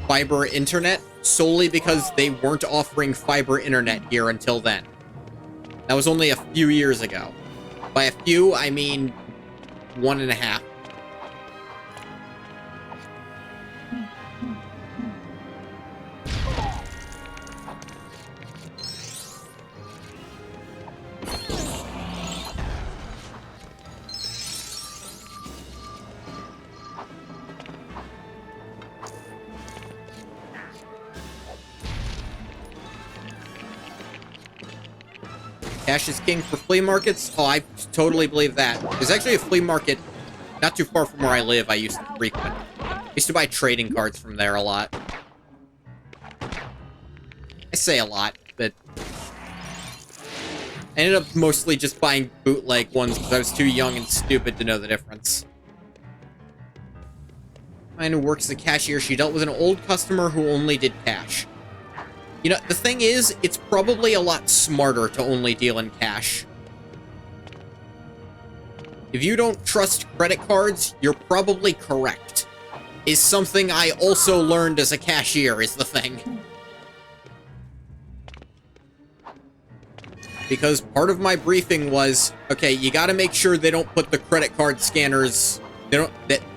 fiber internet, solely because they weren't offering fiber internet here until then. That was only a few years ago. By a few, I mean 1.5. Cash is king for flea markets? Oh, I totally believe that. There's actually a flea market not too far from where I live I used to frequent. I used to buy trading cards from there a lot. I say a lot, but I ended up mostly just buying bootleg ones because I was too young and stupid to know the difference. Mine who works as a cashier, she dealt with an old customer who only did cash. You know, the thing is, it's probably a lot smarter to only deal in cash. If you don't trust credit cards, you're probably correct. Is something I also learned as a cashier, is the thing. Because part of my briefing was, okay, you gotta make sure they don't put the credit card scanners,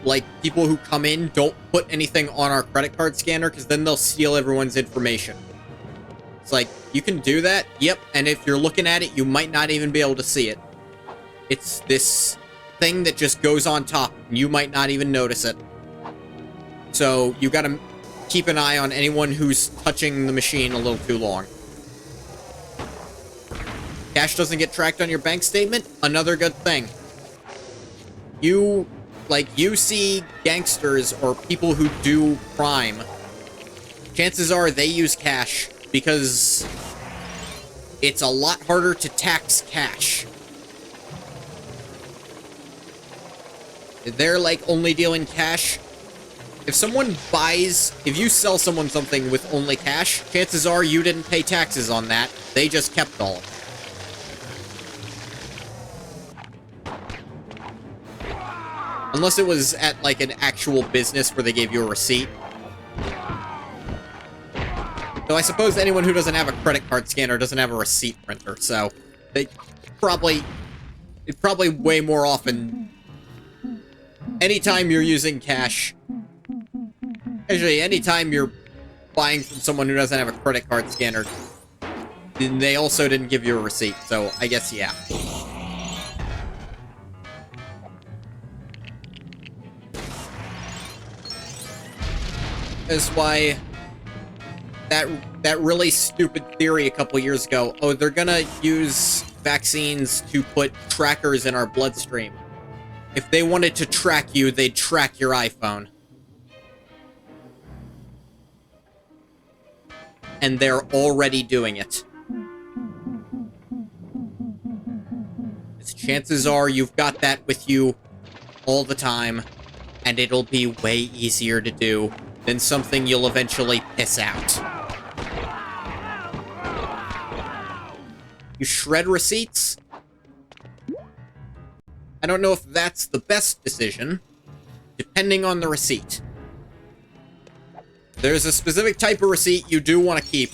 like, people who come in don't put anything on our credit card scanner, because then they'll steal everyone's information. It's like, you can do that, yep, and if you're looking at it, you might not even be able to see it. It's this thing that just goes on top, and you might not even notice it. So, you gotta keep an eye on anyone who's touching the machine a little too long. Cash doesn't get tracked on your bank statement? Another good thing. You see gangsters or people who do crime chances are they use cash because it's a lot harder to tax cash. They're like only dealing cash. If you sell someone something with only cash, chances are you didn't pay taxes on that. They just kept all of it. Unless it was at, like, an actual business where they gave you a receipt. Though I suppose anyone who doesn't have a credit card scanner doesn't have a receipt printer, so it's probably way more often. Anytime you're using cash, actually, anytime you're buying from someone who doesn't have a credit card scanner, then they also didn't give you a receipt, so I guess, yeah. That's why that really stupid theory a couple years ago, oh, they're gonna use vaccines to put trackers in our bloodstream. If they wanted to track you, they'd track your iPhone. And they're already doing it. Chances are you've got that with you all the time, and it'll be way easier to do than something you'll eventually piss out. You shred receipts? I don't know if that's the best decision, depending on the receipt. There's a specific type of receipt you do want to keep.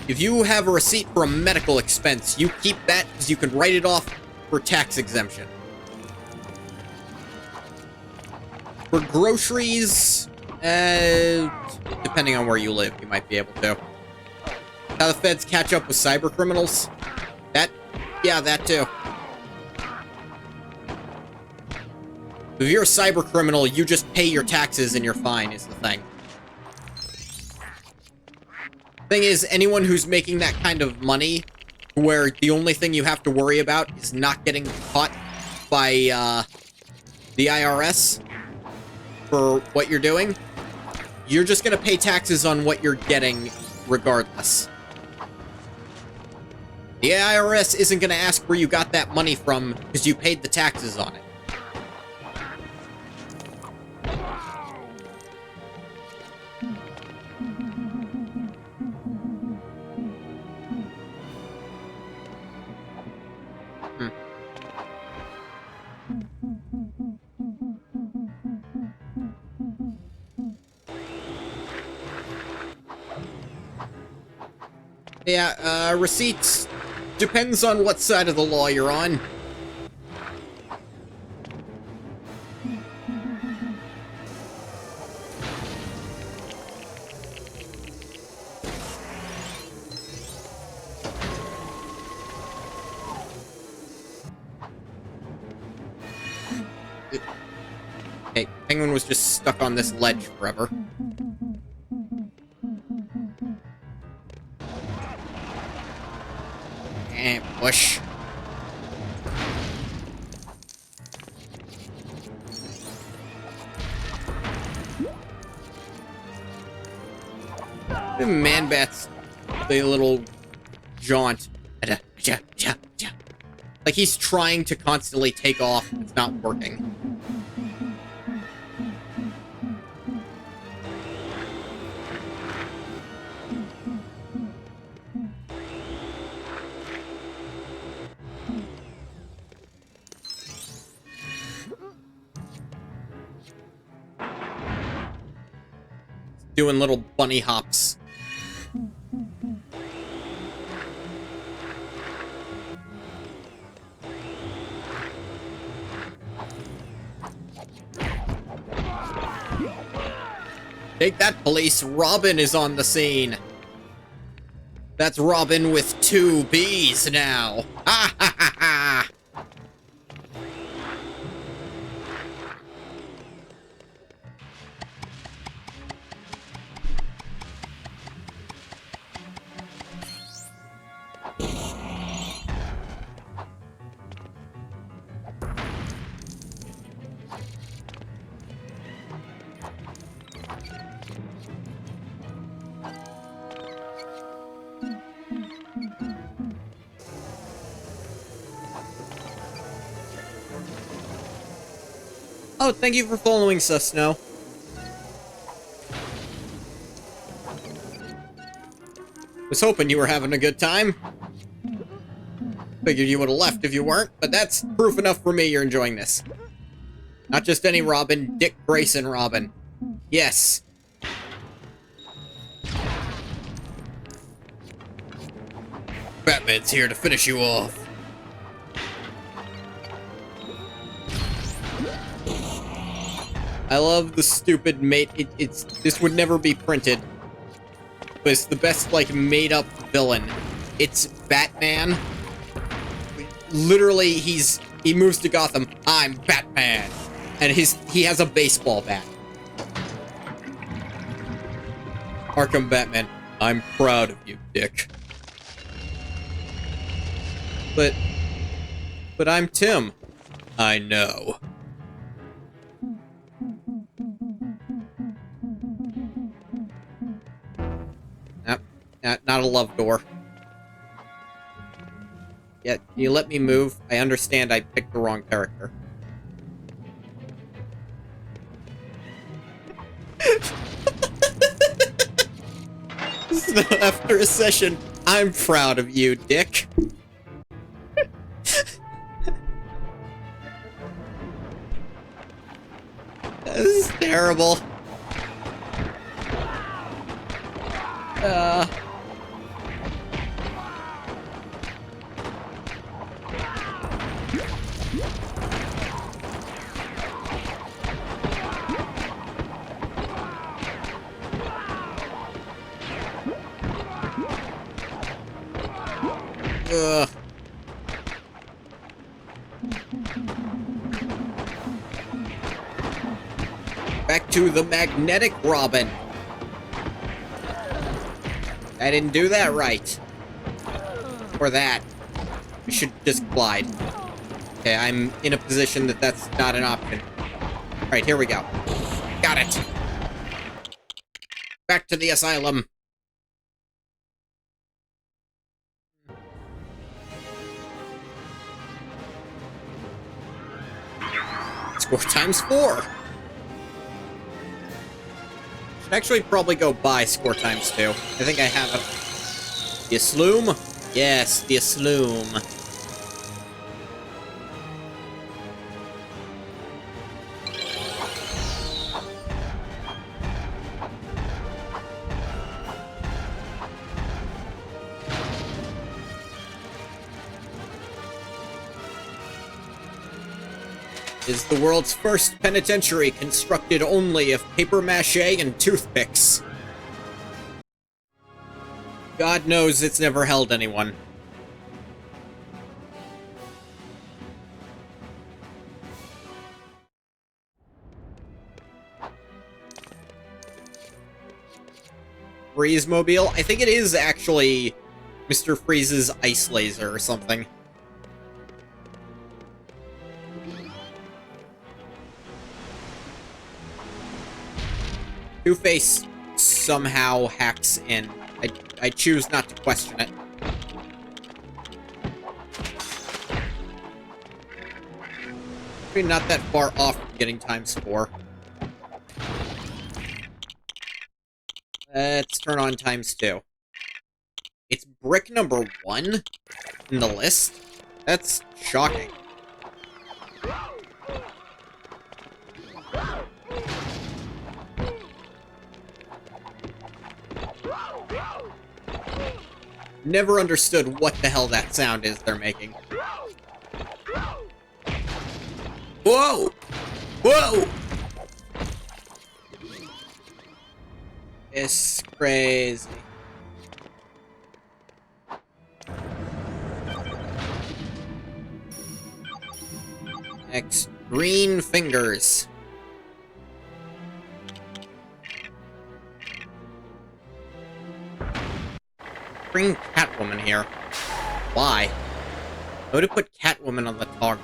If you have a receipt for a medical expense, you keep that because you can write it off for tax exemption. For groceries, depending on where you live, you might be able to. How the feds catch up with cyber criminals? Yeah, that too. If you're a cyber criminal, you just pay your taxes and you're fine, is the thing. Thing is, anyone who's making that kind of money, where the only thing you have to worry about is not getting caught by, the IRS for what you're doing, you're just gonna pay taxes on what you're getting regardless. The IRS isn't gonna ask where you got that money from because you paid the taxes on it. Yeah, receipts depends on what side of the law you're on. Okay, Penguin was just stuck on this ledge forever. Push. The Man-Bat's the little jaunt. Like he's trying to constantly take off. It's not working. Doing little bunny hops. Take that, police. Robin is on the scene. That's Robin with 2 B's now. Ha ha ha ha! Oh, thank you for following, Susno. Was hoping you were having a good time. Figured you would have left if you weren't, but that's proof enough for me you're enjoying this. Not just any Robin, Dick Grayson Robin. Yes. Batman's here to finish you off. I love the stupid mate. This would never be printed. But it's the best, like, made-up villain. It's Batman. Literally, he moves to Gotham. I'm Batman. And he has a baseball bat. Arkham Batman. I'm proud of you, Dick. But I'm Tim. I know. Not a love door. Yeah, can you let me move? I understand I picked the wrong character. So after a session, I'm proud of you, Dick. This is terrible. Back to the magnetic Robin. I didn't do that right. Or that. We should just glide. Okay, I'm in a position that's not an option. Alright, here we go. Got it. Back to the asylum. Score times 4. Should actually probably go buy score times 2. I think I have it. The Sloom? Yes, the Sloom. Is the world's first penitentiary constructed only of paper mache and toothpicks. God knows it's never held anyone. Freeze-mobile? I think it is actually Mr. Freeze's ice laser or something. Two-Face somehow hacks in. I choose not to question it. Maybe not that far off from getting times 4. Let's turn on times 2. It's brick number 1 in the list? That's shocking. Never understood what the hell that sound is they're making. Whoa! Whoa! It's crazy. Next, green fingers. Bring Catwoman here. Why? I would have put Catwoman on the toggle.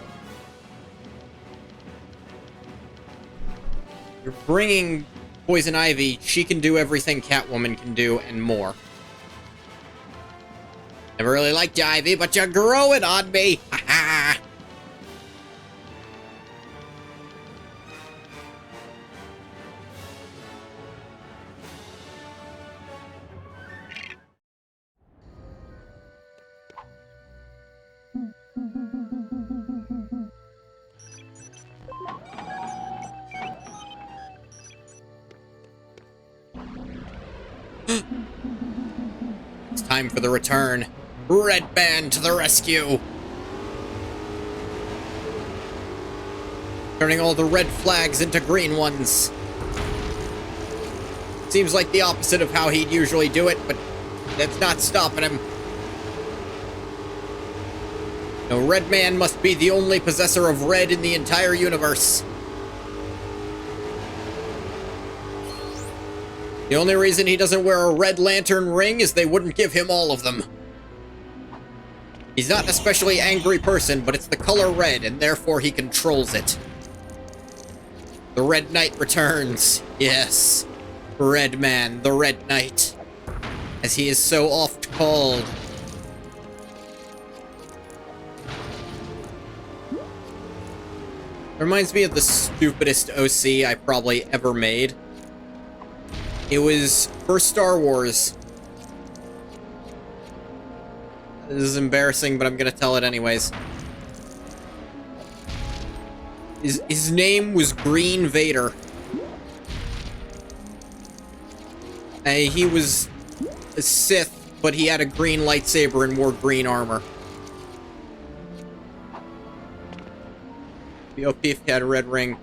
You're bringing Poison Ivy. She can do everything Catwoman can do and more. Never really liked you, Ivy, but you're growing on me. Ha ha. Time for the return. Red Band to the rescue! Turning all the red flags into green ones. Seems like the opposite of how he'd usually do it, but that's not stopping him. No, Red Man must be the only possessor of red in the entire universe. The only reason he doesn't wear a red lantern ring is they wouldn't give him all of them. He's not an especially angry person, but it's the color red, and therefore he controls it. The Red Knight returns. Yes. Red Man, the Red Knight. As he is so oft called. Reminds me of the stupidest OC I probably ever made. It was for Star Wars. This is embarrassing, but I'm gonna tell it anyways. His name was Green Vader. He was a Sith, but he had a green lightsaber and wore green armor. BOP if he had a red ring.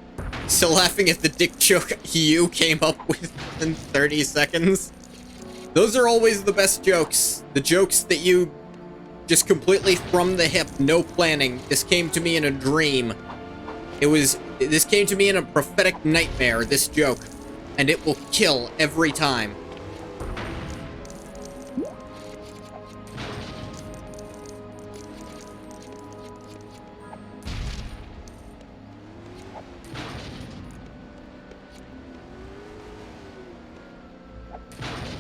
Still laughing at the dick joke you came up with in 30 seconds. Those are always the best jokes. The jokes that you just completely from the hip, no planning. This came to me in a dream. This came to me in a prophetic nightmare, this joke. And it will kill every time.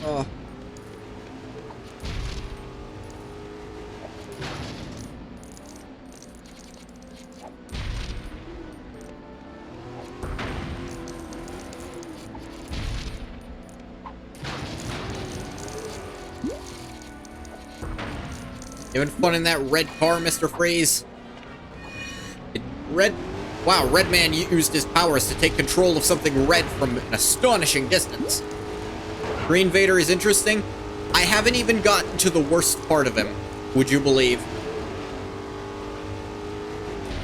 Oh. You having fun in that red car, Mr. Freeze? Wow, Red Man used his powers to take control of something red from an astonishing distance. Green Vader is interesting. I haven't even gotten to the worst part of him, would you believe?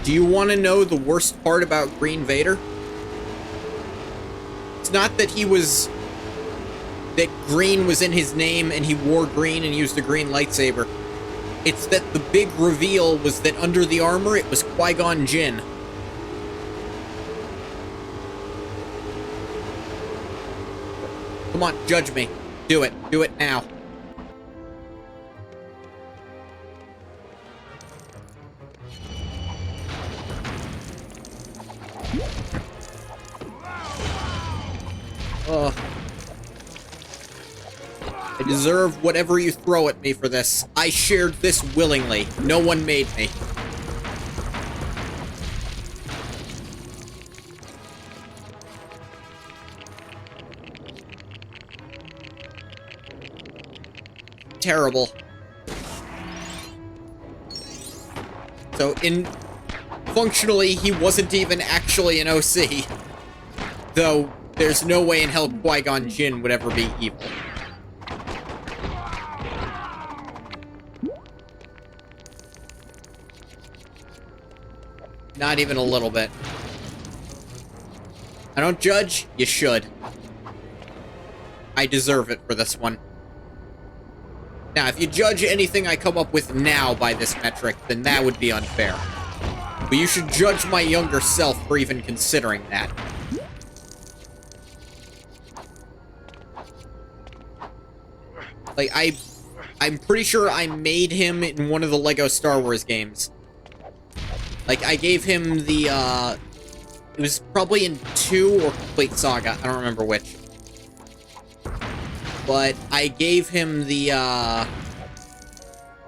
Do you want to know the worst part about Green Vader? It's not that that green was in his name and he wore green and used a green lightsaber. It's that the big reveal was that under the armor it was Qui-Gon Jinn. Come on, judge me. Do it. Do it now. Ugh. I deserve whatever you throw at me for this. I shared this willingly. No one made me. Terrible. So, functionally, he wasn't even actually an OC. Though, there's no way in hell Qui-Gon Jinn would ever be evil. Not even a little bit. I don't judge, you should. I deserve it for this one. Now, if you judge anything I come up with now by this metric, then that would be unfair. But you should judge my younger self for even considering that. Like, I'm pretty sure I made him in one of the LEGO Star Wars games. Like, I gave him the, it was probably in 2 or Complete Saga. I don't remember which. But I gave him the,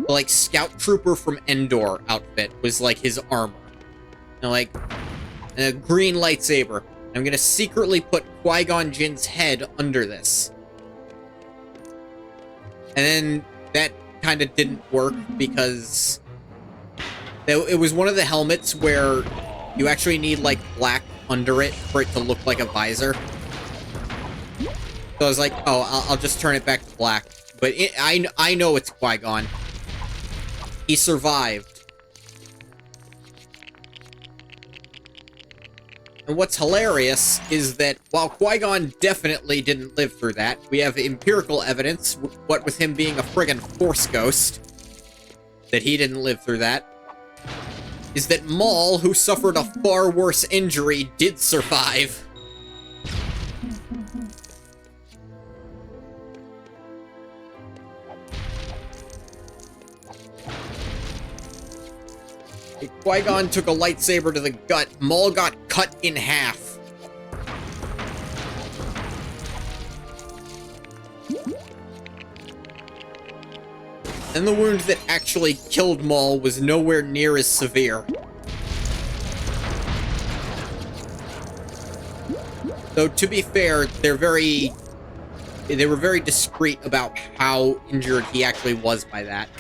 like, Scout Trooper from Endor outfit was, like, his armor. And, like, a green lightsaber. I'm gonna secretly put Qui-Gon Jinn's head under this. And then that kind of didn't work because it was one of the helmets where you actually need, like, black under it for it to look like a visor. So I was like, oh, I'll just turn it back to black. but I know it's Qui-Gon. He survived. And what's hilarious is that while Qui-Gon definitely didn't live through that, we have empirical evidence, what with him being a friggin' Force ghost, that he didn't live through that, is that Maul, who suffered a far worse injury, did survive. Qui-Gon took a lightsaber to the gut. Maul got cut in half. And the wound that actually killed Maul was nowhere near as severe. Though, to be fair, they were very discreet about how injured he actually was by that.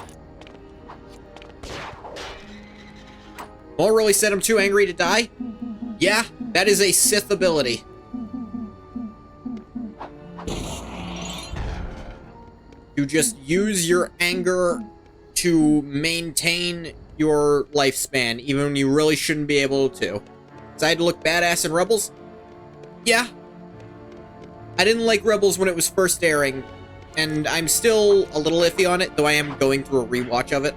Maul really said I'm too angry to die? Yeah, that is a Sith ability. You just use your anger to maintain your lifespan, even when you really shouldn't be able to. So I had to look badass in Rebels? Yeah. I didn't like Rebels when it was first airing, and I'm still a little iffy on it, though I am going through a rewatch of it.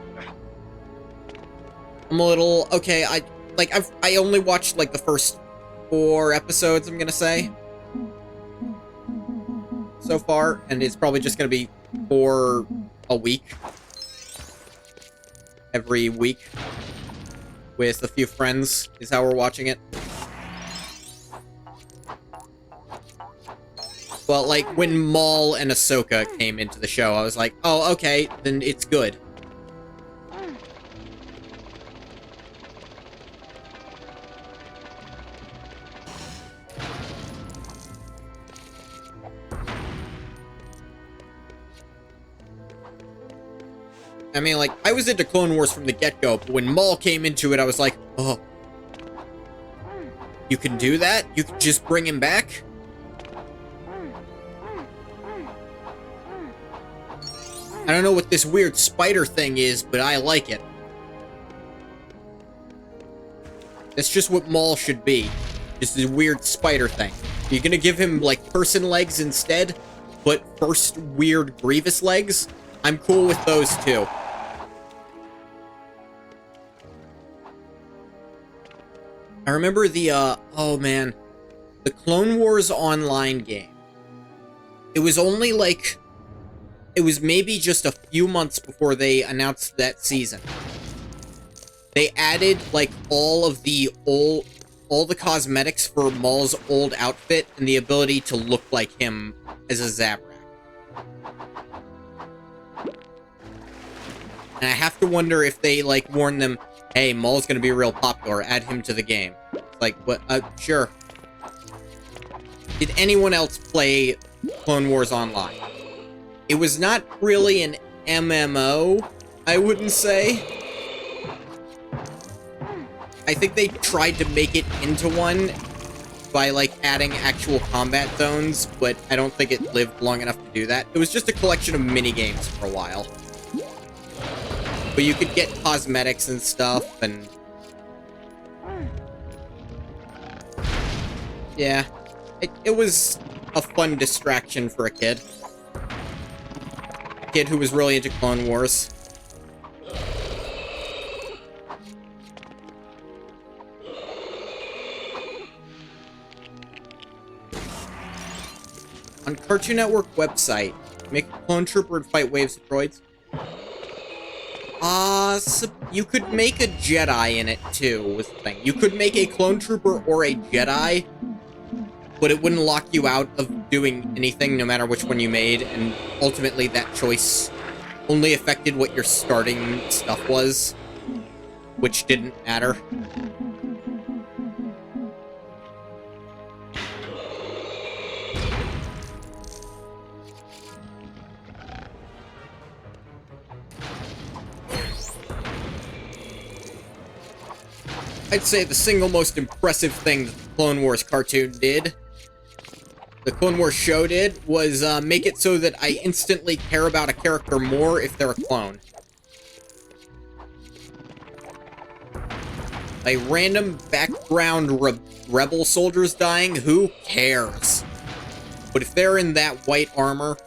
I'm a little, okay, I only watched, like, the first 4 episodes, I'm gonna say, so far, and it's probably just gonna be 4 a week. Every week. With a few friends, is how we're watching it. Well, like, when Maul and Ahsoka came into the show, I was like, oh, okay, then it's good. I mean, like, I was into Clone Wars from the get-go, but when Maul came into it, I was like, oh. You can do that? You can just bring him back? I don't know what this weird spider thing is, but I like it. That's just what Maul should be. Just this weird spider thing. You're gonna give him, like, person legs instead, but first weird Grievous legs? I'm cool with those, too. I remember the, oh man, the Clone Wars Online game. It was only, like, it was maybe just a few months before they announced that season. They added, like, all the cosmetics for Maul's old outfit and the ability to look like him as a Zabrak. And I have to wonder if they, like, warned them, hey, Maul's gonna be real popular, add him to the game. It's like, what, sure. Did anyone else play Clone Wars Online? It was not really an MMO, I wouldn't say. I think they tried to make it into one by, like, adding actual combat zones, but I don't think it lived long enough to do that. It was just a collection of mini-games for a while. But you could get cosmetics and stuff, and... yeah. It was a fun distraction for a kid. A kid who was really into Clone Wars. On Cartoon Network website, make a clone trooper and fight waves of droids. So you could make a Jedi in it, too, was the thing. You could make a clone trooper or a Jedi, but it wouldn't lock you out of doing anything, no matter which one you made, and ultimately that choice only affected what your starting stuff was, which didn't matter. I'd say the single most impressive thing that the Clone Wars cartoon did the Clone Wars show did was make it so that I instantly care about a character more if they're a clone. Like, random background rebel soldiers dying, who cares? But if they're in that white armor,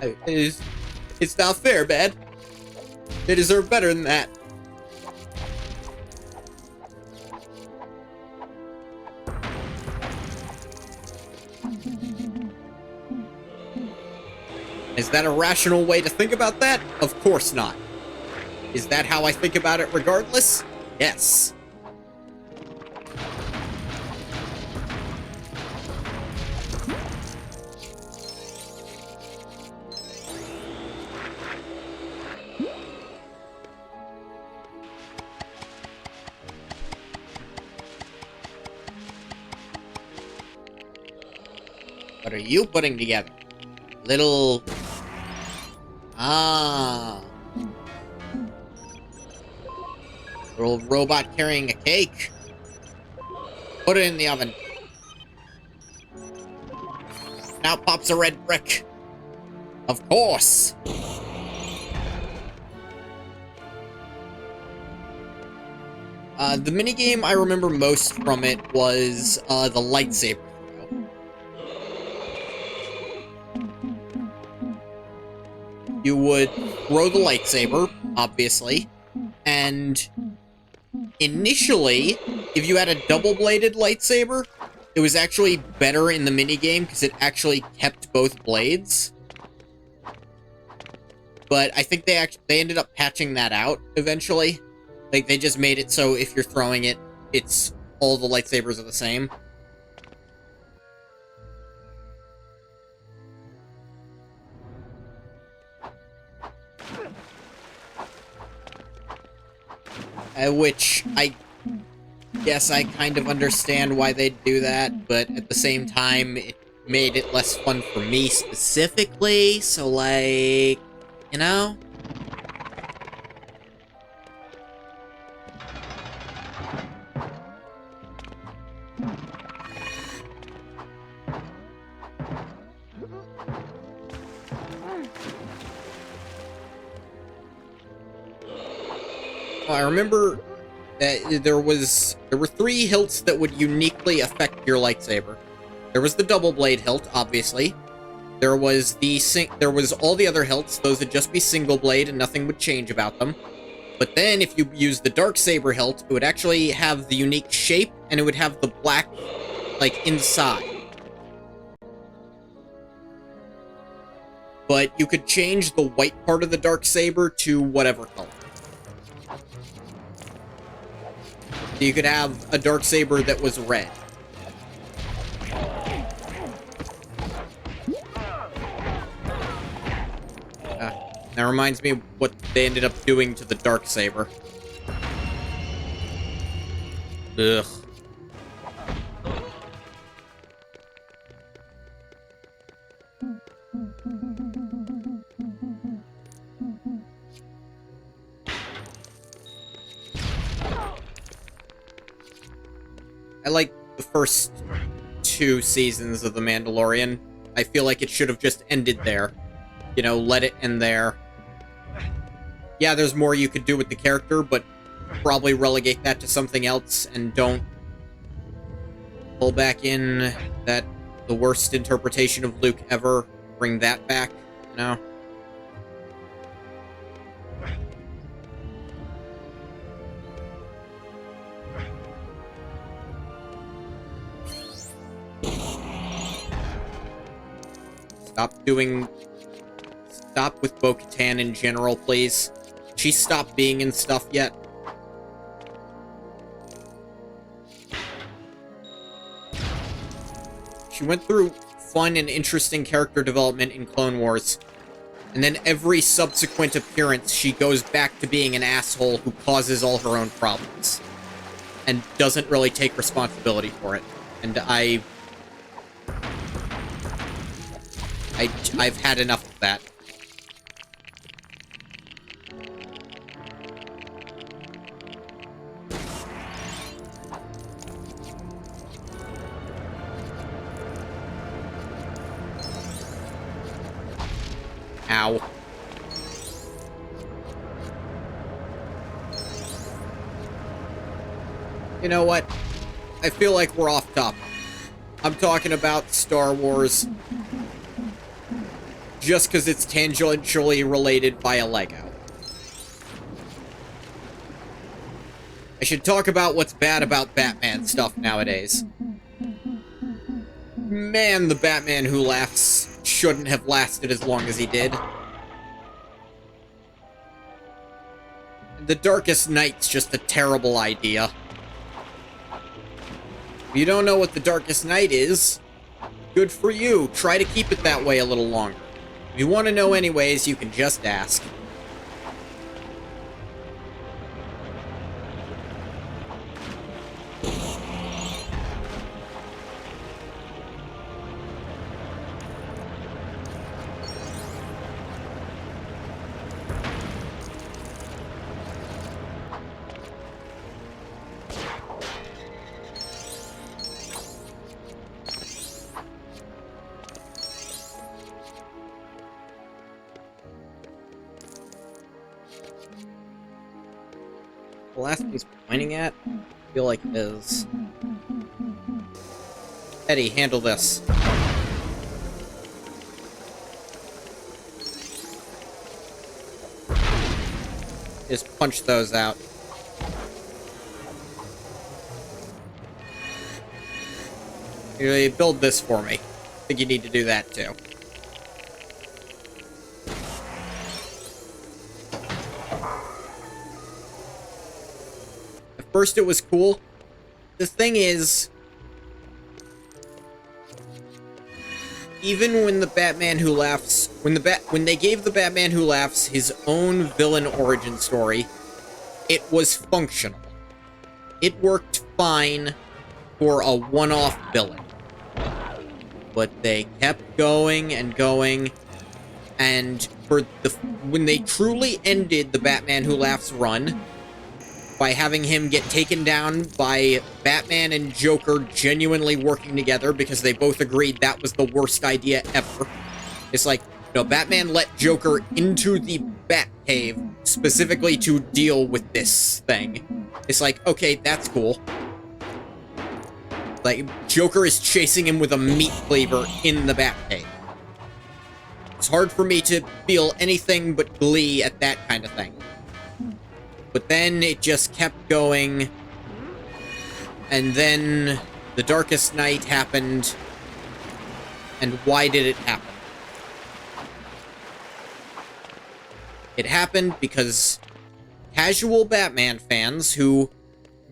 it's not fair, man. They deserve better than that. Is that a rational way to think about that? Of course not. Is that how I think about it regardless? Yes. What are you putting together? Little... Ah. Little robot carrying a cake. Put it in the oven. Now pops a red brick. Of course. The minigame I remember most from it was the lightsaber throw. You would throw the lightsaber, obviously, and initially, if you had a double-bladed lightsaber, it was actually better in the minigame because it actually kept both blades. But I think they ended up patching that out eventually. Like, they just made it so if you're throwing it, it's all the lightsabers are the same. Which, I guess I kind of understand why they'd do that, but at the same time, it made it less fun for me specifically, so, like, you know? I remember that there were 3 hilts that would uniquely affect your lightsaber. There was the double blade hilt, obviously. There was all the other hilts; those would just be single blade, and nothing would change about them. But then, if you use the dark saber hilt, it would actually have the unique shape, and it would have the black, like, inside. But you could change the white part of the dark saber to whatever color. You could have a dark saber that was red. That reminds me of what they ended up doing to the dark saber. Ugh. I like the first 2 seasons of The Mandalorian. I feel like it should have just ended there. You know, let it end there. Yeah, there's more you could do with the character, but probably relegate that to something else and don't pull back in the worst interpretation of Luke ever. Bring that back, you know? Stop with Bo-Katan in general, please. She stopped being in stuff yet. She went through fun and interesting character development in Clone Wars, and then every subsequent appearance, she goes back to being an asshole who causes all her own problems, and doesn't really take responsibility for it. And I've had enough of that. Wow. You know what? I feel like we're off topic. I'm talking about Star Wars just because it's tangentially related via Lego. I should talk about what's bad about Batman stuff nowadays. Man, the Batman Who Laughs shouldn't have lasted as long as he did. The Darkest Knight's just a terrible idea. If you don't know what the Darkest Night is, good for you. Try to keep it that way a little longer. If you want to know anyways, you can just ask. The last one he's pointing at? I feel like it is. Eddie, handle this. Just punch those out. You build this for me. I think you need to do that too. At first it was cool. The thing is, even when the Batman Who Laughs, when they gave the Batman Who Laughs his own villain origin story, it was functional. It worked fine for a one-off villain. But they kept going and going, and when they truly ended the Batman Who Laughs run by having him get taken down by Batman and Joker genuinely working together because they both agreed that was the worst idea ever. It's like, no, Batman let Joker into the Batcave specifically to deal with this thing. It's like, okay, that's cool. Like, Joker is chasing him with a meat cleaver in the Batcave. It's hard for me to feel anything but glee at that kind of thing. But then it just kept going, and then the Darkest Night happened, and why did it happen? It happened because casual Batman fans who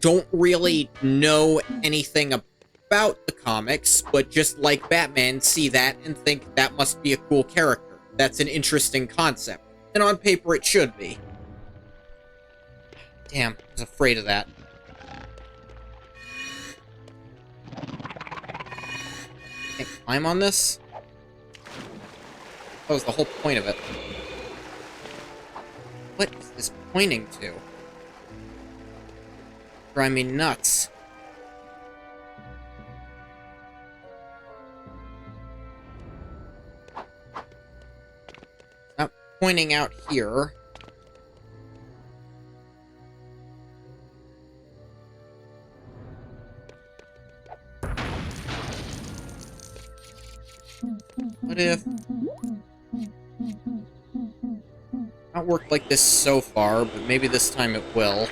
don't really know anything about the comics, but just like Batman, see that and think that must be a cool character. That's an interesting concept. And on paper it should be. Damn, I was afraid of that. Can't climb on this? That was the whole point of it. What is this pointing to? Drive me nuts. Not pointing out here. What if... Not worked like this so far, but maybe this time it will.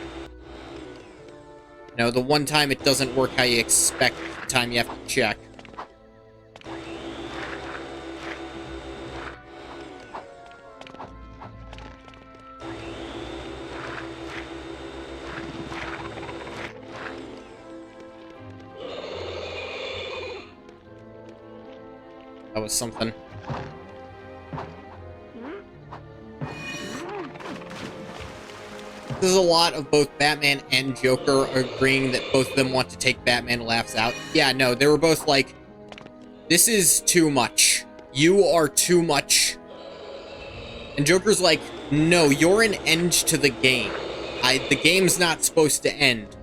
You know, the one time it doesn't work how you expect, the time you have to check. That was something. There's a lot of both Batman and Joker agreeing that both of them want to take Batman Laughs out. Yeah, no, they were both like, this is too much. You are too much. And Joker's like, no, you're an end to the game. The game's not supposed to end.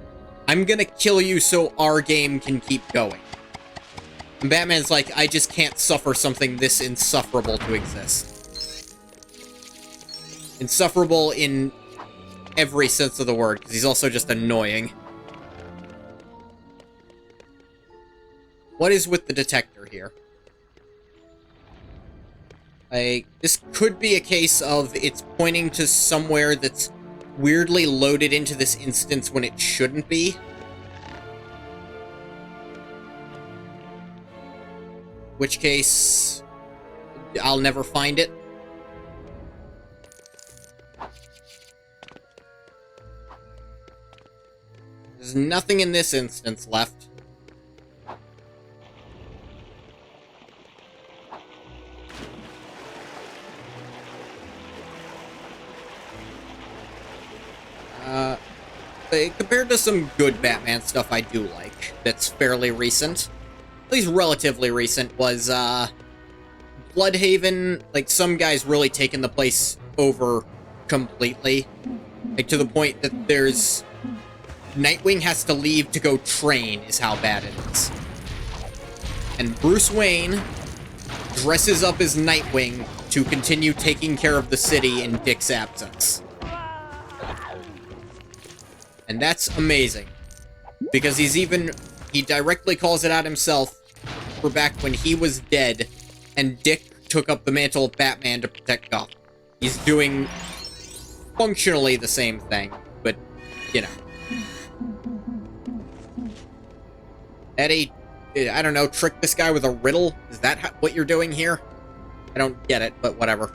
I'm gonna kill you so our game can keep going. And Batman's like, I just can't suffer something this insufferable to exist. Insufferable in every sense of the word, because he's also just annoying. What is with the detector here? This could be a case of it's pointing to somewhere that's weirdly loaded into this instance when it shouldn't be. Which case, I'll never find it. There's nothing in this instance left. Compared to some good Batman stuff I do like, that's fairly recent, at least relatively recent, was, Bloodhaven. Like, some guys really taking the place over completely. Like, to the point that there's... Nightwing has to leave to go train, is how bad it is. And Bruce Wayne dresses up as Nightwing to continue taking care of the city in Dick's absence. And that's amazing. Because he directly calls it out himself for back when he was dead and Dick took up the mantle of Batman to protect Gotham. He's doing functionally the same thing, but, you know. Eddie, I don't know, trick this guy with a riddle? Is that what you're doing here? I don't get it, but whatever.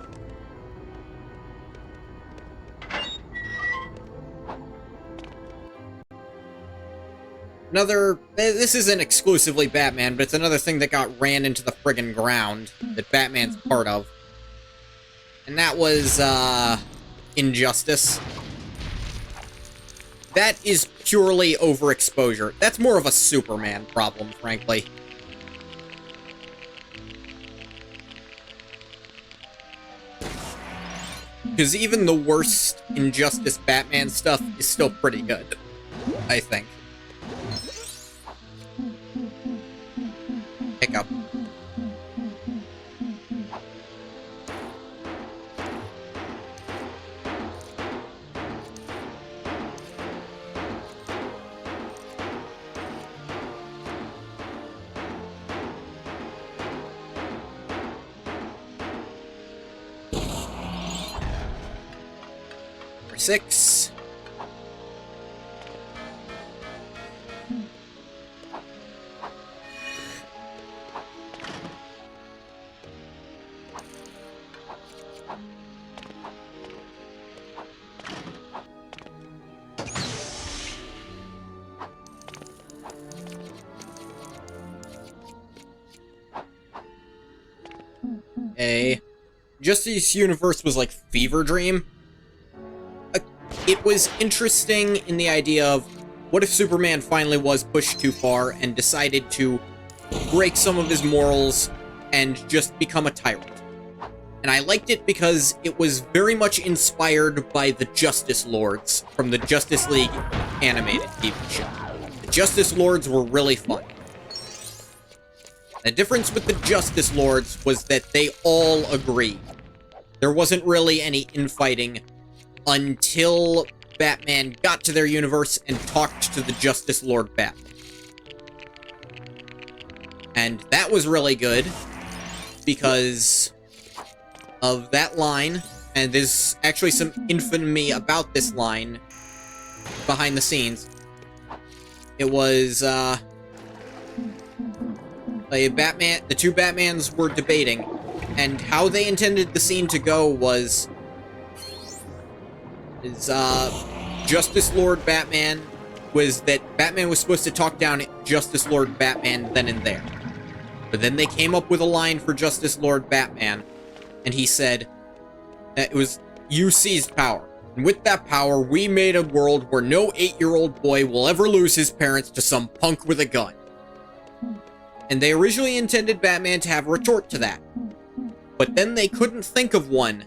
This isn't exclusively Batman, but it's another thing that got ran into the friggin' ground that Batman's part of. And that was, Injustice. That is purely overexposure. That's more of a Superman problem, frankly. Because even the worst Injustice Batman stuff is still pretty good, I think. Hiccup. Number 6. Justice Universe was like Fever Dream. It was interesting in the idea of, what if Superman finally was pushed too far and decided to break some of his morals and just become a tyrant? And I liked it because it was very much inspired by the Justice Lords from the Justice League animated TV show. The Justice Lords were really fun. The difference with the Justice Lords was that they all agreed. There wasn't really any infighting until Batman got to their universe and talked to the Justice Lord Batman. And that was really good because of that line, and there's actually some infamy about this line behind the scenes. It was, the two Batmans were debating, and how they intended the scene to go was, Justice Lord Batman was that Batman was supposed to talk down Justice Lord Batman then and there. But then they came up with a line for Justice Lord Batman, and he said that it was, you seized power. And with that power, we made a world where no 8-year-old boy will ever lose his parents to some punk with a gun. And they originally intended Batman to have a retort to that. But then they couldn't think of one.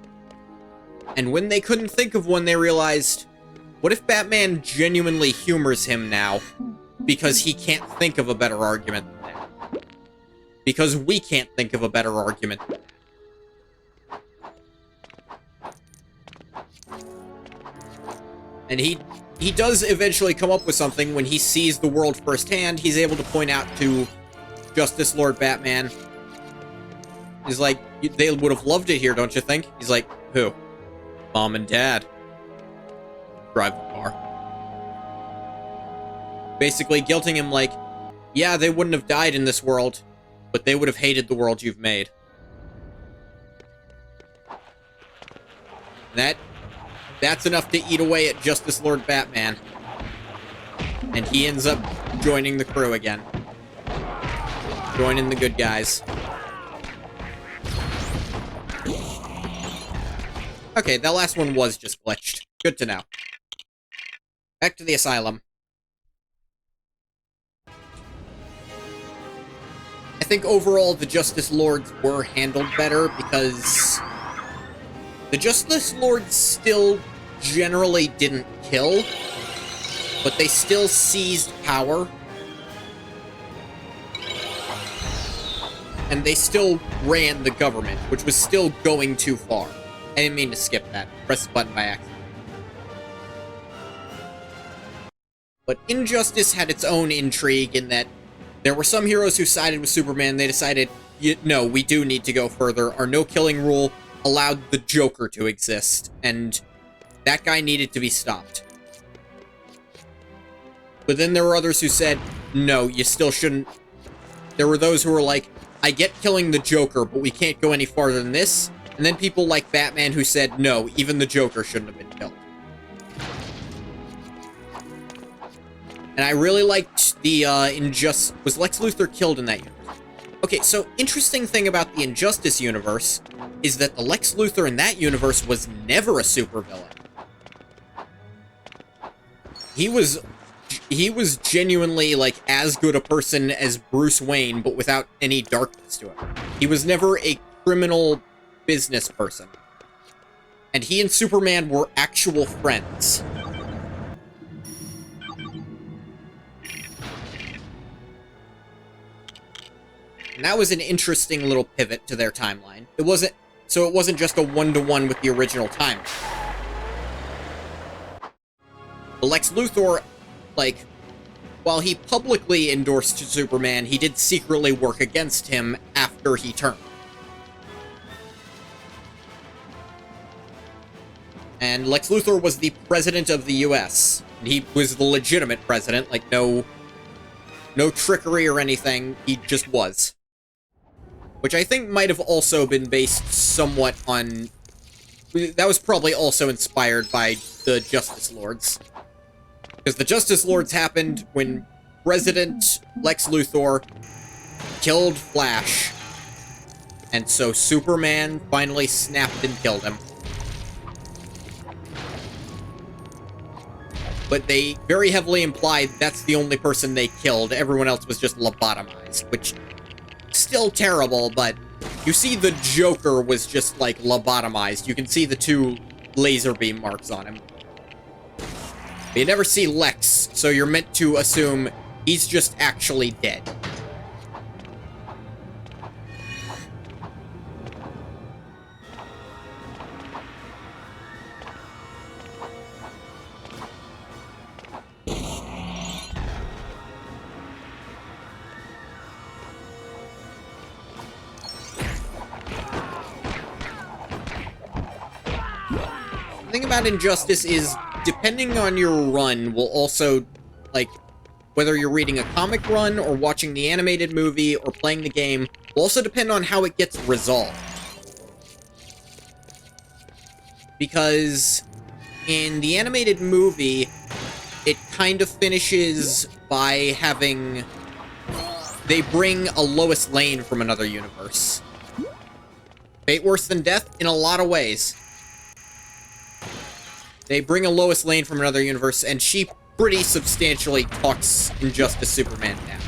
And when they couldn't think of one, they realized, what if Batman genuinely humors him now because he can't think of a better argument than that? Because we can't think of a better argument than that. And he does eventually come up with something when he sees the world firsthand. He's able to point out to Justice Lord Batman. He's like, they would have loved it here, don't you think? He's like, who? Mom and Dad. Drive the car. Basically guilting him like, yeah, they wouldn't have died in this world, but they would have hated the world you've made. That's enough to eat away at Justice Lord Batman. And he ends up joining the crew again. Joining the good guys. Okay, that last one was just glitched. Good to know. Back to the asylum. I think overall the Justice Lords were handled better because the Justice Lords still generally didn't kill, but they still seized power. And they still ran the government, which was still going too far. I didn't mean to skip that. Press the button by accident. But Injustice had its own intrigue in that there were some heroes who sided with Superman. They decided, no, we do need to go further. Our no-killing rule allowed the Joker to exist, and that guy needed to be stopped. But then there were others who said, no, you still shouldn't. There were those who were like, I get killing the Joker, but we can't go any farther than this. And then people like Batman who said, no, even the Joker shouldn't have been killed. And I really liked the was Lex Luthor killed in that universe? Okay, so interesting thing about the Injustice universe is that the Lex Luthor in that universe was never a supervillain. He was genuinely, like, as good a person as Bruce Wayne, but without any darkness to him. He was never a criminal business person. And he and Superman were actual friends. And that was an interesting little pivot to their timeline. It wasn't just a one-to-one with the original timeline. But Lex Luthor, like, while he publicly endorsed Superman, he did secretly work against him after he turned. And Lex Luthor was the president of the US. And he was the legitimate president, like, no trickery or anything, he just was. Which I think might have also been based somewhat on... That was probably also inspired by the Justice Lords. Because the Justice Lords happened when President Lex Luthor killed Flash. And so Superman finally snapped and killed him. But they very heavily implied that's the only person they killed. Everyone else was just lobotomized, which... still terrible, but you see the Joker was just, like, lobotomized. You can see the 2 laser beam marks on him. But you never see Lex, so you're meant to assume he's just actually dead. The thing about Injustice is, depending on your run, will also, like, whether you're reading a comic run, or watching the animated movie, or playing the game, will also depend on how it gets resolved. Because in the animated movie, it kind of finishes by having... they bring a Lois Lane from another universe. Fate Worse Than Death in a lot of ways. They bring a Lois Lane from another universe, and she pretty substantially talks Injustice Superman down.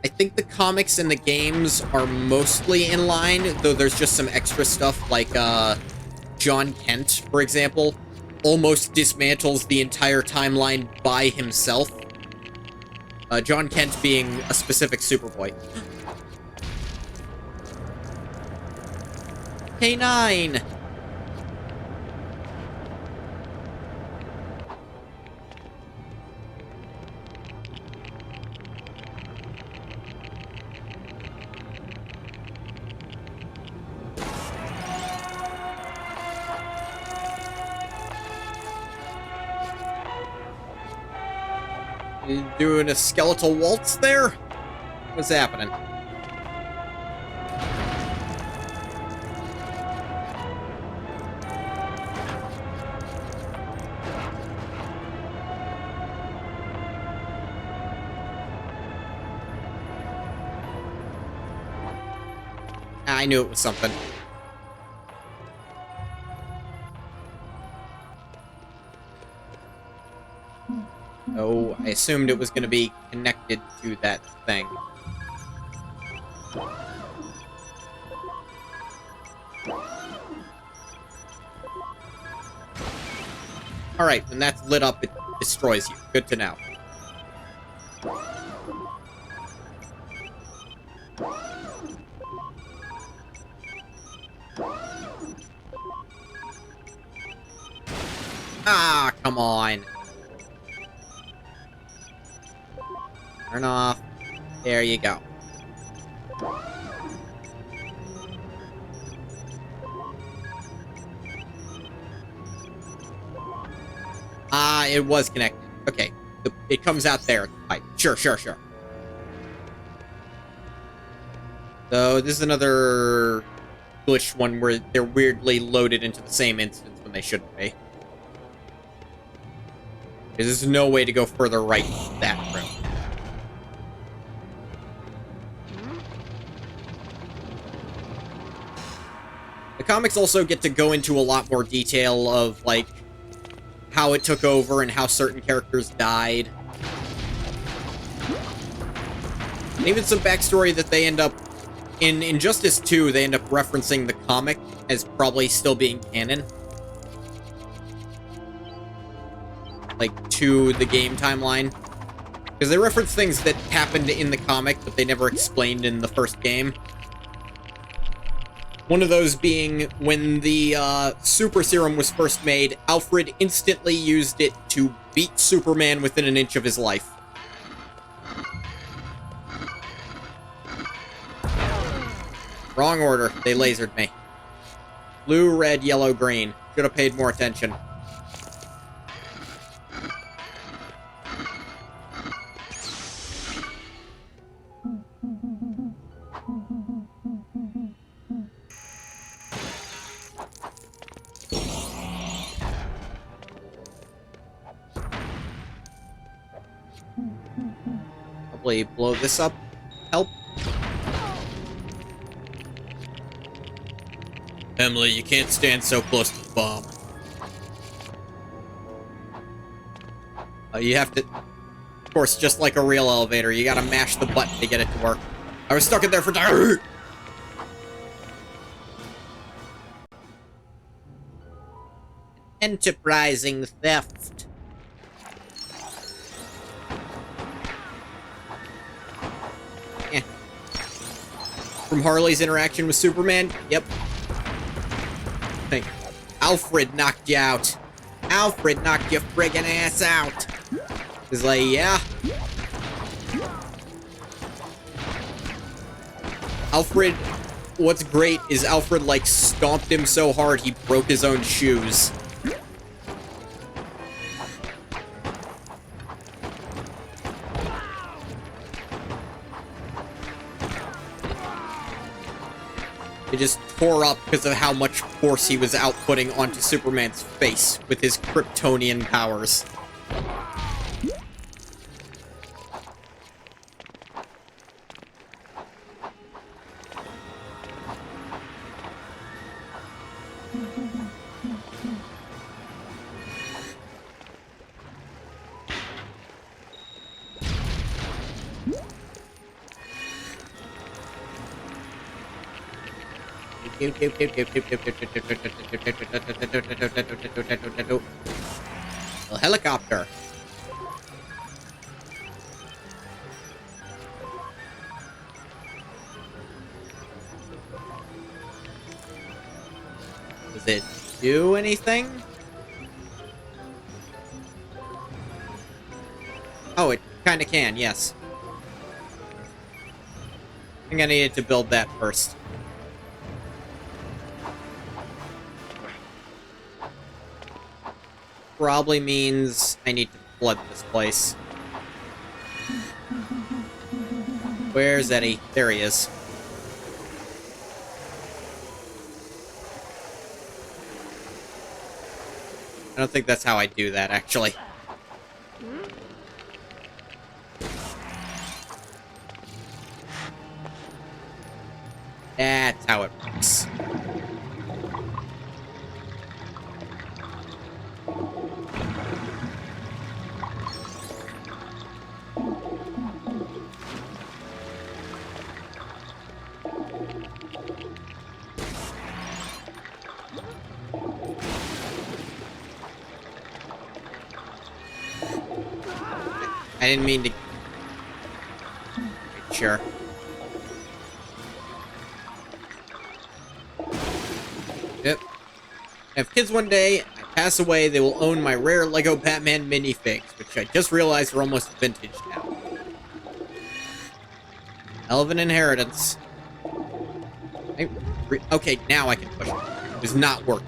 I think the comics and the games are mostly in line, though there's just some extra stuff, like, John Kent, for example, almost dismantles the entire timeline by himself. John Kent being a specific Superboy. K9! You doing a skeletal waltz there? What's happening? I knew it was something. Oh, I assumed it was going to be connected to that thing. Alright, when that's lit up, it destroys you. Good to know. Ah, come on. Turn off. There you go. Ah, it was connected. Okay. It comes out there. Right. Sure. So, this is another glitch one where they're weirdly loaded into the same instance when they shouldn't be. There's no way to go further right than that room. The comics also get to go into a lot more detail of, like, how it took over and how certain characters died. And even some backstory that they end up... In Injustice 2, they end up referencing the comic as probably still being canon. Like, to the game timeline. Because they reference things that happened in the comic, but they never explained in the first game. One of those being, when the Super Serum was first made, Alfred instantly used it to beat Superman within an inch of his life. Wrong order. They lasered me. Blue, red, yellow, green. Should have paid more attention. Probably blow this up. Help. Emily, you can't stand so close to the bomb. You have to... Of course, just like a real elevator, you gotta mash the button to get it to work. I was stuck in there for... Enterprising theft. Yeah. From Harley's interaction with Superman? Yep. Alfred knocked you out. Alfred knocked your friggin' ass out. He's like, yeah. Alfred, what's great is Alfred, like, stomped him so hard he broke his own shoes. It just tore up because of how much force he was outputting onto Superman's face with his Kryptonian powers. A helicopter. Does it do anything? Oh, it kind of can, yes. I think I needed to build that first. Probably means I need to flood this place. Where's Eddie? There he is. I don't think that's how I do that, actually. That's how it works. I didn't mean to... Sure. Yep. If kids one day, I pass away, they will own my rare Lego Batman minifigs, which I just realized are almost vintage now. Hell of an inheritance. Okay, now I can push it. It was not working.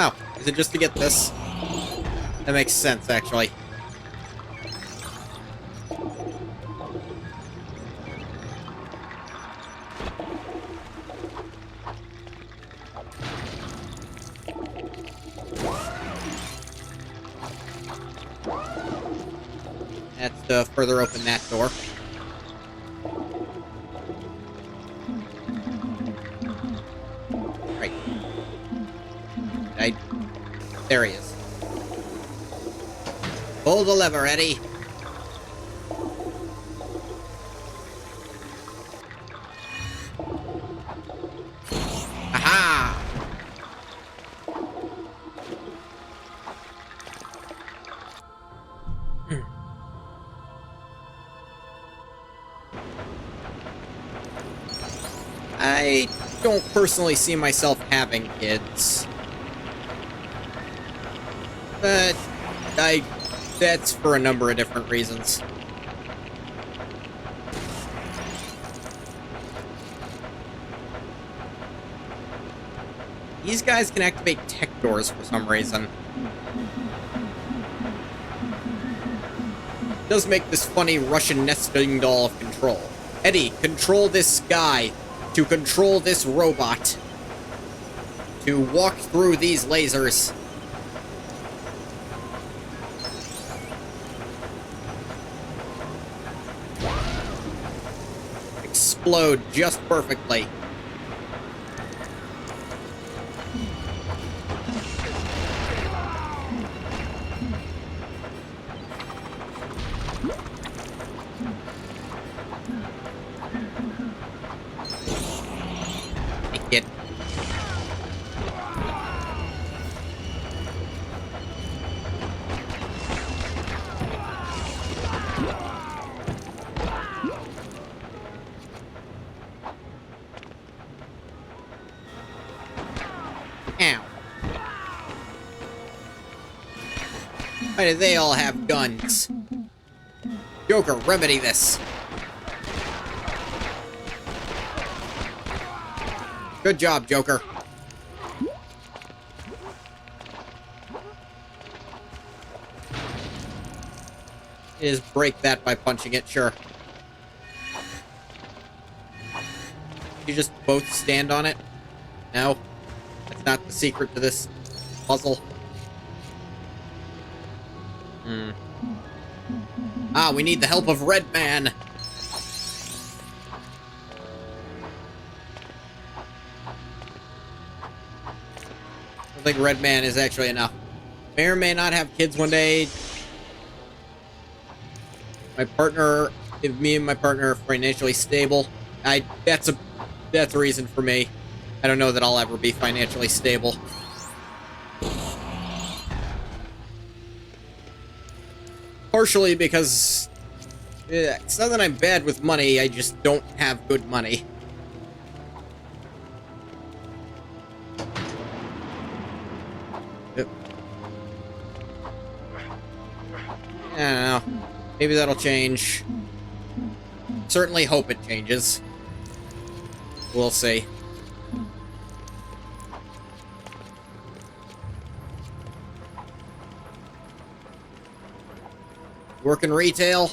Oh, is it just to get this? That makes sense, actually. That's to further open that door. Right. There he is. Pull the lever, Eddie. Aha! I don't personally see myself having kids. But that's for a number of different reasons. These guys can activate tech doors for some reason. It does make this funny Russian nesting doll of control. Eddie, control this guy to control this robot to walk through these lasers. Explode just perfectly. Take it. Ow. Why do they all have guns? Joker, remedy this. Good job, Joker. Just break that by punching it, sure. You just both stand on it? No? That's not the secret to this puzzle. Ah, we need the help of Red Man. I don't think Red Man is actually enough. May or may not have kids one day. My partner, if me and my partner are financially stable, that's a reason for me. I don't know that I'll ever be financially stable. Partially because it's not that I'm bad with money, I just don't have good money. Yep. I don't know. Maybe that'll change. Certainly hope it changes. We'll see. Work in retail.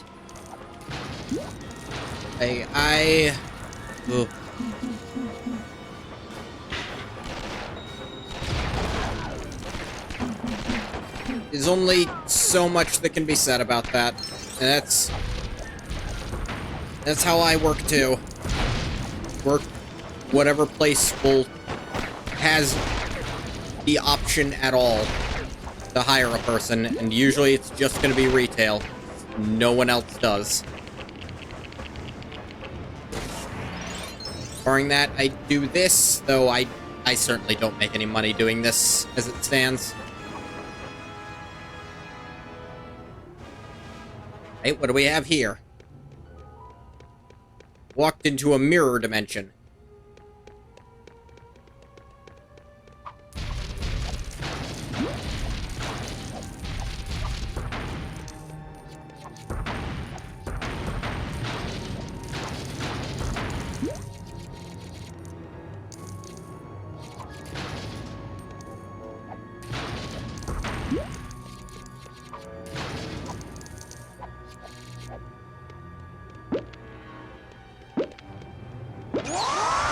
Ooh. There's only so much that can be said about that. And that's how I work too. Work whatever place has the option at all to hire a person, and usually it's just going to be retail. No one else does. Barring that, I do this, though I certainly don't make any money doing this as it stands. Hey, what do we have here? Walked into a mirror dimension.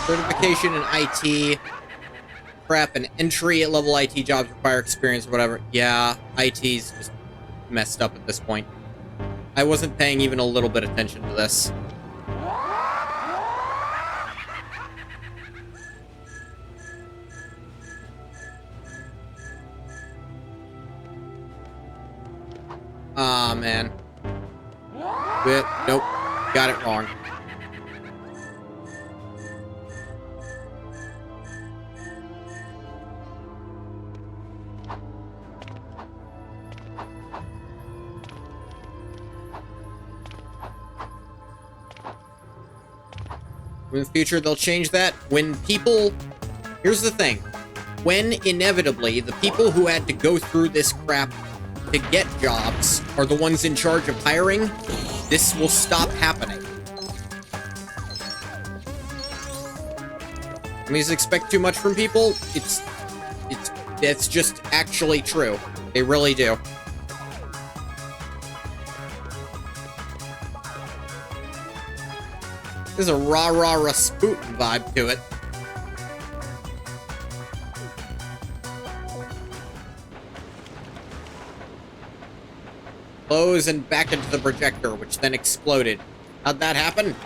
Certification in IT. Crap, and entry-level IT jobs require experience or whatever. Yeah, IT's just messed up at this point. I wasn't paying even a little bit of attention to this. Ah, man. Nope. Got it wrong. In the future, they'll change that when people... Here's the thing. When, inevitably, the people who had to go through this crap to get jobs are the ones in charge of hiring, this will stop happening. Please expect too much from people? It's just actually true. They really do. There's a rah-rah Rasputin vibe to it. Close and back into the projector, which then exploded. How'd that happen?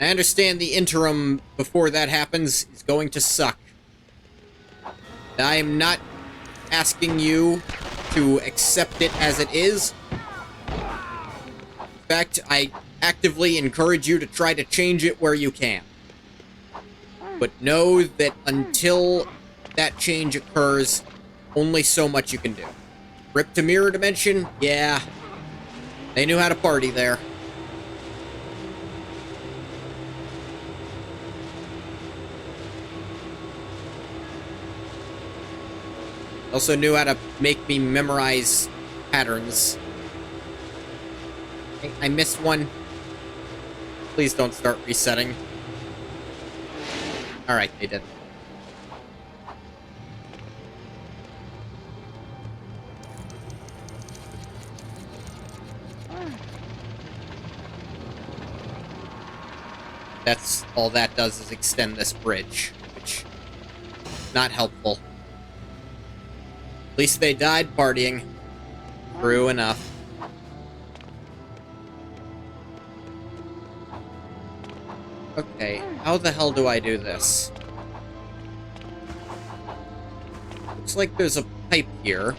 I understand the interim before that happens is going to suck. I am not asking you to accept it as it is. In fact, I actively encourage you to try to change it where you can. But know that until that change occurs, only so much you can do. Rip to Mirror Dimension? Yeah. They knew how to party there. Also knew how to make me memorize patterns. I missed one. Please don't start resetting. Alright, they did. That's all that does is extend this bridge, which not helpful. At least they died partying. True enough. Okay, how the hell do I do this? Looks like there's a pipe here.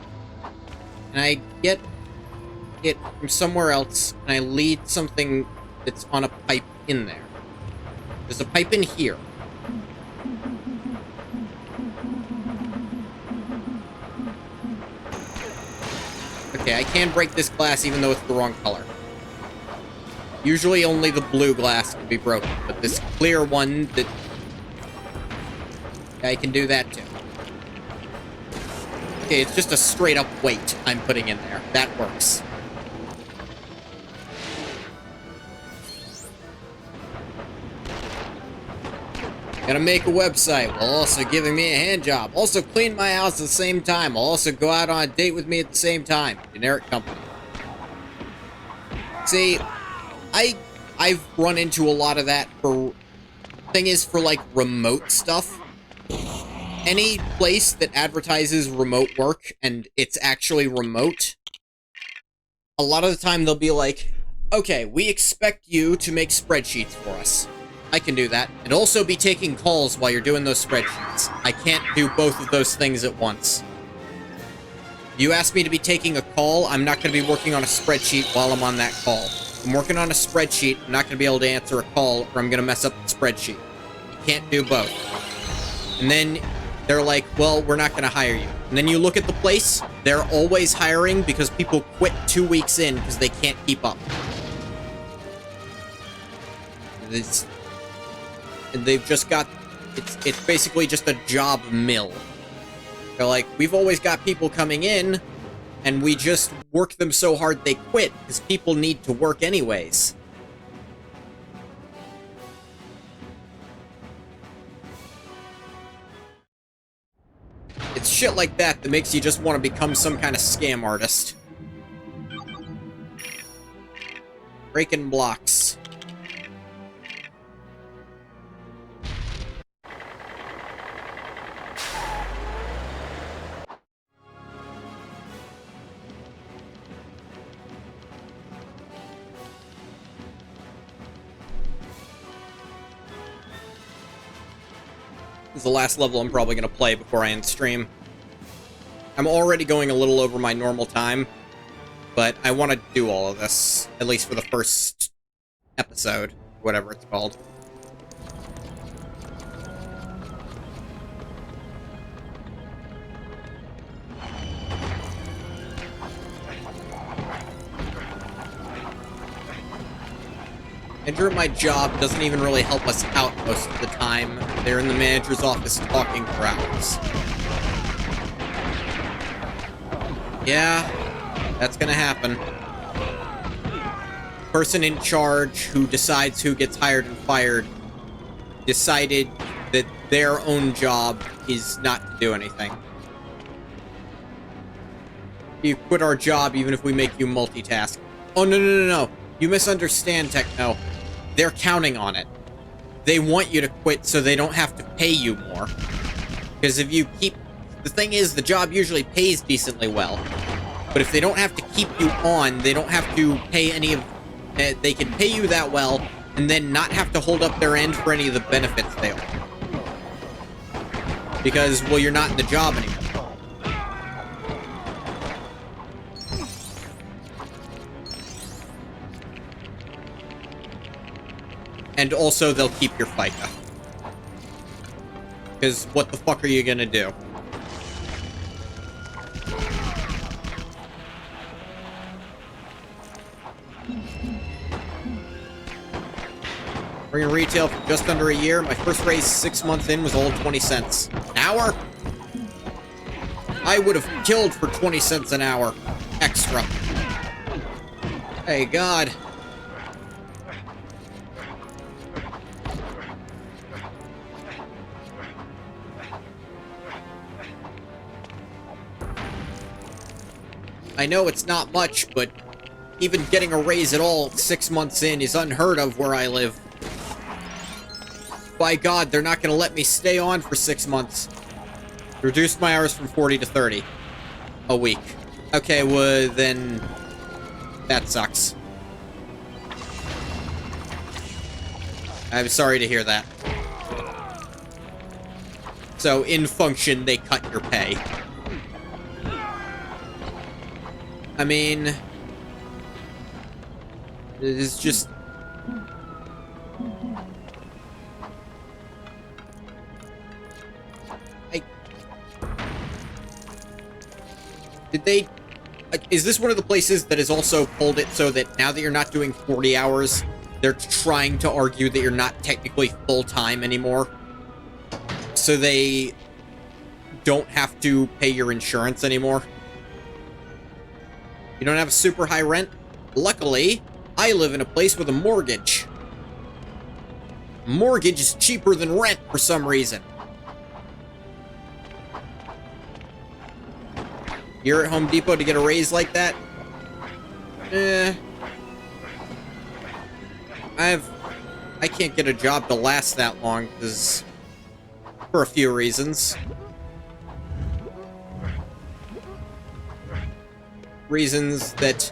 And I get it from somewhere else, and I lead something that's on a pipe in there. There's a pipe in here. Okay, I can break this glass even though it's the wrong color. Usually only the blue glass can be broken, but this clear one, that I can do that too. Okay, it's just a straight up weight I'm putting in there. That works. Gotta make a website while also giving me a hand job. Also clean my house at the same time. Will also go out on a date with me at the same time. Generic company. See, I've run into a lot of that for... Thing is, for, like, remote stuff. Any place that advertises remote work and it's actually remote, a lot of the time they'll be like, okay, we expect you to make spreadsheets for us. I can do that. And also be taking calls while you're doing those spreadsheets. I can't do both of those things at once. You ask me to be taking a call, I'm not going to be working on a spreadsheet while I'm on that call. If I'm working on a spreadsheet, I'm not going to be able to answer a call or I'm going to mess up the spreadsheet. You can't do both. And then they're like, well, we're not going to hire you. And then you look at the place, they're always hiring because people quit 2 weeks in because they can't keep up. And they've just got, it's basically just a job mill. They're like, we've always got people coming in, and we just work them so hard they quit, because people need to work anyways. It's shit like that that makes you just want to become some kind of scam artist. Breaking blocks. This is the last level I'm probably going to play before I end stream. I'm already going a little over my normal time, but I want to do all of this, at least for the first episode, whatever it's called. Andrew at my job doesn't even really help us out most of the time. They're in the manager's office talking for hours. Yeah, that's gonna happen. Person in charge who decides who gets hired and fired decided that their own job is not to do anything. You quit our job even if we make you multitask. Oh, no. You misunderstand, Techno. They're counting on it. They want you to quit so they don't have to pay you more. Because if you keep... The thing is, the job usually pays decently well. But if they don't have to keep you on, they don't have to pay any of... They can pay you that well, and then not have to hold up their end for any of the benefits they offer. Because, well, you're not in the job anymore. And also, they'll keep your FICA. Because what the fuck are you gonna do? We're in retail for just under a year. My first raise 6 months in was all 20 cents. An hour? I would have killed for 20 cents an hour. Extra. Hey, God. I know it's not much, but even getting a raise at all 6 months in is unheard of where I live. By God, they're not going to let me stay on for 6 months. Reduced my hours from 40 to 30 a week. Okay, well, then that sucks. I'm sorry to hear that. So, in function, they cut your pay. I mean, it's just... Did they... Is this one of the places that has also pulled it so that now that you're not doing 40 hours, they're trying to argue that you're not technically full-time anymore? So they don't have to pay your insurance anymore. You don't have a super high rent? Luckily, I live in a place with a mortgage. Mortgage is cheaper than rent for some reason. You're at Home Depot to get a raise like that? I can't get a job to last that long, because... for a few reasons. Reasons that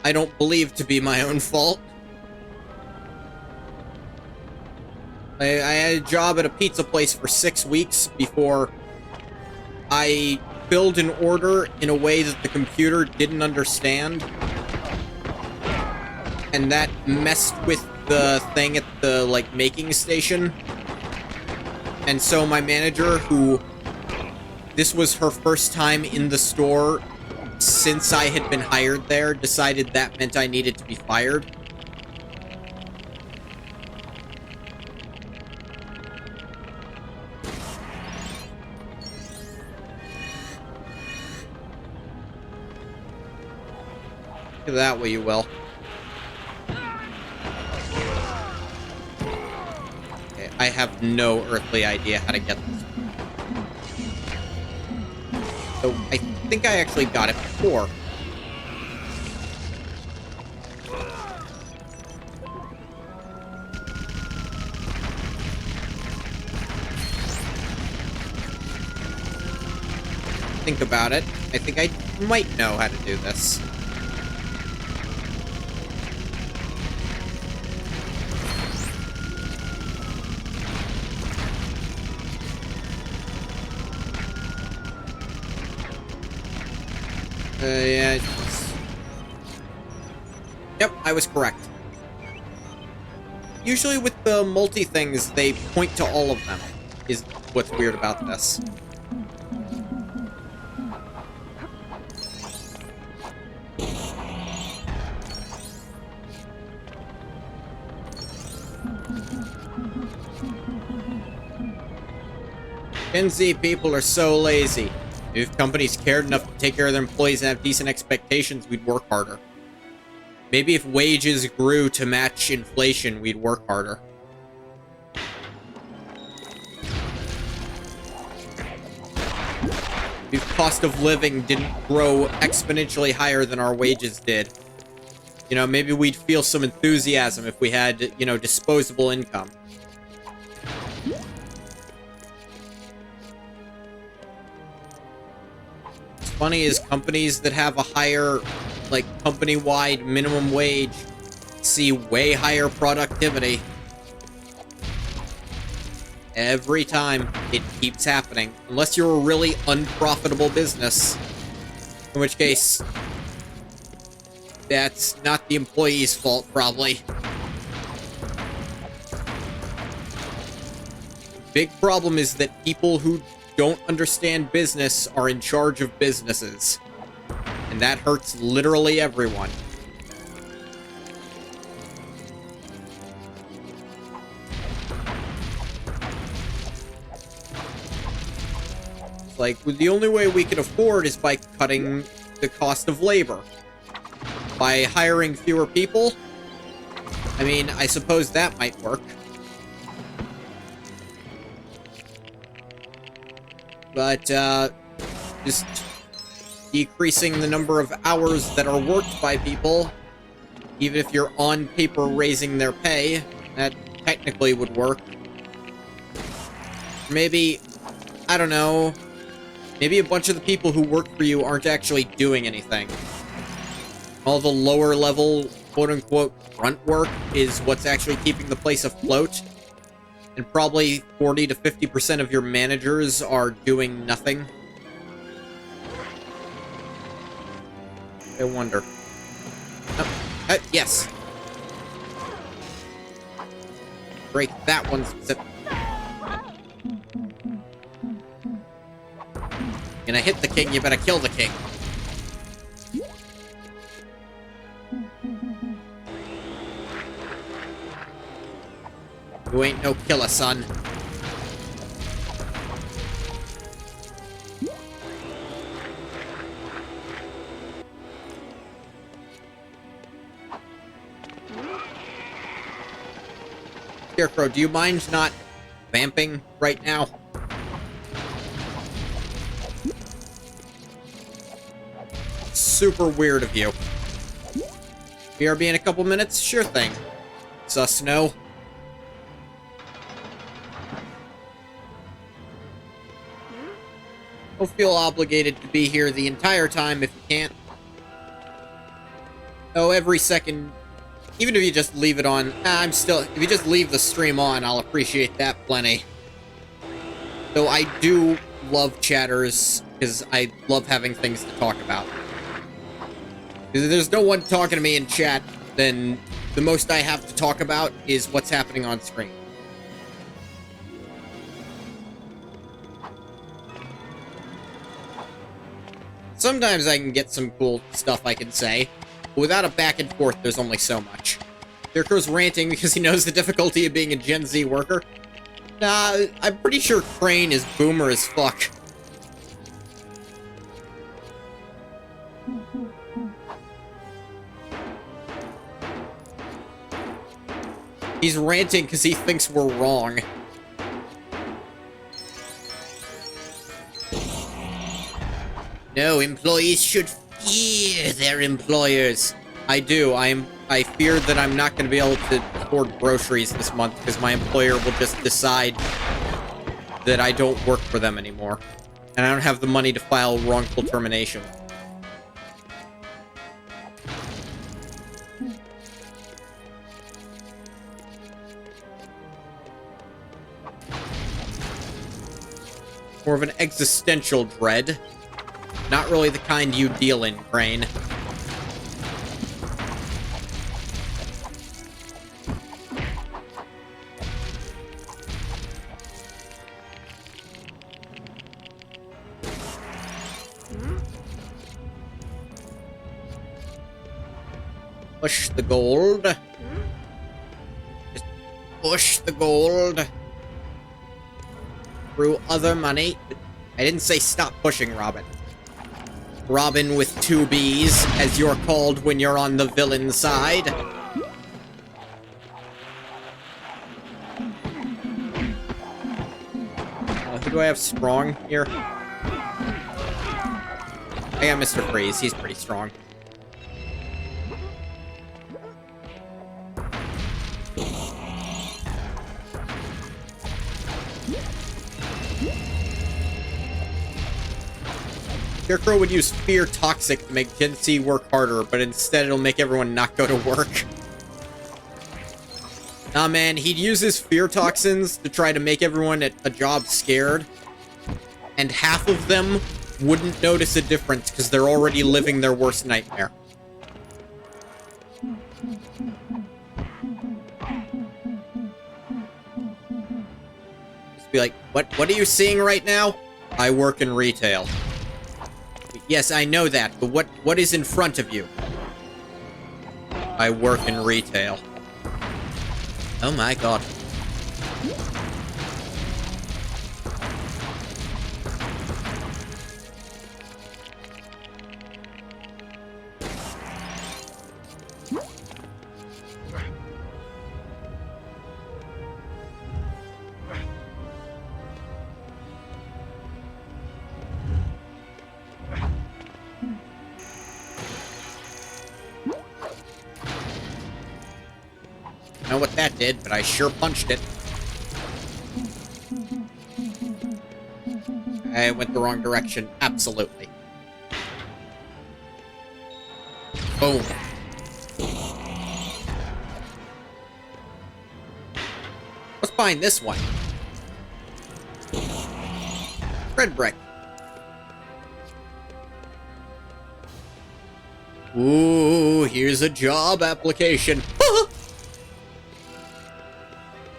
I don't believe to be my own fault. I had a job at a pizza place for 6 weeks before I filled an order in a way that the computer didn't understand. And that messed with the thing at the, like, making station. And so my manager, who... this was her first time in the store since I had been hired there, decided that meant I needed to be fired. Look at that way, you will. Okay, I have no earthly idea how to get this. So I think I actually got it before. Think about it. I think I might know how to do this. Yeah. Yep, I was correct. Usually with the multi-things, they point to all of them, is what's weird about this. Gen Z people are so lazy. If companies cared enough to take care of their employees and have decent expectations, we'd work harder. Maybe if wages grew to match inflation, we'd work harder. If cost of living didn't grow exponentially higher than our wages did, you know, maybe we'd feel some enthusiasm if we had, you know, disposable income. Funny is companies that have a higher, like, company-wide minimum wage see way higher productivity. Every time. It keeps happening. Unless you're a really unprofitable business. In which case, that's not the employee's fault, probably. Big problem is that people who don't understand business are in charge of businesses. And that hurts literally everyone. It's like, the only way we can afford is by cutting the cost of labor. By hiring fewer people? I mean, I suppose that might work. But, just decreasing the number of hours that are worked by people, even if you're on paper raising their pay, that technically would work. Maybe, I don't know, maybe a bunch of the people who work for you aren't actually doing anything. All the lower level, quote-unquote, grunt work is what's actually keeping the place afloat. And probably 40 to 50% of your managers are doing nothing. I wonder. Oh, yes. Break that one. Gonna hit the king, you better kill the king. You ain't no killer, son. Scarecrow, do you mind not vamping right now? Super weird of you. BRB in a couple minutes? Sure thing. Sus no. Don't feel obligated to be here the entire time if you can't. Oh, every second. Even if you just leave it on, if you just leave the stream on, I'll appreciate that plenty. Though I do love chatters, because I love having things to talk about. Because if there's no one talking to me in chat, then the most I have to talk about is what's happening on screen. Sometimes I can get some cool stuff I can say, but without a back and forth, there's only so much. Scarecrow's ranting because he knows the difficulty of being a Gen Z worker. Nah, I'm pretty sure Crane is boomer as fuck. He's ranting because he thinks we're wrong. No, employees should fear their employers. I do. I fear that I'm not going to be able to afford groceries this month because my employer will just decide that I don't work for them anymore. And I don't have the money to file wrongful termination. More of an existential dread. Not really the kind you deal in, Crane. Push the gold. Just push the gold. Through other money. I didn't say stop pushing, Robin. Robin with 2 B's, as you're called when you're on the villain side. Who do I have strong here? I got Mr. Freeze. He's pretty strong. Scarecrow would use Fear Toxic to make Gen Z work harder, but instead it'll make everyone not go to work. Nah, man, he'd use his Fear Toxins to try to make everyone at a job scared, and half of them wouldn't notice a difference because they're already living their worst nightmare. Just be like, what are you seeing right now? I work in retail. Yes, I know that, but what is in front of you? I work in retail. Oh my god. I don't know what that did, but I sure punched it. I went the wrong direction. Absolutely. Boom. What's behind this one? Red brick. Ooh, here's a job application.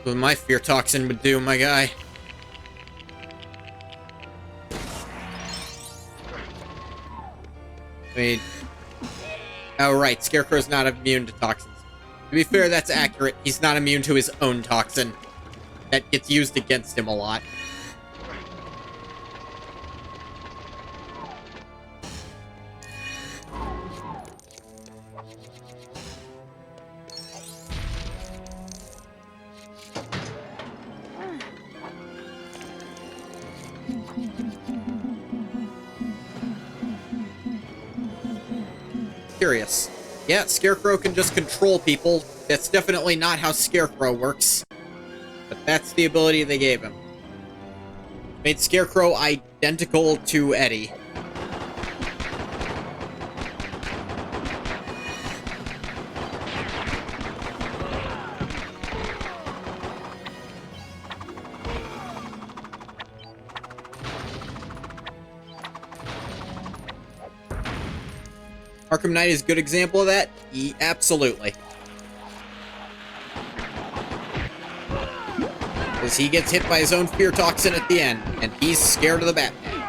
What my Fear Toxin would do, my guy. Wait. Oh, right. Scarecrow's not immune to toxins. To be fair, that's accurate. He's not immune to his own toxin. That gets used against him a lot. curious. Yeah, Scarecrow can just control people. That's definitely not how Scarecrow works. But that's the ability they gave him. Made Scarecrow identical to Eddie. Arkham Knight is a good example of that? Absolutely. Because he gets hit by his own fear toxin at the end, and he's scared of the Batman.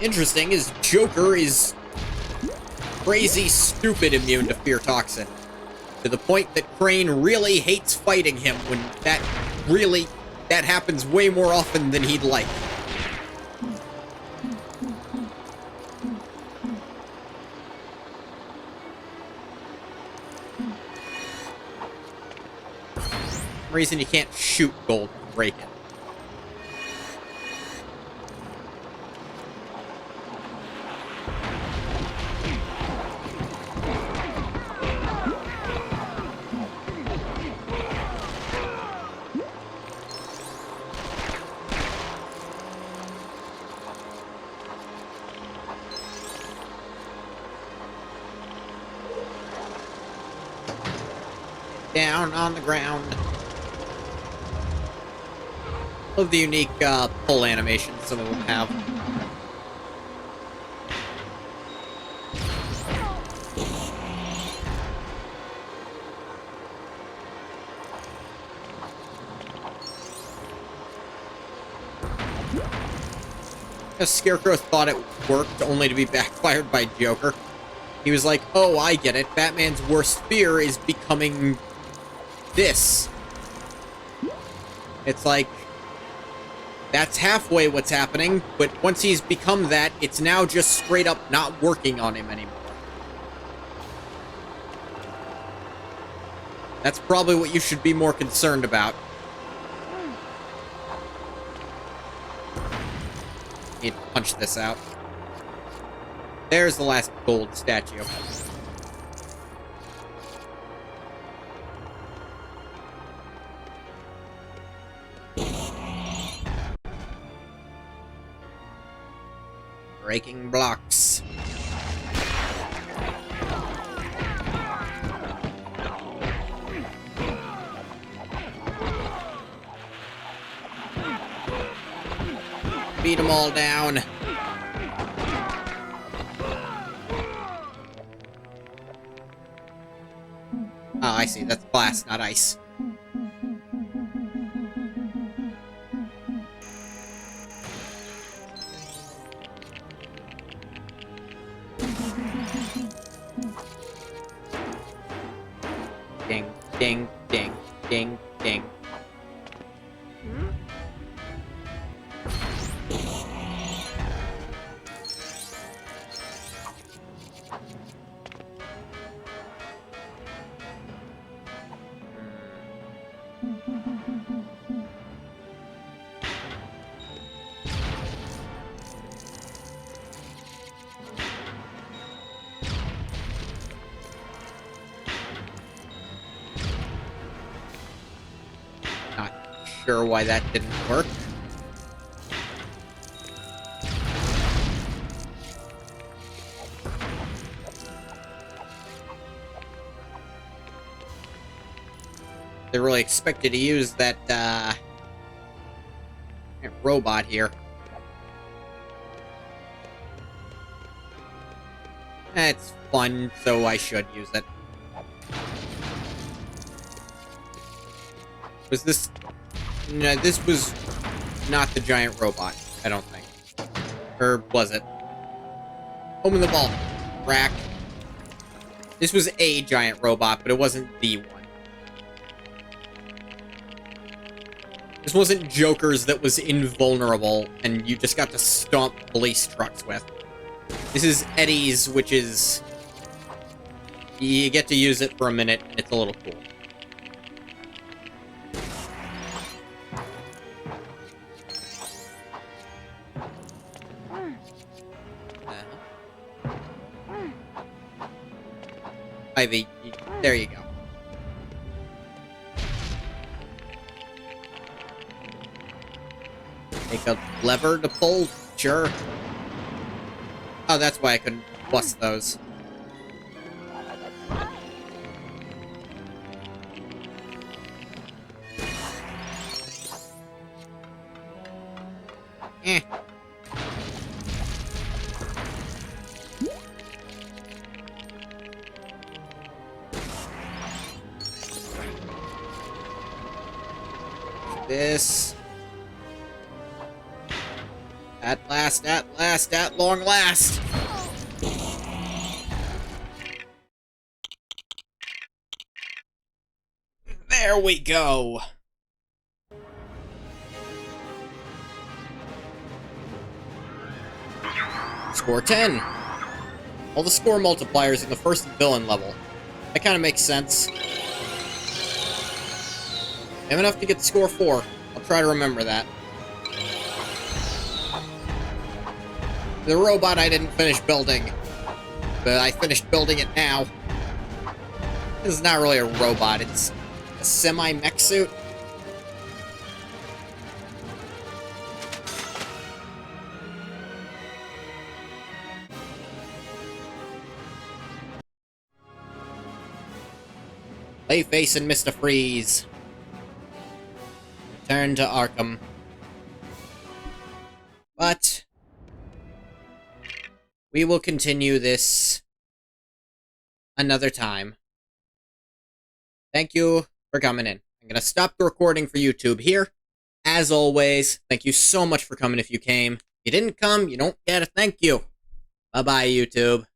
Interesting is Joker is crazy stupid immune to fear toxin. To the point that Crane really hates fighting him when that happens way more often than he'd like. For some reason you can't shoot gold and break it. Down on the ground. Love the unique pull animations some of them have. Scarecrow thought it worked, only to be backfired by Joker. He was like, oh, I get it. Batman's worst fear is becoming this. It's like, that's halfway what's happening, but once he's become that, it's now just straight up not working on him anymore. That's probably what you should be more concerned about. Need to punch this out. There's the last gold statue. Breaking blocks. Beat them all down. Oh, I see. That's glass, not ice. Ding, ding, ding, ding, ding. Sure why that didn't work. They really expected to use that robot here. It's fun, so I should use it. Was this... No, this was not the giant robot, I don't think. Or was it? Home in the ball. Rack. This was a giant robot, but it wasn't the one. This wasn't Joker's that was invulnerable, and you just got to stomp police trucks with. This is Eddie's, which is... You get to use it for a minute, and it's a little cool. Ivy, there you go. Make a lever to pull? Sure. Oh, that's why I couldn't bust those. Eh. This. At last, at long last! There we go! Score 10! All the score multipliers in the first villain level. That kind of makes sense. I have enough to get to score 4. I'll try to remember that. The robot I didn't finish building, but I finished building it now. This is not really a robot, it's a semi-mech suit. Clayface and Mr. Freeze. Return to Arkham. But we will continue this another time. Thank you for coming in. I'm gonna stop the recording for YouTube here. As always, thank you so much for coming if you came. If you didn't come, you don't get a thank you. Bye-bye, YouTube.